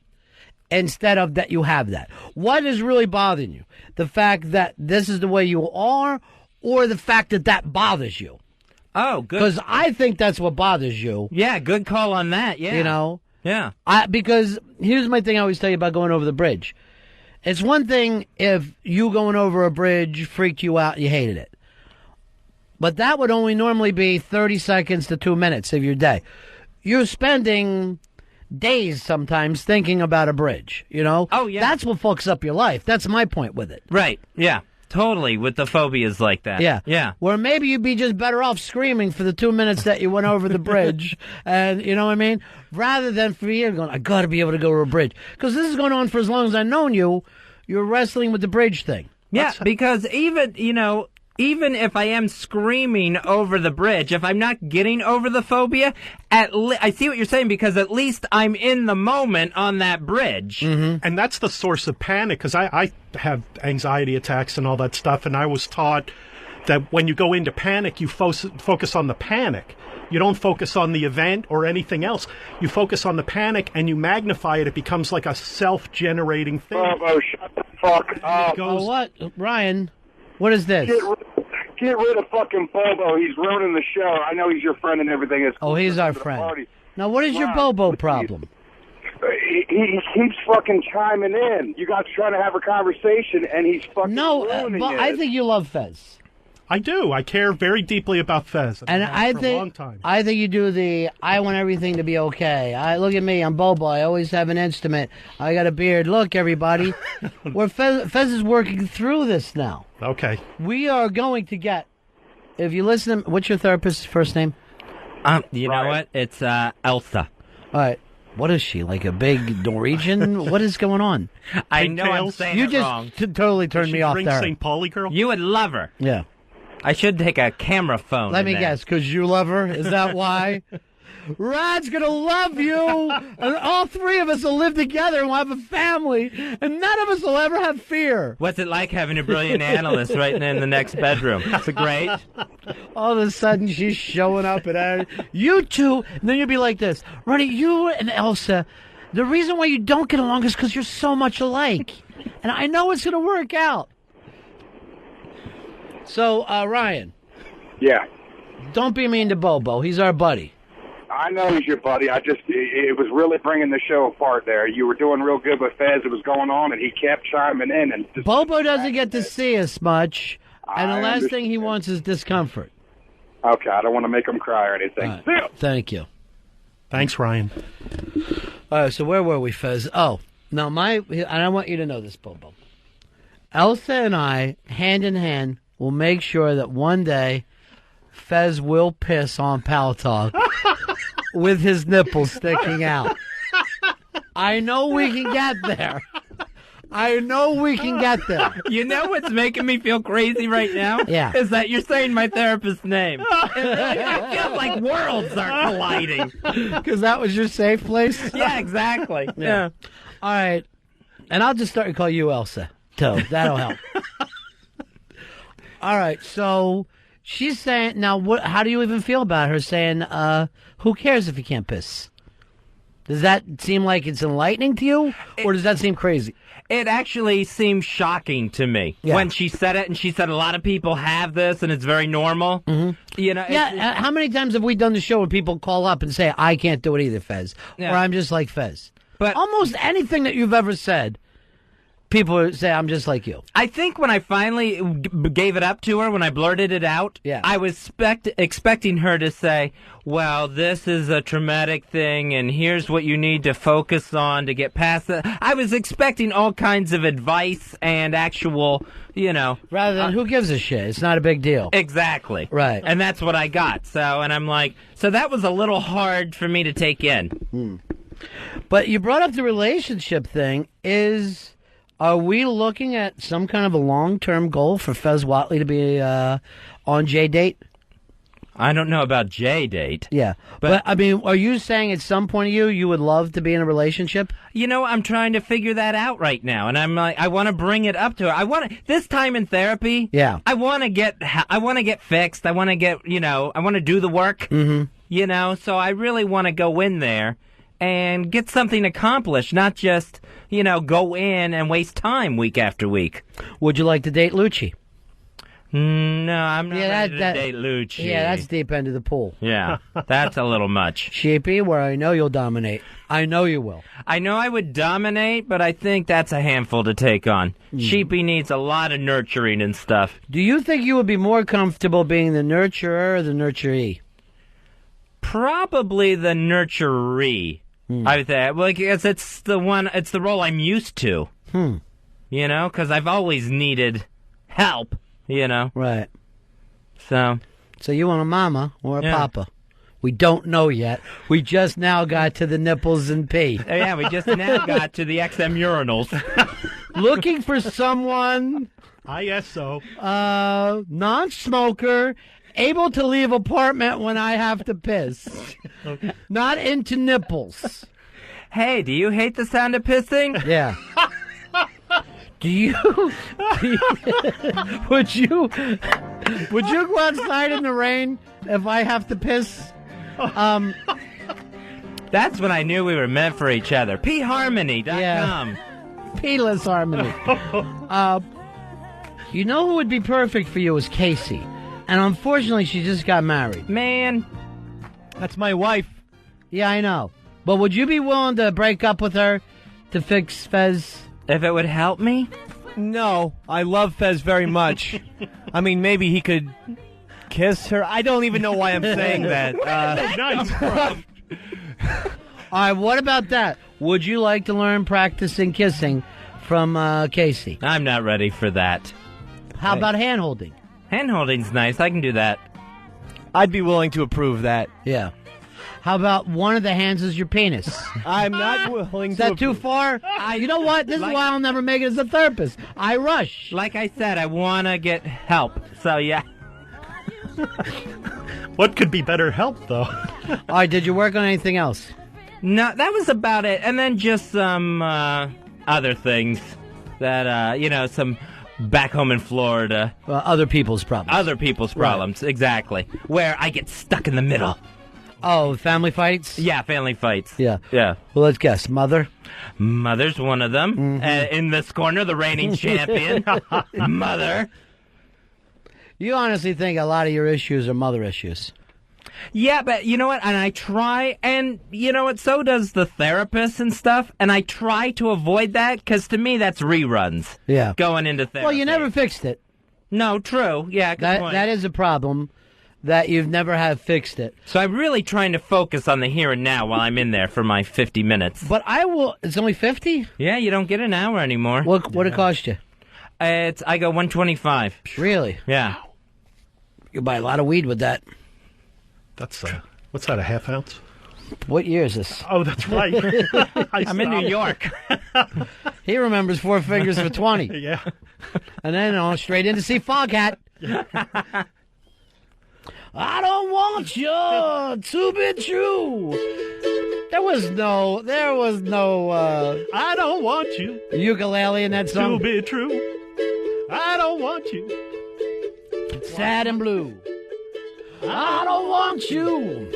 instead of that you have that? What is really bothering you? The fact that this is the way you are, or the fact that bothers you? Oh, good. Because I think that's what bothers you. Yeah, good call on that, yeah. Yeah. Because here's my thing I always tell you about going over the bridge. It's one thing if you going over a bridge freaked you out and you hated it. But that would only normally be 30 seconds to 2 minutes of your day. you're spending days sometimes thinking about a bridge, you know? Oh, yeah. That's what fucks up your life. That's my point with it. Right, yeah. Totally, with the phobias like that. Yeah. Yeah. Where maybe you'd be just better off screaming for the 2 minutes that you went over the bridge, and you know what I mean? Rather than for you going, I got to be able to go over a bridge. Because this has gone on for as long as I've known you, you're wrestling with the bridge thing. Yeah, because even if I am screaming over the bridge, if I'm not getting over the phobia, I see what you're saying, because at least I'm in the moment on that bridge. Mm-hmm. And that's the source of panic, because I have anxiety attacks and all that stuff, and I was taught that when you go into panic, you focus on the panic. You don't focus on the event or anything else. You focus on the panic and you magnify it. It becomes like a self-generating thing. Oh, shut the fuck up. What? Ryan, what is this? Get rid of fucking Bobo. He's ruining the show. I know he's your friend and everything. It's Oh, he's our friend. Now, what is your Bobo problem? He keeps fucking chiming in. You guys trying to have a conversation, and he's fucking ruining but it. I think you love Fez. I do. I care very deeply about Fez. And I for think a long time. I think you do the I want everything to be okay. Look at me, I'm Bobo. I always have an instrument. I got a beard. Look, everybody. Where Fez is working through this now. Okay. We are going to get. If you listen, what's your therapist's first name? You know what? It's Elsa. All right. What is she, like a big Norwegian? What is going on? I know I'm saying you it just wrong. Totally turned me off there. St. Pauli girl? You would love her. Yeah. I should take a camera phone. Let me guess, because you love her? Is that why? Rod's going to love you, and all three of us will live together and we'll have a family, and none of us will ever have fear. What's it like having a brilliant analyst right in the next bedroom? It's great. All of a sudden, she's showing up, and you two, and then you'll be like this. Ronnie, you and Elsa, the reason why you don't get along is because you're so much alike, and I know it's going to work out. So, Ryan. Yeah. Don't be mean to Bobo. He's our buddy. I know he's your buddy. It was really bringing the show apart there. You were doing real good with Fez. It was going on, and he kept chiming in. And Bobo doesn't get to see us much, and the last thing he wants is discomfort. Okay, I don't want to make him cry or anything. Right. Thank you. Thanks, Ryan. All right, so where were we, Fez? Oh, now and I want you to know this, Bobo. Elsa and I, hand in hand, will make sure that one day Fez will piss on Pal Talk with his nipples sticking out. I know we can get there. I know we can get there. You know what's making me feel crazy right now? Yeah. Is that you're saying my therapist's name. I feel like worlds are colliding. Because that was your safe place? Yeah, exactly. Yeah. All right. And I'll just start to call you Elsa, too. That'll help. All right, so she's saying, now, how do you even feel about her saying, who cares if you can't piss? Does that seem like it's enlightening to you, or does that seem crazy? It actually seems shocking to me when she said it, and she said a lot of people have this, and it's very normal. Mm-hmm. You know, how many times have we done the show where people call up and say, I can't do it either, Fez, or I'm just like Fez? But almost anything that you've ever said, people say, I'm just like you. I think when I finally gave it up to her, when I blurted it out, I was expecting her to say, well, this is a traumatic thing, and here's what you need to focus on to get past it. I was expecting all kinds of advice and actual, Rather than who gives a shit? It's not a big deal. Exactly. Right. And that's what I got. And I'm like, so that was a little hard for me to take in. But you brought up the relationship thing. Are we looking at some kind of a long-term goal for Fez Whatley to be on J-Date? I don't know about J-Date. Yeah. But, I mean, are you saying at some point you would love to be in a relationship? I'm trying to figure that out right now. And I'm like, I want to bring it up to her. This time in therapy, I want to get fixed. I want to get, I want to do the work, so I really want to go in there and get something accomplished, not just, go in and waste time week after week. Would you like to date Lucci? No, I'm not ready to date Lucci. Yeah, that's deep end of the pool. Yeah, that's a little much. Sheepy, where I know you'll dominate. I know you will. I know I would dominate, but I think that's a handful to take on. Sheepy needs a lot of nurturing and stuff. Do you think you would be more comfortable being the nurturer or the nurturee? Probably the nurturee. I would say, well, because it's the role I'm used to. You know, because I've always needed help. You know, right? So you want a mama or a papa? We don't know yet. We just now got to the nipples and pee. Yeah, we just now got to the XM urinals. Looking for someone. ISO. Non-smoker, able to leave apartment when I have to piss. Not into nipples. Hey, do you hate the sound of pissing? Yeah. Would you go outside in the rain if I have to piss? That's when I knew we were meant for each other. PHarmony.com. Yeah. P-less harmony. You know who would be perfect for you is Casey. And unfortunately, she just got married. Man. That's my wife. Yeah, I know. But would you be willing to break up with her to fix Fez? If it would help me? No, I love Fez very much. I mean, maybe he could kiss her. I don't even know why I'm saying that. Nice. All right, what about that? Would you like to learn practicing kissing from Casey? I'm not ready for that. How about hand-holding? Hand-holding's nice. I can do that. I'd be willing to approve that. Yeah. How about one of the hands is your penis? I'm not willing to. Is that too far? You know what? This is why I'll never make it as a therapist. I rush. Like I said, I want to get help. So, yeah. What could be better help, though? All right, did you work on anything else? No, that was about it. And then just some other things that, some back home in Florida. Other people's problems. Other people's problems, right. Exactly. Where I get stuck in the middle. Oh, family fights? Yeah, family fights. Yeah. Yeah. Well, let's guess. Mother? Mother's one of them. Mm-hmm. In this corner, the reigning champion. Mother. You honestly think a lot of your issues are mother issues? Yeah, but you know what? And I try, and you know what? So does the therapist and stuff. And I try to avoid that, because to me, that's reruns. Yeah. Going into therapy. Well, you never fixed it. No, true. Yeah, good point. That is a problem. That you've never have fixed it. So I'm really trying to focus on the here and now while I'm in there for my 50 minutes. But I will... It's only 50? Yeah, you don't get an hour anymore. What it cost you? I go $125. Really? Yeah. You buy a lot of weed with that. That's what's that? A half ounce? What year is this? Oh, that's right. I'm in New York. He remembers 4 fingers for 20. Yeah. And then straight in to see Foghat. I don't want you to be true. There was no I don't want you ukulele in that song. to be true. I don't want you. Sad and blue. I don't want you.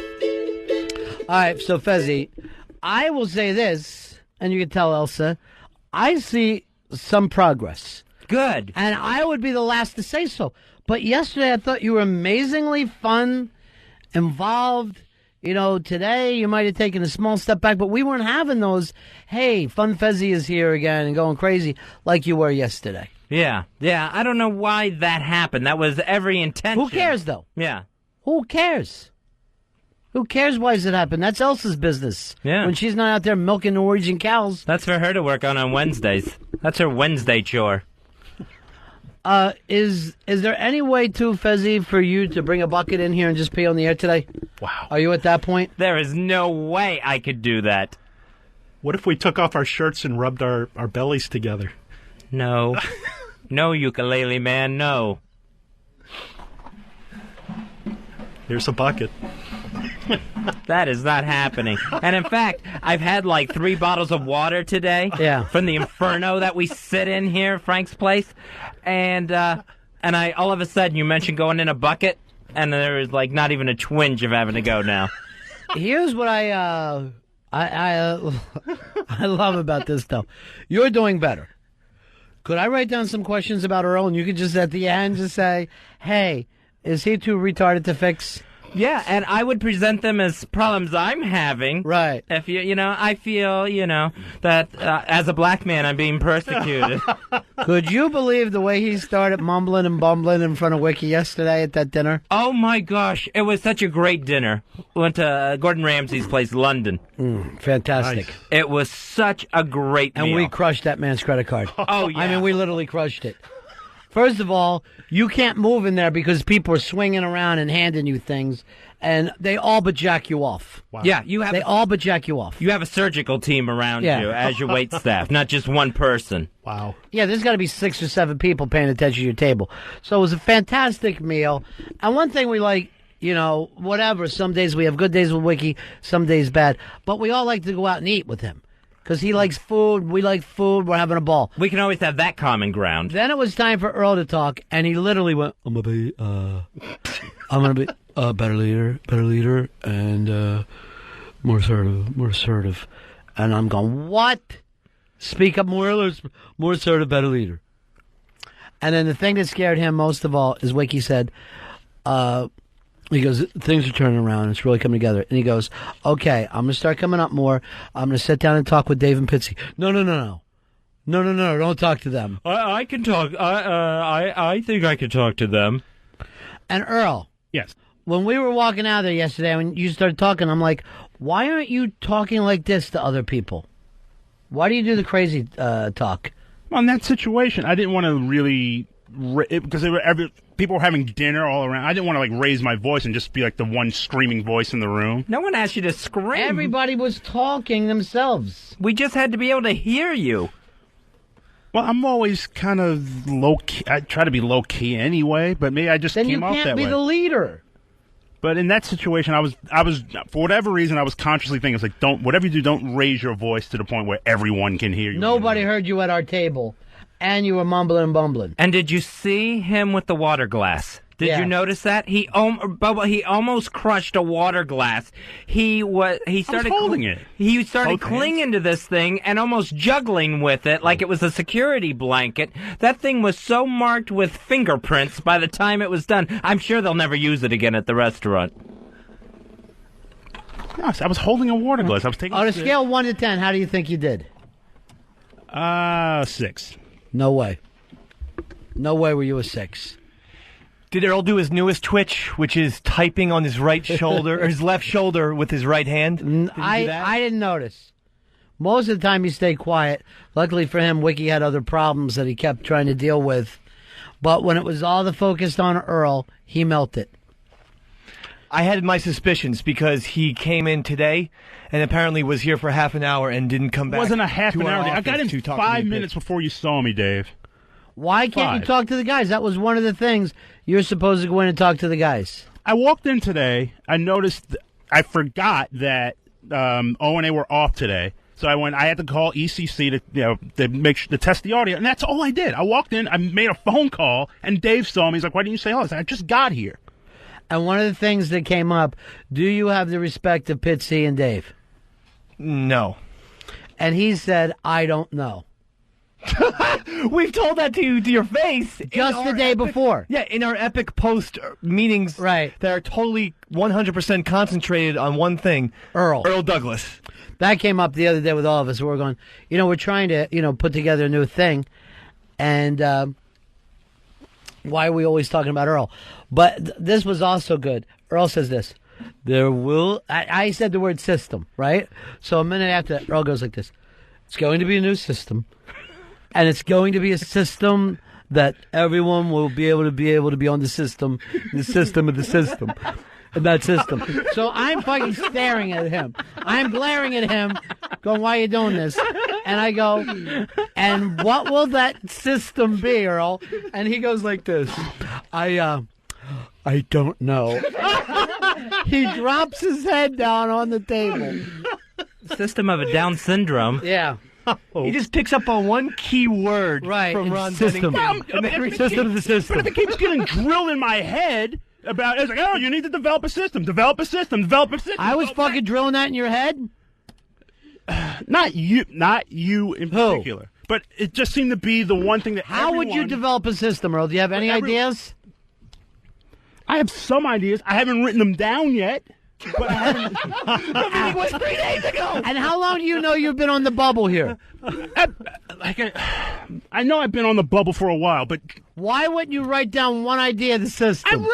All right, so Fezzy, I will say this, and you can tell Elsa, I see some progress. Good. And I would be the last to say so. But yesterday I thought you were amazingly fun, involved. You know, today you might have taken a small step back, but we weren't having those, hey, Fun Fezzy is here again and going crazy like you were yesterday. Yeah. I don't know why that happened. That was every intention. Who cares, though? Yeah. Who cares? Who cares why does it happen? That's Elsa's business. Yeah. When she's not out there milking Norwegian cows. That's for her to work on Wednesdays. That's her Wednesday chore. Is there any way, too, Fezzy, for you to bring a bucket in here and just pee on the air today? Wow. Are you at that point? There is no way I could do that. What if we took off our shirts and rubbed our bellies together? No. No, ukulele man, no. Here's a bucket. That is not happening. And in fact, I've had like 3 bottles of water today. Yeah. From the inferno that we sit in here, Frank's place. And I all of a sudden you mentioned going in a bucket, and there is like not even a twinge of having to go now. Here's what I love about this though. You're doing better. Could I write down some questions about Earl, and you could just at the end just say, "Hey, is he too retarded to fix?" Yeah, and I would present them as problems I'm having. Right. If I feel, that as a black man I'm being persecuted. Could you believe the way he started mumbling and bumbling in front of Wiki yesterday at that dinner? Oh my gosh, it was such a great dinner. We went to Gordon Ramsay's place, London. Fantastic. Nice. It was such a great meal. And we crushed that man's credit card. Oh, yeah. I mean, we literally crushed it. First of all, you can't move in there because people are swinging around and handing you things, and they all but jack you off. Wow. Yeah, they all but jack you off. You have a surgical team around you as your wait staff, not just one person. Wow. Yeah, there's got to be 6 or 7 people paying attention to your table. So it was a fantastic meal. And one thing we like, whatever, some days we have good days with Wiki, some days bad, but we all like to go out and eat with him. Because he likes food, we like food, we're having a ball. We can always have that common ground. Then it was time for Earl to talk, and he literally went, I'm gonna be a better leader, and more assertive. And I'm going, what? Speak up more assertive, better leader. And then the thing that scared him most of all is Wiki said, he goes, things are turning around. It's really coming together. And he goes, okay, I'm going to start coming up more. I'm going to sit down and talk with Dave and Pitsy. No. Don't talk to them. I can talk. I think I can talk to them. And Earl. Yes. When we were walking out there yesterday, when you started talking, I'm like, why aren't you talking like this to other people? Why do you do the crazy talk? Well, in that situation, I didn't want to really... because people were having dinner all around. I didn't want to raise my voice and just be like the one screaming voice in the room. No one asked you to scream. Everybody was talking themselves. We just had to be able to hear you. Well, I'm always kind of low key. I try to be low key anyway, but maybe I just came off that way. Then you can't be the leader. But in that situation, I was for whatever reason, I was consciously thinking, it's like, whatever you do, don't raise your voice to the point where everyone can hear you. Nobody heard you at our table. And you were mumbling and bumbling. And did you see him with the water glass? Did you notice that? He almost crushed a water glass. He started holding it. He started Both clinging hands. to this thing and almost juggling with it like it was a security blanket. That thing was so marked with fingerprints by the time it was done. I'm sure they'll never use it again at the restaurant. Yes, I was holding a water glass. I was taking on a scale of 1 to 10, how do you think you did? 6. No way. No way were you a 6. Did Earl do his newest twitch, which is typing on his right shoulder, or his left shoulder with his right hand? I didn't notice. Most of the time he stayed quiet. Luckily for him, Wiki had other problems that he kept trying to deal with. But when it was all the focus on Earl, he melted. I had my suspicions because he came in today and apparently was here for half an hour and didn't come back. It wasn't a half an hour. I got in 5 5 minutes before you saw me, Dave. Why can't you talk to the guys? That was one of the things. You're supposed to go in and talk to the guys. I walked in today. I noticed. I forgot that O&A were off today. So I had to call ECC to test the audio, and that's all I did. I walked in, I made a phone call, and Dave saw me. He's like, "Why didn't you say hello?" I said, "I just got here." And one of the things that came up, do you have the respect of Pitsy and Dave? No. And he said, I don't know. We've told that to you to your face. Just the day before. Yeah, in our epic post meetings that are totally 100% concentrated on one thing. Earl Douglas. That came up the other day with all of us. We're going, we're trying to, put together a new thing. And why are we always talking about Earl? But this was also good. Earl says this. I said the word system, right? So a minute after that, Earl goes like this. It's going to be a new system. And it's going to be a system that everyone will be able to be on the system of the system. And that system. So I'm fucking staring at him. I'm glaring at him, going, why are you doing this? And I go, and what will that system be, Earl? And he goes like this. I don't know. He drops his head down on the table. System of a Down syndrome. Yeah. He just picks up on one key word from Ron system. System of the system. But if it keeps getting drilled in my head about, it's like, you need to develop a system. I was fucking drilling that in your head? Not you in particular. But it just seemed to be the one thing that How would you develop a system, Earl? Do you have any ideas? I have some ideas. I haven't written them down yet. But I haven't. The meeting was 3 days ago. And how long do you know you've been on the bubble here? I know I've been on the bubble for a while, but why wouldn't you write down one idea of the system?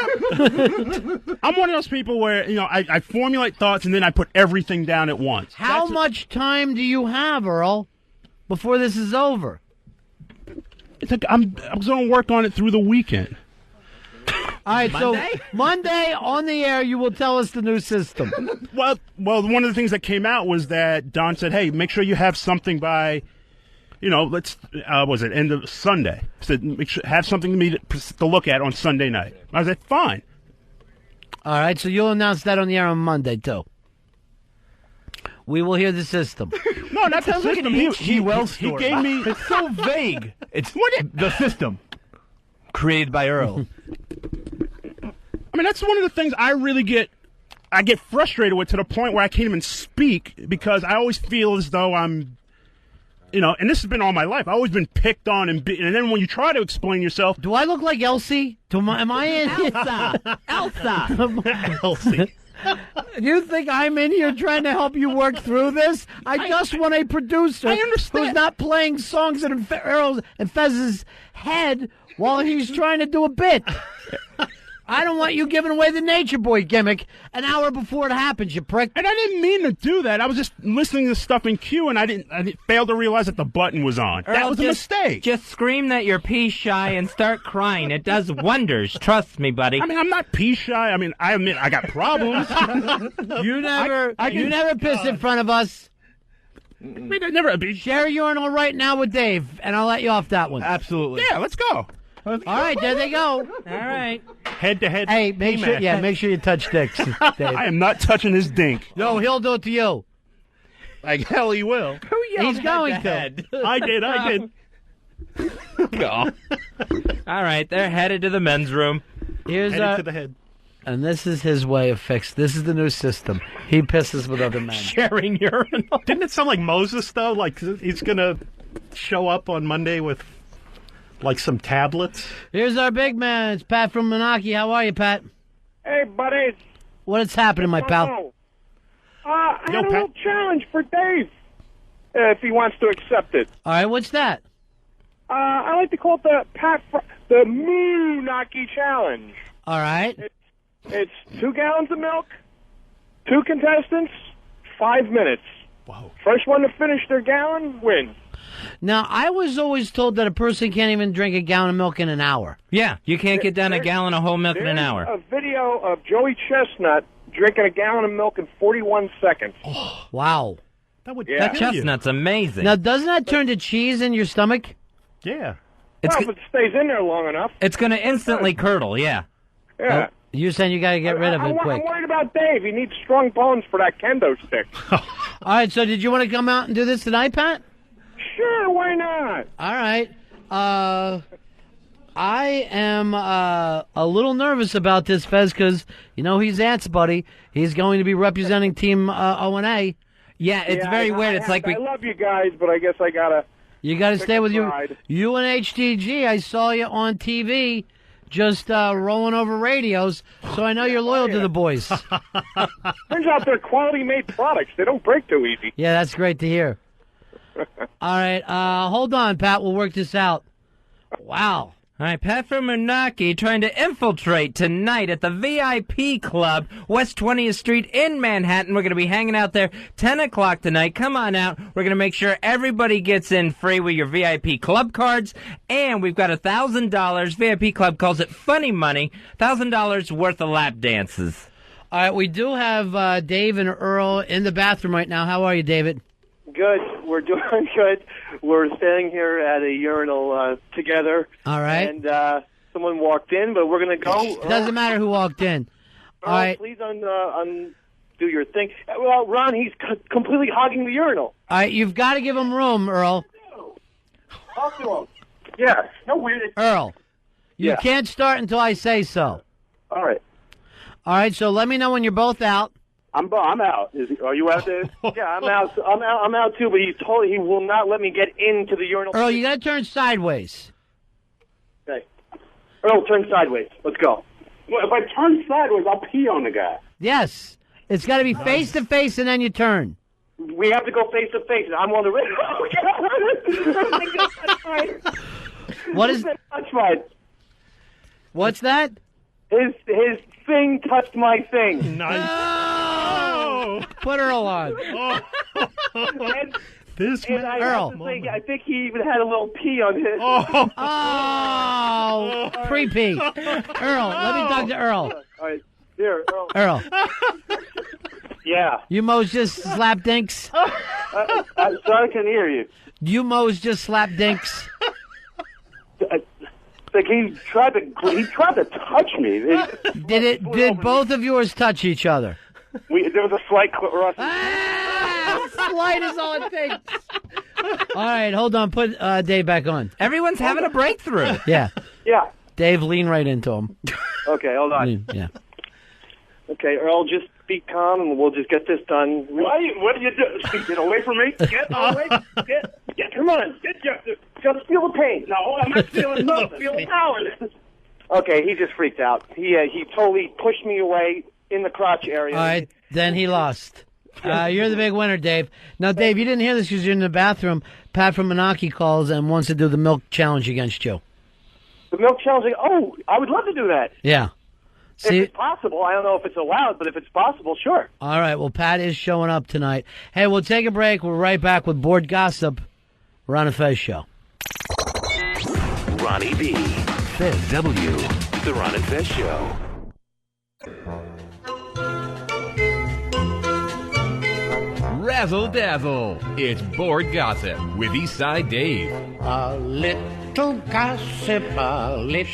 I'm one of those people where I formulate thoughts and then I put everything down at once. How much time do you have, Earl, before this is over? It's like I'm going to work on it through the weekend. All right, Monday? So Monday on the air, you will tell us the new system. Well, one of the things that came out was that Don said, "Hey, make sure you have something by, end of Sunday." He said, "Make sure have something to look at on Sunday night." I was like, "Fine." All right, so you'll announce that on the air on Monday too. We will hear the system. No, not the system. He gave me. It's so vague. It's the system created by Earl. I mean, that's one of the things I really get frustrated with, to the point where I can't even speak, because I always feel as though I'm, and this has been all my life. I've always been picked on, and then when you try to explain yourself. Do I look like Elsie? Am I in? Elsa. Elsie. Do you think I'm in here trying to help you work through this? I just want a producer who's not playing songs in Earl and Fez's head while he's trying to do a bit. I don't want you giving away the Nature Boy gimmick an hour before it happens, you prick. And I didn't mean to do that. I was just listening to stuff in queue, and I didn't fail to realize that the button was on. Earl, that was a mistake. Just scream that you're pee shy and start crying. It does wonders. Trust me, buddy. I mean, I'm not pee shy. I mean, I admit I got problems. You never piss in front of us. I mean, I never. Share a urinal right now with Dave, and I'll let you off that one. Absolutely. Yeah, let's go. All right, there they go. All right. Head to head. Hey, make sure you touch dicks, Dave. I am not touching his dink. No, he'll do it to you. Like hell, he will. He's going to. I did. Go. All right, they're headed to the men's room. Here's headed to the head. And this is his way of fix. This is the new system. He pisses with other men. Sharing urinal. Didn't it sound like Moses, though? Like he's going to show up on Monday with, like, some tablets? Here's our big man. It's Pat from Menaki. How are you, Pat? Hey, buddy. What is happening, my pal? I had a little challenge for Dave, if he wants to accept it. All right, what's that? I like to call it the Moonaki Challenge. All right. It's 2 gallons of milk, 2 contestants, 5 minutes. Wow. First one to finish their gallon wins. Now, I was always told that a person can't even drink a gallon of milk in an hour. Yeah, you can't get down a gallon of whole milk in an hour. There's a video of Joey Chestnut drinking a gallon of milk in 41 seconds. Oh, wow. That chestnut's amazing. Now, doesn't that turn to cheese in your stomach? Yeah. Well, if it stays in there long enough. It's going to instantly curdle, yeah. Yeah. You're saying you got to get rid of it quick. I'm worried about Dave. He needs strong bones for that kendo stick. All right, so did you want to come out and do this tonight, Pat? Sure, why not? All right. I am a little nervous about this, Fez, because, he's Ant's buddy. He's going to be representing Team O&A. Yeah, it's very weird. It's like I love you guys, but I guess I got to... You got to stay with you. You and HDG, I saw you on TV just rolling over radios, so I know you're loyal to the boys. Turns out they're quality-made products. They don't break too easy. Yeah, that's great to hear. All right, hold on, Pat. We'll work this out. Wow. All right, Pat from Menaki trying to infiltrate tonight at the VIP Club, West 20th Street in Manhattan. We're going to be hanging out there 10 o'clock tonight. Come on out. We're going to make sure everybody gets in free with your VIP club cards. And we've got $1,000. VIP Club calls it funny money. $1,000 worth of lap dances. All right, we do have Dave and Earl in the bathroom right now. How are you, David? Good. We're doing good. We're standing here at a urinal together. All right. And someone walked in, but we're going to go. It doesn't matter who walked in. All right. Please undo your thing. Well, Ron, he's completely hogging the urinal. All right, you've got to give him room, Earl. Talk to him. Yeah. No weird. Earl, you can't start until I say so. All right. All right, so let me know when you're both out. I'm out. Are you out there? Yeah, I'm out. I'm out too. But he will not let me get into the urinal. Earl, you got to turn sideways. Okay. Earl, turn sideways. Let's go. Well, if I turn sideways, I'll pee on the guy. Yes. It's got to be face to face and then you turn. We have to go face to face. I'm on the radio. What is... What's that? His thing touched my thing. Nice. Oh! Put Earl on. This and I Earl. Have to say, I think he even had a little pee on his. Oh, pre-pee. Earl, let me talk to Earl. All right, here, Earl. Earl. Yeah. You Mo's just slap dinks? I'm sorry, I can hear you. You Mo's just slap dinks? Like he tried to touch me. Did both of yours touch each other? There was a slight cross. Slight is all it takes. All right, hold on. Put Dave back on. Everyone's having a breakthrough. Yeah. Yeah. Dave, lean right into him. Okay, hold on. Yeah. Okay, Earl, just be calm and we'll just get this done. What do you do? Get away from me. Get away. Get. Come on. Just feel the pain. No, I'm not feeling nothing. Feel powerless. Okay, he just freaked out. He totally pushed me away in the crotch area. All right, then he lost. You're the big winner, Dave. Now, Dave, you didn't hear this because you're in the bathroom. Pat from Menaki calls and wants to do the milk challenge against you. The milk challenge? Oh, I would love to do that. Yeah. If it's possible. I don't know if it's allowed, but if it's possible, sure. All right, well, Pat is showing up tonight. Hey, we'll take a break. We're right back with Board Gossip. Ron and Fez Show. Ronnie B. Fez W. The Ron and Fez Show. Razzle dazzle. It's Board Gossip with Eastside Dave. A little gossip, a little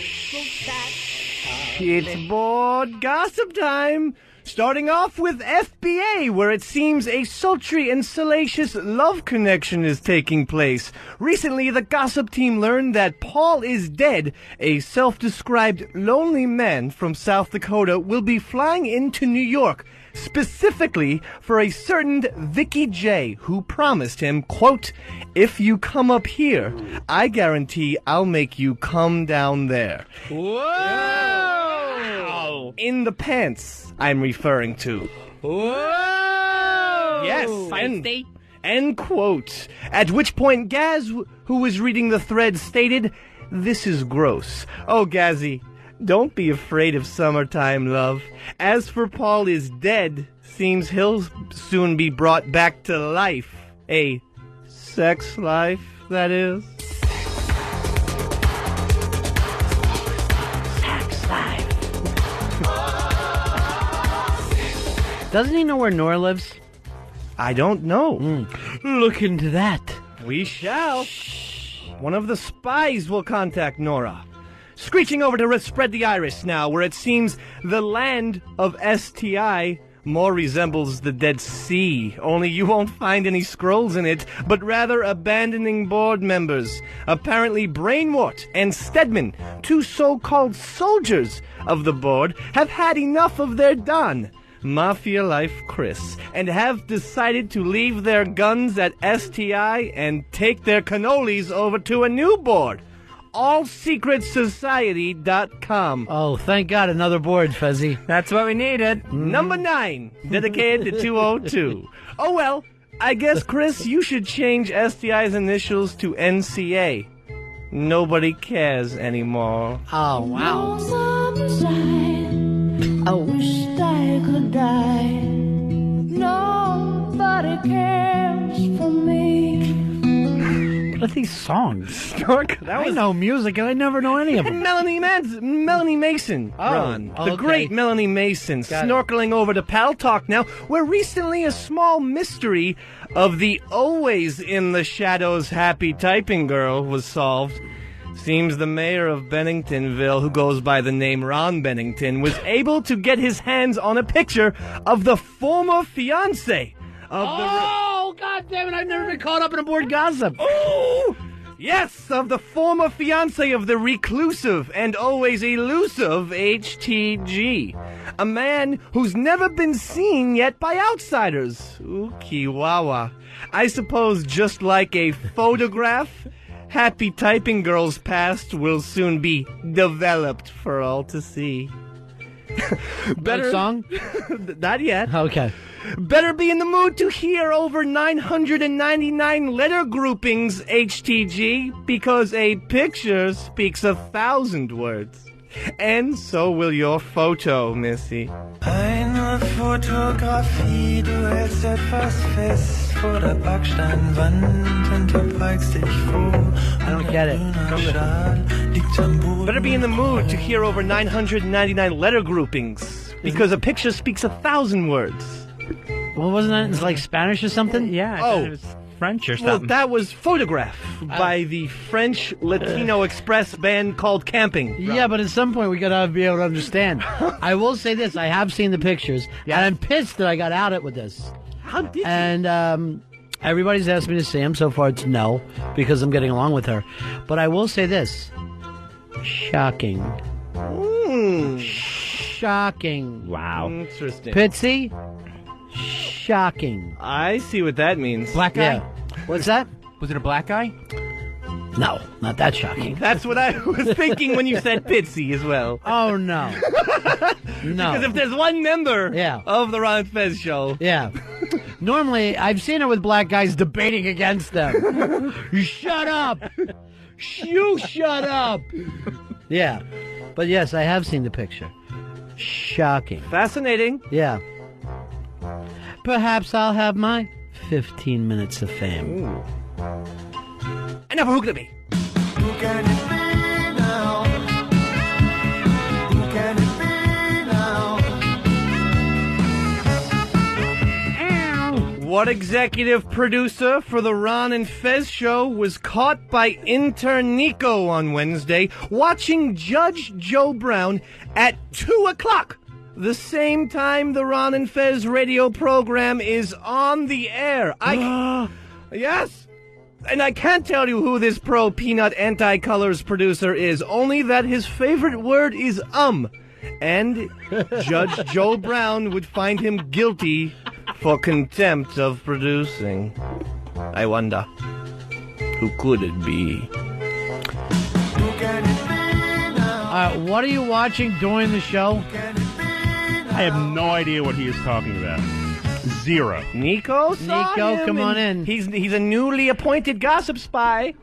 It's Board Gossip time. Starting off with FBA, where it seems a sultry and salacious love connection is taking place. Recently, the gossip team learned that Paul is dead. A self-described lonely man from South Dakota will be flying into New York, specifically for a certain Vicky J, who promised him, quote, "If you come up here, I guarantee I'll make you come down there." Whoa! In the pants, I'm referring to. Whoa! Yes, Feisty. End quote. At which point Gaz, who was reading the thread, stated, "This is gross. Oh, Gazzy, don't be afraid of summertime, love. As for Paul is dead, seems he'll soon be brought back to life. A sex life, that is." Doesn't he know where Nora lives? I don't know. Look into that. We shall. One of the spies will contact Nora. Screeching over to spread the iris now, where it seems the land of STI more resembles the Dead Sea, only you won't find any scrolls in it, but rather abandoning board members. Apparently Brainwort and Stedman, two so-called soldiers of the board, have had enough of their Don, Mafia Life Chris, and have decided to leave their guns at STI and take their cannolis over to a new board. AllSecretSociety.com. Oh, thank God, another board, Fezzy. That's what we needed. Number 9, dedicated to 202. Oh well, I guess, Chris, you should change STI's initials to NCA. Nobody cares anymore. Oh, wow. I wish I could die. Nobody cares for me. What are these songs? I know music and I never know any of them. Melanie Mason, Ron. The okay. great Melanie Mason, snorkeling over to Pal Talk now, where recently a small mystery of the always in the shadows happy typing girl was solved. Seems the mayor of Benningtonville, who goes by the name Ron Bennington, was able to get his hands on a picture of the former fiancé of the... Oh, God damn it, I've never been caught up in a board gossip. Oh! Yes, of the former fiancé of the reclusive and always elusive HTG. A man who's never been seen yet by outsiders. Ooh, Kiwawa. I suppose just like a photograph, Happy Typing Girl's past will soon be developed for all to see. Better song? Not yet. Okay. Better be in the mood to hear over 999 letter groupings, HTG, because a picture speaks 1,000 words. And so will your photo, Missy. Eine Fotografie, du hältst etwas fest vor der Backsteinwand und du beugst dich vor. I don't get it. Better be in the mood to hear over 999 letter groupings, because a picture speaks 1,000 words. Well, wasn't that it's like Spanish or something? Yeah, I thought it was French or Well, something. that was Photograph by the French Latino Express band called Camping. Yeah, but at some point we gotta be able to understand. I will say this: I have seen the pictures, and I'm pissed that I got out it with this. How did you? And everybody's asked me to see him. So far, it's no, because I'm getting along with her. But I will say this: shocking, shocking. Wow, interesting. Pitsy, shocking. I see what that means. Black guy? Yeah. What's that? Was it a black guy? No, not that shocking. That's what I was thinking when you said Pitsy as well. Oh, no. No. Because if there's one member of the Ron and Fez show. Yeah. Normally, I've seen it with black guys debating against them. You shut up. You shut up. Yeah. But yes, I have seen the picture. Shocking. Fascinating. Yeah. Perhaps I'll have my 15 minutes of fame. Ooh. Enough of Hoogly. Who can it be now? Who can it be now? What executive producer for the Ron and Fez show was caught by intern Nico on Wednesday watching Judge Joe Brown at 2 o'clock? The same time the Ron and Fez radio program is on the air. Yes. And I can't tell you who this pro-peanut anti-colors producer is, only that his favorite word is And Judge Joe Brown would find him guilty for contempt of producing. I wonder, who could it be? What are you watching during the show? I have no idea what he is talking about. Zero. Nico, come on in. He's a newly appointed gossip spy.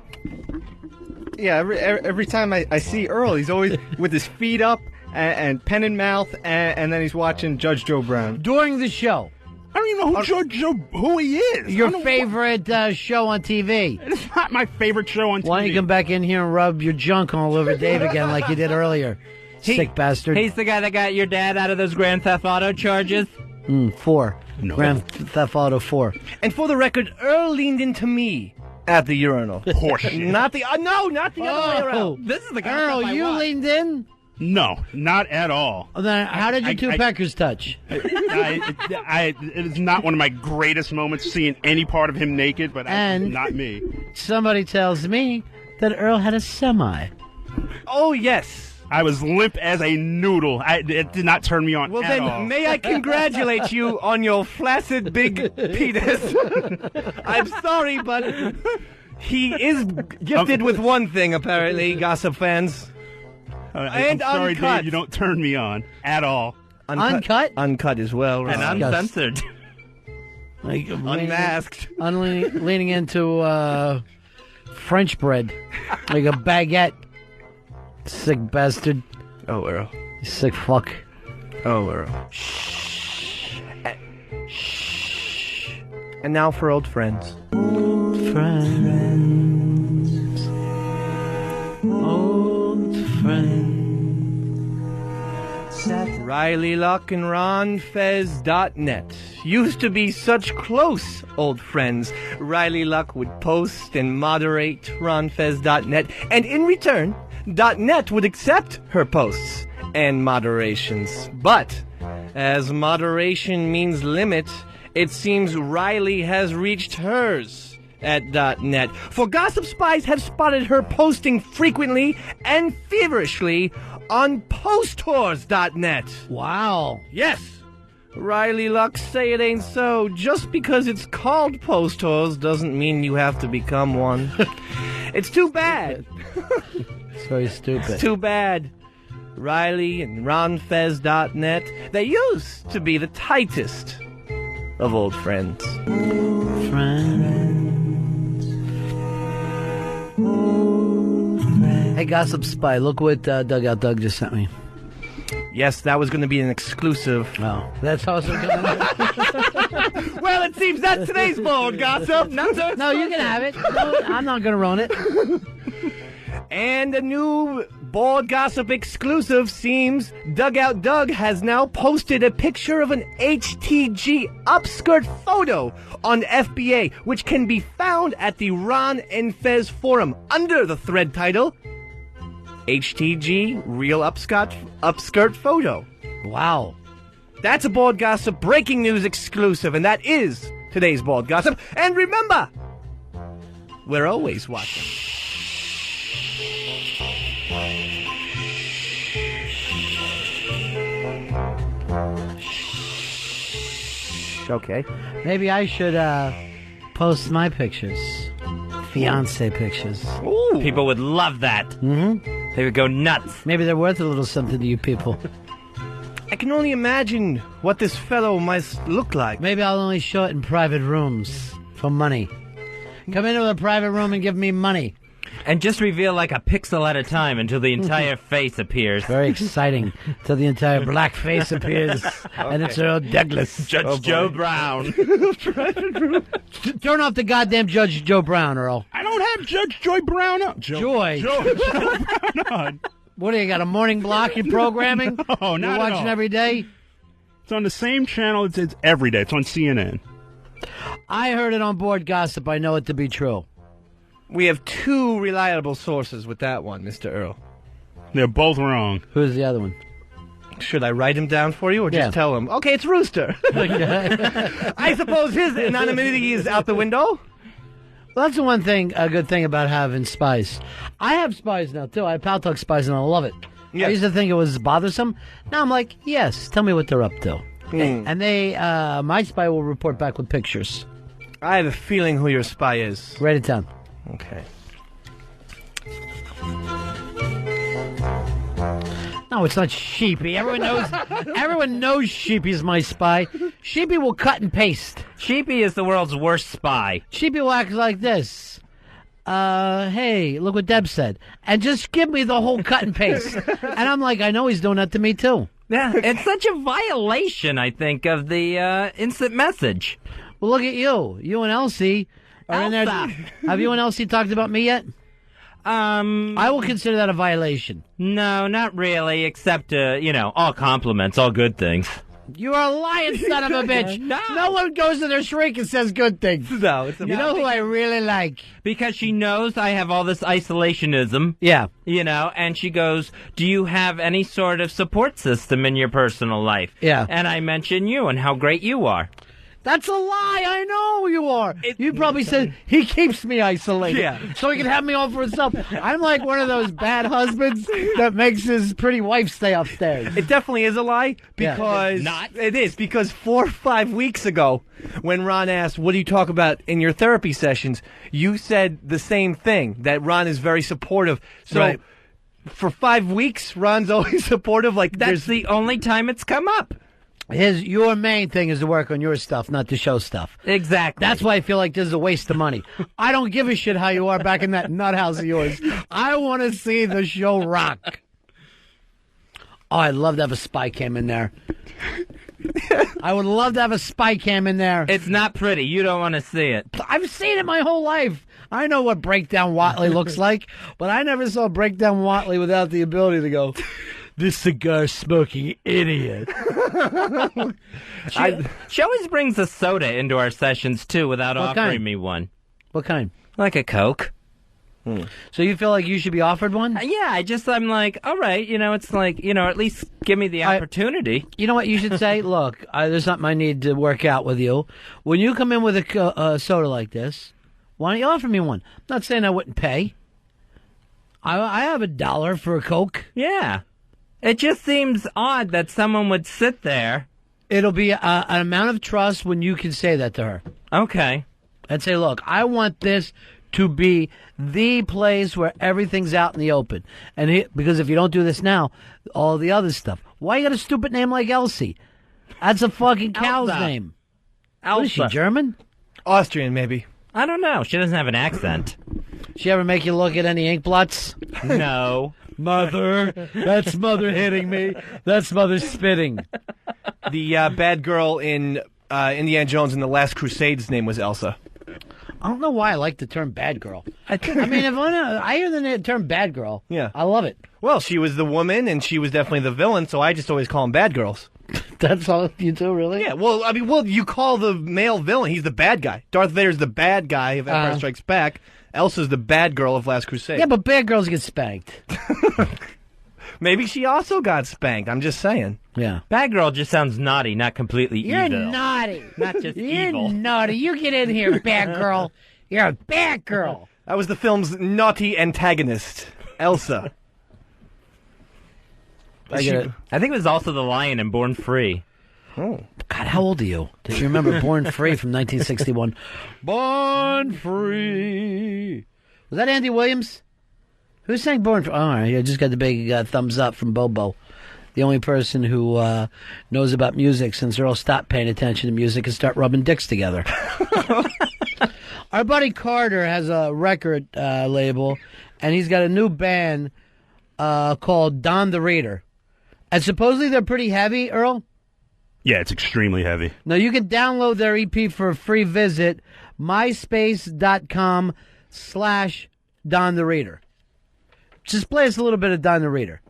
Yeah, every time I see Earl, he's always with his feet up and pen in mouth, and then he's watching Judge Joe Brown. During the show. I don't even know who he is. Your favorite show on TV. It's not my favorite show on TV. Why don't you come back in here and rub your junk all over Dave again like you did earlier? Sick bastard. He's the guy that got your dad out of those Grand Theft Auto charges? 4. No. Grand Theft Auto 4. And for the record, Earl leaned into me at the urinal. Horseshit. Not the other way around. This is the guy. Earl, you leaned in? No, not at all. Then how did you two peckers touch? It is not one of my greatest moments seeing any part of him naked, but not me. Somebody tells me that Earl had a semi. Oh, yes. I was limp as a noodle. It did not turn me on Well, at then, all. may I congratulate you on your flaccid big penis. I'm sorry, but he is gifted with one thing, apparently, gossip fans. I'm sorry, uncut. Dave, you don't turn me on at all. Uncut? Uncut as well. And Ron. uncensored. Like, Unmasked. Leaning into French bread. Like a baguette. Sick bastard. Oh, Earl. You sick fuck. Oh, Earl. And now for old friends. Old friends. Old friends. Riley Luck and RonFez.net used to be such close old friends. Riley Luck would post and moderate RonFez.net, and in return, .net would accept her posts and moderations. But as moderation means limit, it seems Riley has reached hers at .net. For gossip spies have spotted her posting frequently and feverishly on postwhores.net. Wow. Yes. Riley Luck say it ain't so. Just because it's called Post Whores doesn't mean you have to become one. It's too bad. It's very stupid. It's too bad. Riley and RonFez.net. They used to be the tightest of old friends. Hey, Gossip Spy, look what Dugout Doug just sent me. Yes, that was going to be an exclusive. Oh, that's also going to Well, it seems that's today's Bold Gossip. No, you can have it. No, I'm not going to ruin it. And a new Bold Gossip exclusive seems Dugout Doug has now posted a picture of an HTG upskirt photo on FBA, which can be found at the Ron and Fez forum under the thread title, HTG Real Upskirt Photo. Wow. That's a Bold Gossip breaking news exclusive, and that is today's Bold Gossip. And remember, we're always watching. Okay. Maybe I should post my pictures. Fiance pictures. Ooh. People would love that. Mm-hmm. They would go nuts. Maybe they're worth a little something to you people. I can only imagine what this fellow must look like. Maybe I'll only show it in private rooms for money. Come into a private room and give me money. And just reveal like a pixel at a time until the entire face appears. Very exciting. Until the entire black face appears. Okay. And it's Earl Douglas. Judge Joe Brown. Turn off the goddamn Judge Joe Brown, Earl. I don't have Judge Joy Brown up. Joy Brown on. What do you got, a morning block you're programming? No, not You're watching at all. every day? It's on the same channel. It's every day. It's on CNN. I heard it on Board Gossip. I know it to be true. We have two reliable sources with that one, Mr. Earl. They're both wrong. Who's the other one? Should I write him down for you or just tell him? Okay, it's Rooster. I suppose his anonymity is out the window. Well, that's the one thing, a good thing about having spies. I have spies now, too. I have Pal Talk spies, and I love it. Yes. I used to think it was bothersome. Now I'm like, yes, tell me what they're up to. And they, my spy will report back with pictures. I have a feeling who your spy is. Write it down. Okay. No, it's not Sheepy. Everyone knows Sheepy's my spy. Sheepy will cut and paste. Sheepy is the world's worst spy. Sheepy will act like this. Hey, look what Deb said. And just give me the whole cut and paste. And I'm like, I know he's doing that to me, too. Yeah, it's such a violation, I think, of the instant message. Well, look at you. You and Elsie are in there. Have you and Elsie talked about me yet? I will consider that a violation. No, not really, except, all compliments, all good things. You are a lying son of a bitch. No one goes to their shrink and says good things. No, it's you know who I really like? Because she knows I have all this isolationism. Yeah. And she goes, do you have any sort of support system in your personal life? Yeah. And I mention you and how great you are. That's a lie. I know you are. You probably said he keeps me isolated so he can have me all for himself. I'm like one of those bad husbands that makes his pretty wife stay upstairs. It definitely is a lie because it is because 4 or 5 weeks ago when Ron asked, what do you talk about in your therapy sessions? You said the same thing, that Ron is very supportive. So for 5 weeks, Ron's always supportive. Like that's the only time it's come up. Your main thing is to work on your stuff, not to show stuff. Exactly. That's why I feel like this is a waste of money. I don't give a shit how you are back in that nut house of yours. I want to see the show rock. Oh, I'd love to have a spy cam in there. I would love to have a spy cam in there. It's not pretty. You don't want to see it. I've seen it my whole life. I know what Breakdown Watley looks like, but I never saw Breakdown Watley without the ability to go, this cigar-smoking idiot. She always brings a soda into our sessions, too, without offering me one. What kind? Like a Coke. So you feel like you should be offered one? Yeah, I'm like, all right, it's like, at least give me the opportunity. You know what you should say? Look, there's something I need to work out with you. When you come in with a soda like this, why don't you offer me one? I'm not saying I wouldn't pay. I have $1 for a Coke. Yeah. It just seems odd that someone would sit there. It'll be an amount of trust when you can say that to her. Okay. And say, look, I want this to be the place where everything's out in the open. And because if you don't do this now, all the other stuff. Why you got a stupid name like Elsie? That's a fucking cow's Elsa. name. Elsa. What is she, German? Austrian, maybe. I don't know. She doesn't have an accent. She ever make you look at any ink blots? No. Mother, that's Mother hitting me. That's Mother spitting. The bad girl in Indiana Jones in The Last Crusade's name was Elsa. I don't know why I like the term bad girl. I mean, if I hear the term bad girl, Yeah. I love it. Well, she was the woman, and she was definitely the villain, so I just always call them bad girls. That's all you do, really? Yeah, well, I mean, you call the male villain, he's the bad guy. Darth Vader's the bad guy of Empire Strikes Back. Elsa's the bad girl of Last Crusade. Yeah, but bad girls get spanked. Maybe she also got spanked, I'm just saying. Yeah. Bad girl just sounds naughty, not completely You're evil. naughty. Not just You're evil. naughty. You get in here, bad girl. You're a bad girl. That was the film's naughty antagonist, Elsa. I think it was also the lion in Born Free. Oh. God, how old are you? Did you remember Born Free from 1961? Born Free. Was that Andy Williams? Who sang Born Free? Oh, all right, I just got the big thumbs up from Bobo. The only person who knows about music since Earl stopped paying attention to music and start rubbing dicks together. Our buddy Carter has a record label, and he's got a new band called Don the Reader. And supposedly they're pretty heavy, Earl? Yeah, it's extremely heavy. Now, you can download their EP for a free visit, myspace.com/Don the Reader. Just play us a little bit of Don the Reader.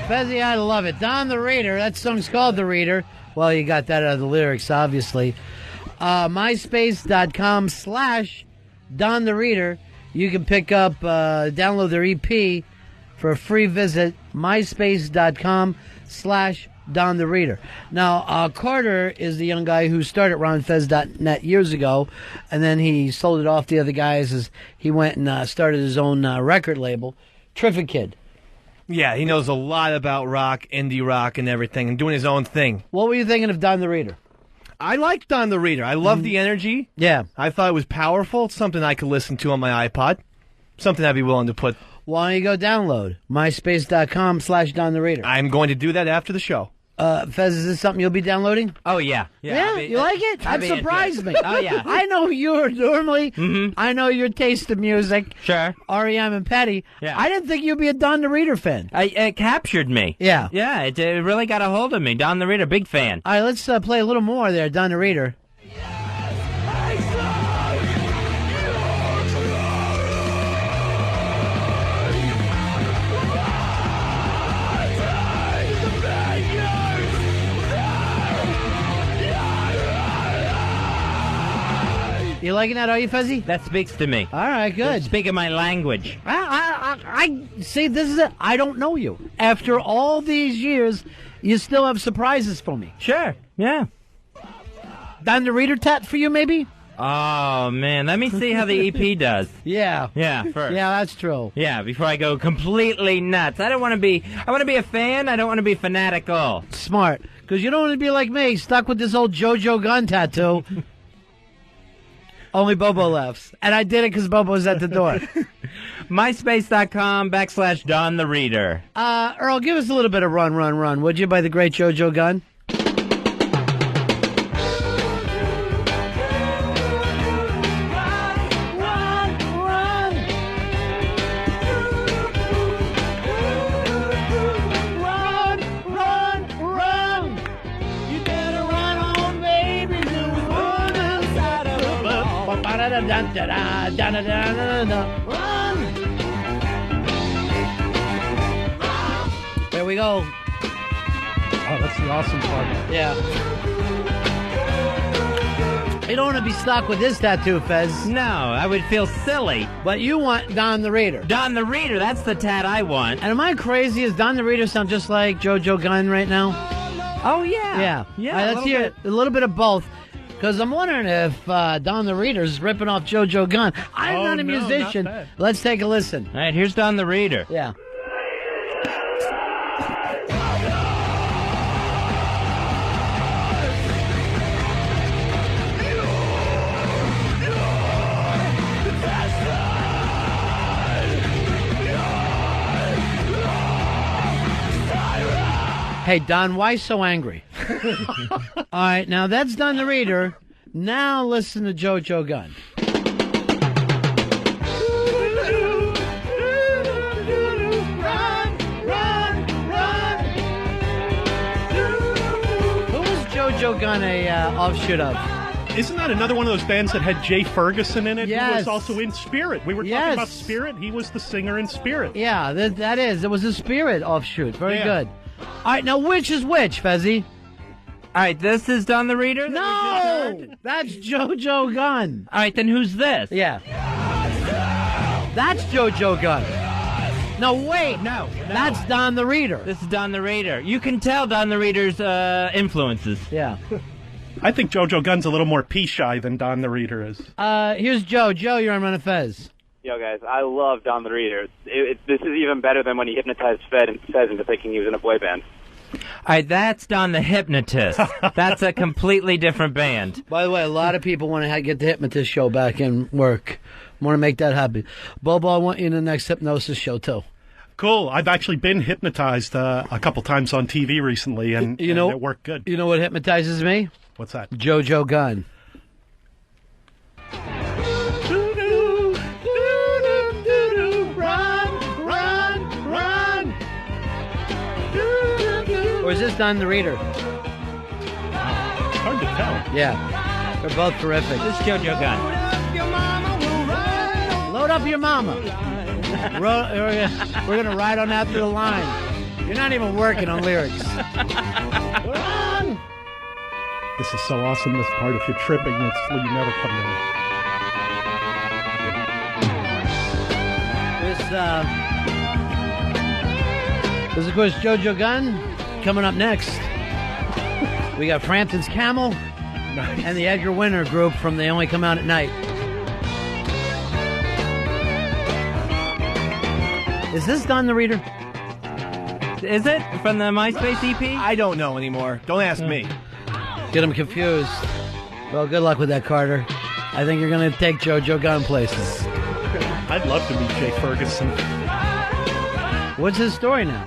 Fezzy, I love it. Don the Reader. That song's called The Reader. Well, you got that out of the lyrics, obviously. myspace.com/Don the Reader. You can pick up, download their EP for a free visit. myspace.com/Don the Reader. Now, Carter is the young guy who started ronfez.net years ago, and then he sold it off to the other guys as he went and started his own record label. Terrific kid. Yeah, he knows a lot about rock, indie rock, and everything, and doing his own thing. What were you thinking of Don the Reader? I liked Don the Reader. I love the energy. Yeah. I thought it was powerful. It's something I could listen to on my iPod. Something I'd be willing to put. Why don't you go download? myspace.com/Don the Reader. I'm going to do that after the show. Fez, is this something you'll be downloading? Oh, yeah. You like it? That surprised me. Oh, yeah. I know you're normally, I know your taste of music. Sure. R.E.M. and Petty. Yeah. I didn't think you'd be a Don the Reader fan. It captured me. Yeah. Yeah, it really got a hold of me. Don the Reader, big fan. All right, let's play a little more there, Don the Reader. You liking that, are you, Fuzzy? That speaks to me. All right, good. Speaking my language. I see, this is it. I don't know you. After all these years, you still have surprises for me. Sure, yeah. Don the Reader tat for you, maybe? Oh, man. Let me see how the EP does. Yeah. Yeah, first. Yeah, that's true. Yeah, before I go completely nuts. I want to be a fan. I don't want to be fanatical. Smart. Because you don't want to be like me, stuck with this old JoJo gun tattoo. Only Bobo laughs. And I did it because Bobo's at the door. MySpace.com/Don the Reader. Earl, give us a little bit of Run, Run, Run, would you, by the great JoJo Gunn? Run! There we go. Oh, that's the awesome part. Yeah. You don't want to be stuck with this tattoo, Fez. No, I would feel silly. But you want Don the Reader. Don the Reader, that's the tat I want. And am I crazy? Does Don the Reader sound just like JoJo Gunn right now? Oh, yeah. Yeah. Yeah, All right, let's hear a little bit of both. Because I'm wondering if Don the Reader's ripping off JoJo Gunn. I'm not a musician. Not bad. Let's take a listen. All right, here's Don the Reader. Yeah. Hey, Don, why so angry? All right, now that's Don the Reader. Now listen to JoJo Gunn. Who was JoJo Gunn a offshoot of? Isn't that another one of those bands that had Jay Ferguson in it? Yes. Who was also in Spirit. We were talking about Spirit. He was the singer in Spirit. Yeah, that is. It was a Spirit offshoot. Very Yeah. good. All right, now which is which, Fezzy? All right, this is Don the Reader? No! That's JoJo Gunn. All right, then who's this? Yeah. That's JoJo Gunn. No, wait. No. That's Don the Reader. This is Don the Reader. You can tell Don the Reader's influences. Yeah. I think JoJo Gunn's a little more pea-shy than Don the Reader is. Here's Joe. Joe, you're on Ron and Fez. Yo, guys, I love Don the Reader. This is even better than when he hypnotized Fez into thinking he was in a boy band. All right, that's Don the Hypnotist. That's a completely different band. By the way, a lot of people want to get the Hypnotist show back in work. Want to make that happen. Bobo, I want you in the next Hypnosis show, too. Cool. I've actually been hypnotized a couple times on TV recently, and it worked good. You know what hypnotizes me? What's that? JoJo Gunn. Or is this Don the Reader? It's hard to tell. Yeah. They're both terrific. This is JoJo Gunn. Load up your mama. We're going to ride on after the line. You're not even working on lyrics. Run! This is so awesome, this part. If you're tripping, you never come in. This is, of course, JoJo Gunn. Coming up next, we got Frampton's Camel and the Edgar Winter group from They Only Come Out at Night. Is this Don the Reader? Is it? From the MySpace EP? I don't know anymore. Don't ask me. Get them confused. Well, good luck with that, Carter. I think you're going to take JoJo Gunn places. I'd love to meet Jay Ferguson. What's his story now?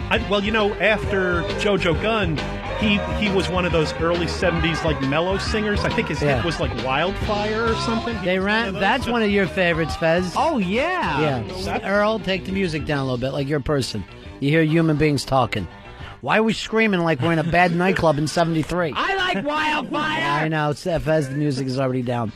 After JoJo Gunn, he was one of those early 70s, like, mellow singers. I think his hit was, like, Wildfire or something. That's one of your favorites, Fez. Oh, yeah. Yeah. Earl, take the music down a little bit, like you're a person. You hear human beings talking. Why are we screaming like we're in a bad nightclub in 73? I like Wildfire! I know, Fez, the music is already down.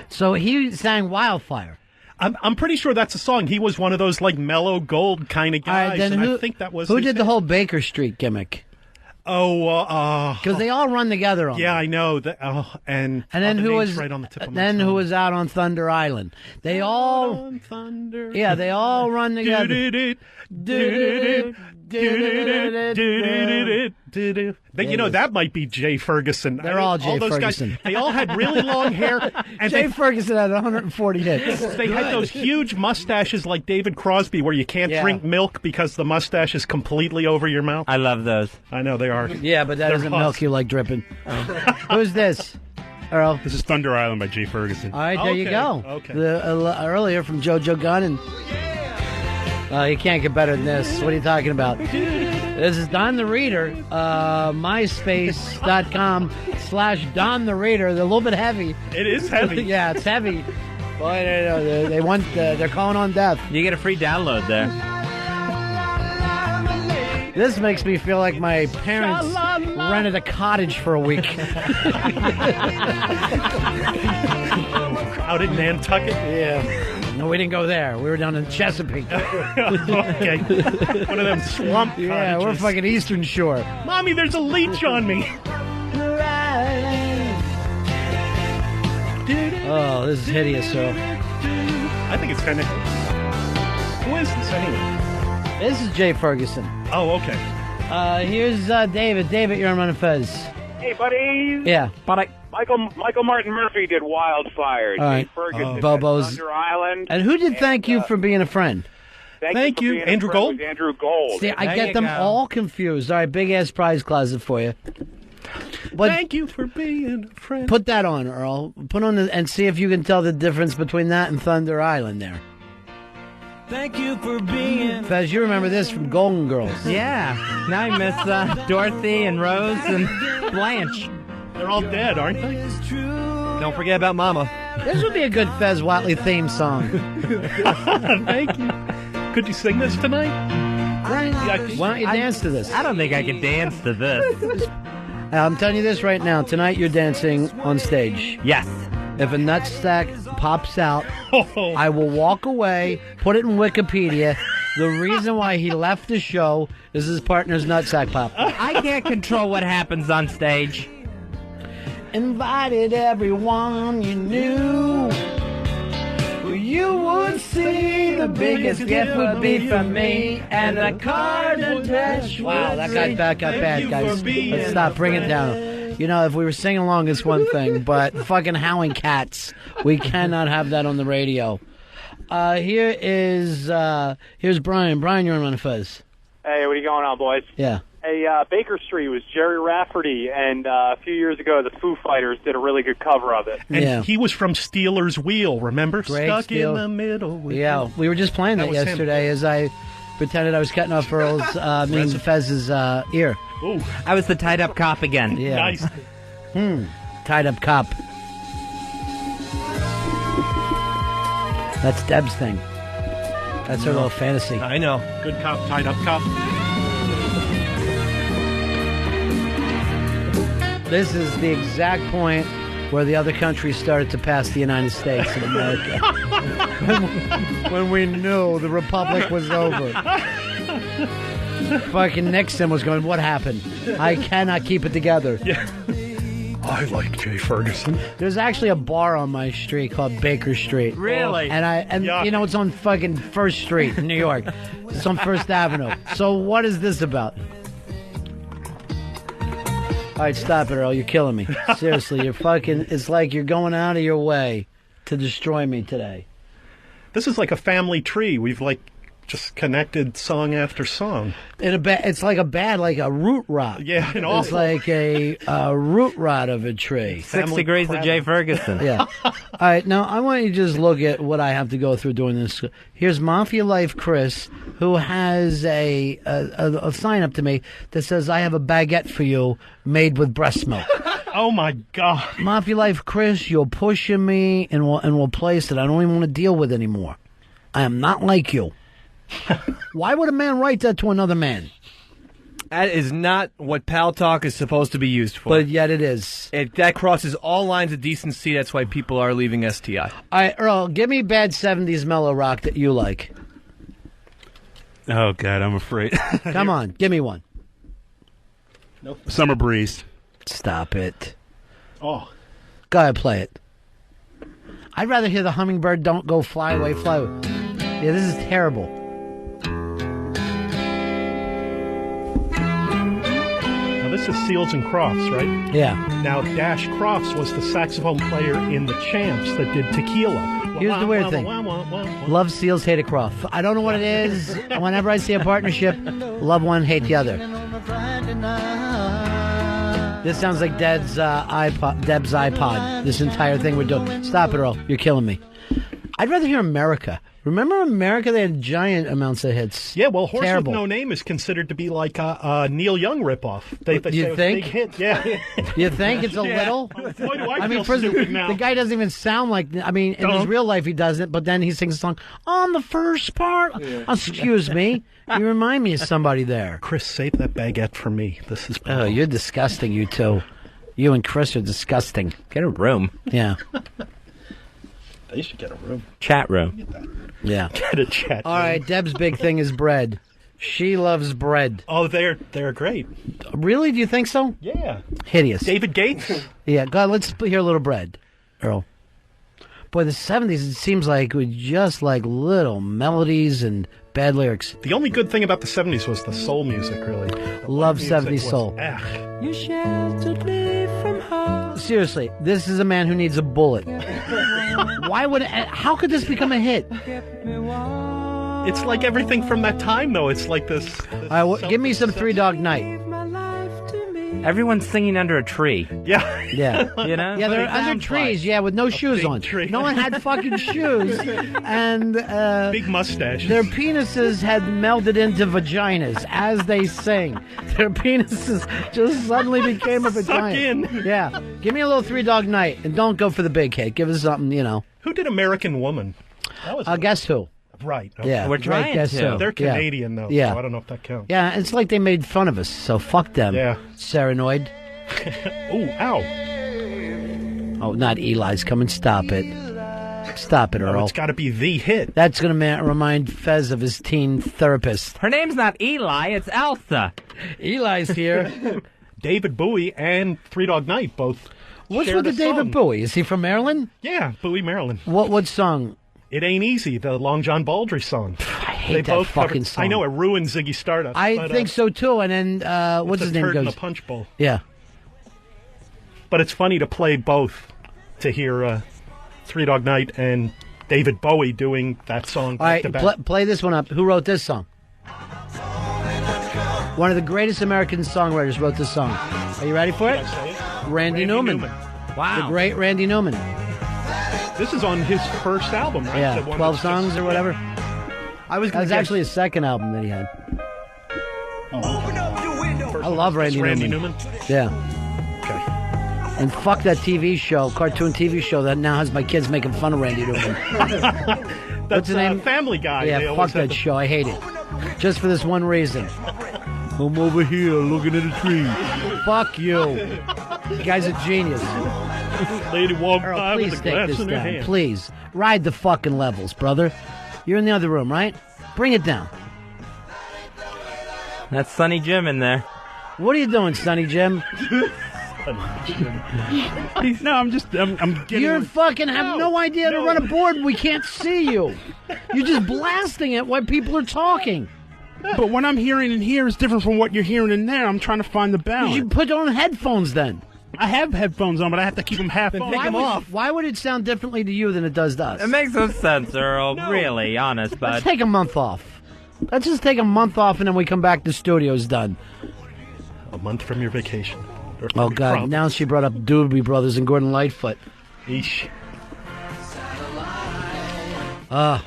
So he sang Wildfire. I'm pretty sure that's a song. He was one of those, like, mellow gold kind of guys, I think that was who his did the hit. whole Baker Street gimmick? Because they all run together on. Yeah, I know. And then who was right on the tip of my then tongue. who was out on Thunder Island? They all on Thunder. Yeah, they all run together. That might be Jay Ferguson. They're all Jay those Ferguson. Guys, they all had really long hair. And Jay Ferguson had 140 hits. They had those huge mustaches like David Crosby where you can't drink milk because the mustache is completely over your mouth. I love those. I know they are. Yeah, but that They're doesn't awesome. milk you like dripping. Who's this? Earl. This is Thunder Island by Jay Ferguson. All right, there you go. Okay. Earlier from JoJo Gunn and you can't get better than this. What are you talking about? This is Don the Reader, myspace.com/Don the Reader. They're a little bit heavy. It is heavy. Yeah, it's heavy. Boy, they're calling on death. You get a free download there. This makes me feel like my parents rented a cottage for a week. Out in Nantucket? Yeah. No, we didn't go there. We were down in Chesapeake. Okay. One of them swamp cottages. Yeah, we're fucking Eastern Shore. Mommy, there's a leech on me. Oh, this is hideous, Earl. I think it's kind of... Who is this anyway? This is Jay Ferguson. Oh, okay. Here's David. David, you're on Ron and Fez. Hey, buddy. Yeah. Michael Martin Murphy did Wildfire. All right. Jay Ferguson did Bobo's. Thunder Island. And who did thank you for being a friend? Thank you. Andrew Gold? Andrew Gold. See, I get them all confused. All right, big-ass prize closet for you. But thank you for being a friend. Put that on, Earl. Put on and see if you can tell the difference between that and Thunder Island there. Thank you for being... Fez, you remember this from Golden Girls. Yeah. Now I miss Dorothy and Rose and Blanche. They're all dead, aren't they? Don't forget about Mama. This would be a good Fez Watley theme song. Thank you. Could you sing this tonight? Why don't you dance to this? I don't think I can dance to this. I'm telling you this right now. Tonight you're dancing on stage. Yes. If a nutsack pops out, I will walk away, put it in Wikipedia. The reason why he left the show is his partner's nutsack popped. I can't control what happens on stage. Invited everyone you knew. You would see the biggest gift would be from me, and a card attached. Wow, that got bad, guys. Let's stop. Bring it down. You know, if we were singing along, it's one thing, but fucking howling cats, we cannot have that on the radio. Here's Brian. Brian, you're on Ron and Fez. Hey, what are you going on, boys? Yeah. Hey, Baker Street was Jerry Rafferty, and a few years ago, the Foo Fighters did a really good cover of it. And he was from Steelers Wheel, remember? Greg Stuck Steele. in the middle. Yeah, we were just playing that was yesterday as I pretended I was cutting off Earl's, Fez's ear. Ooh. I was the tied-up cop again. Yeah. Nice. Tied-up cop. That's Deb's thing. That's her little fantasy. I know. Good cop, tied up cop. This is the exact point where the other countries started to pass the United States of America. when we knew the Republic was over. Fucking Nixon was going, what happened? I cannot keep it together. Yeah. I like Jay Ferguson. There's actually a bar on my street called Baker Street. Really? And you know, it's on fucking First Street in New York. It's on First Avenue. So what is this about? All right, stop it, Earl. You're killing me. Seriously, you're fucking... It's like you're going out of your way to destroy me today. This is like a family tree. We've just connected song after song. It's like a root rot. Yeah, it's like a root rot of a tree. 6 degrees of Jay Ferguson. Yeah. All right, now I want you to just look at what I have to go through doing this. Here's Mafia Life Chris, who has a sign up to me that says, I have a baguette for you made with breast milk. Oh, my God. Mafia Life Chris, you're pushing me in a place that I don't even want to deal with anymore. I am not like you. Why would a man write that to another man? That is not what pal talk is supposed to be used for. But yet it is. That crosses all lines of decency. That's why people are leaving STI. All right, Earl, give me bad 70s mellow rock that you like. Oh, God, I'm afraid. Come on, give me one. Nope. Summer Breeze. Stop it. Oh. Go ahead, play it. I'd rather hear the hummingbird don't go fly away, fly away. Yeah, this is terrible. This is Seals and Crofts, right? Yeah. Now, Dash Crofts was the saxophone player in the Champs that did Tequila. Here's the weird thing. Love Seals, hate a Croft. I don't know what it is. Whenever I see a partnership, love one, hate the other. This sounds like Deb's iPod. This entire thing we're doing. Stop it, Earl. You're killing me. I'd rather hear America. Remember America? They had giant amounts of hits. Yeah, well, Horse Terrible. with No Name is considered to be like a Neil Young ripoff. They say You it was a think? big hit. Yeah. You think it's a little? Boy, do I mean, feel first, stupid now. the guy doesn't even sound like. I mean, in his real life he doesn't, but then he sings a song on the first part. Excuse me, you remind me of somebody there. Chris, save that baguette for me. This is. Oh, you're disgusting, you two. You and Chris are disgusting. Get a room. Yeah. They should get a room. Chat room. Yeah. Get a chat. All right, Deb's big thing is bread. She loves bread. Oh, they're great. Really? Do you think so? Yeah. Hideous. David Gates. Yeah. God, let's hear a little bread, Earl. Boy, the 70s, it seems like we just like little melodies and bad lyrics. The only good thing about the 70s was the soul music, really. Love music 70s was- soul. You sheltered me from harm. Seriously, this is a man who needs a bullet. Why would? How could this become a hit? It's like everything from that time, though. It's like this. All right, well, give me some Three Dog Night. Everyone's singing under a tree. Yeah. Yeah. You know? Yeah, they're under trees, yeah, with no shoes on. No one had fucking shoes. And big mustaches. Their penises had melded into vaginas as they sing. Their penises just suddenly became a vagina. in. Yeah. Give me a little Three Dog Night, and don't go for the big hit. Give us something, you know. Who did American Woman? That was Guess Who? Right. Okay. Yeah, We're right, trying Guess to. Who. They're Yeah. Canadian, though. Yeah. So I don't know if that counts. Yeah, it's like they made fun of us, so fuck them. Yeah. Perrynoid. Ooh, ow. Oh, not Eli's coming. Stop it. Stop it, No, Earl. it's got to be the hit. That's going to remind Fez of his teen therapist. Her name's not Eli, it's Elsa. Eli's here. David Bowie and Three Dog Night both. What's share with the David song. Bowie? Is he from Maryland? Yeah, Bowie, Maryland. What song? It Ain't Easy, the Long John Baldry song. I hate that fucking song. I know it ruined Ziggy Stardust. I but, think so too. And then what's his name turd in goes? the punch bowl. Yeah. But it's funny to play both, to hear Three Dog Night and David Bowie doing that song All right, back to back. play this one up. Who wrote this song? One of the greatest American songwriters wrote this song. Are you ready for it? Randy Newman. Wow. The great Randy Newman. This is on his first album, right? Yeah, The one 12 that's songs just- or whatever. I was That was actually his second album that he had. I love Randy Newman. Yeah. Okay. And fuck that TV show, cartoon TV show that now has my kids making fun of Randy Newman. That's the name? Family Guy. They Yeah, fuck always have that the- show. I hate it. Just for this one reason. I'm over here looking at a tree. Fuck you. You guy's a genius. Lady walked Earl, by with please a take glass this in her down. hand. Please. Ride the fucking levels, brother. You're in the other room, right? Bring it down. That's Sonny Jim in there. What are you doing, Sonny Jim? No, I'm getting. You fucking have no idea to run a board. We can't see you. You're just blasting it while people are talking. But what I'm hearing in here is different from what you're hearing in there. I'm trying to find the balance. You should put on headphones then. I have headphones on, but I have to keep them half on. Why would it sound differently to you than it does to us? It makes no sense, Earl. Really, honest, Let's bud. take a month off. Let's just take a month off and then we come back, the studio's done. A month from your vacation. Or Oh, from God. prom. Now she brought up Doobie Brothers and Gordon Lightfoot. Eesh. Remember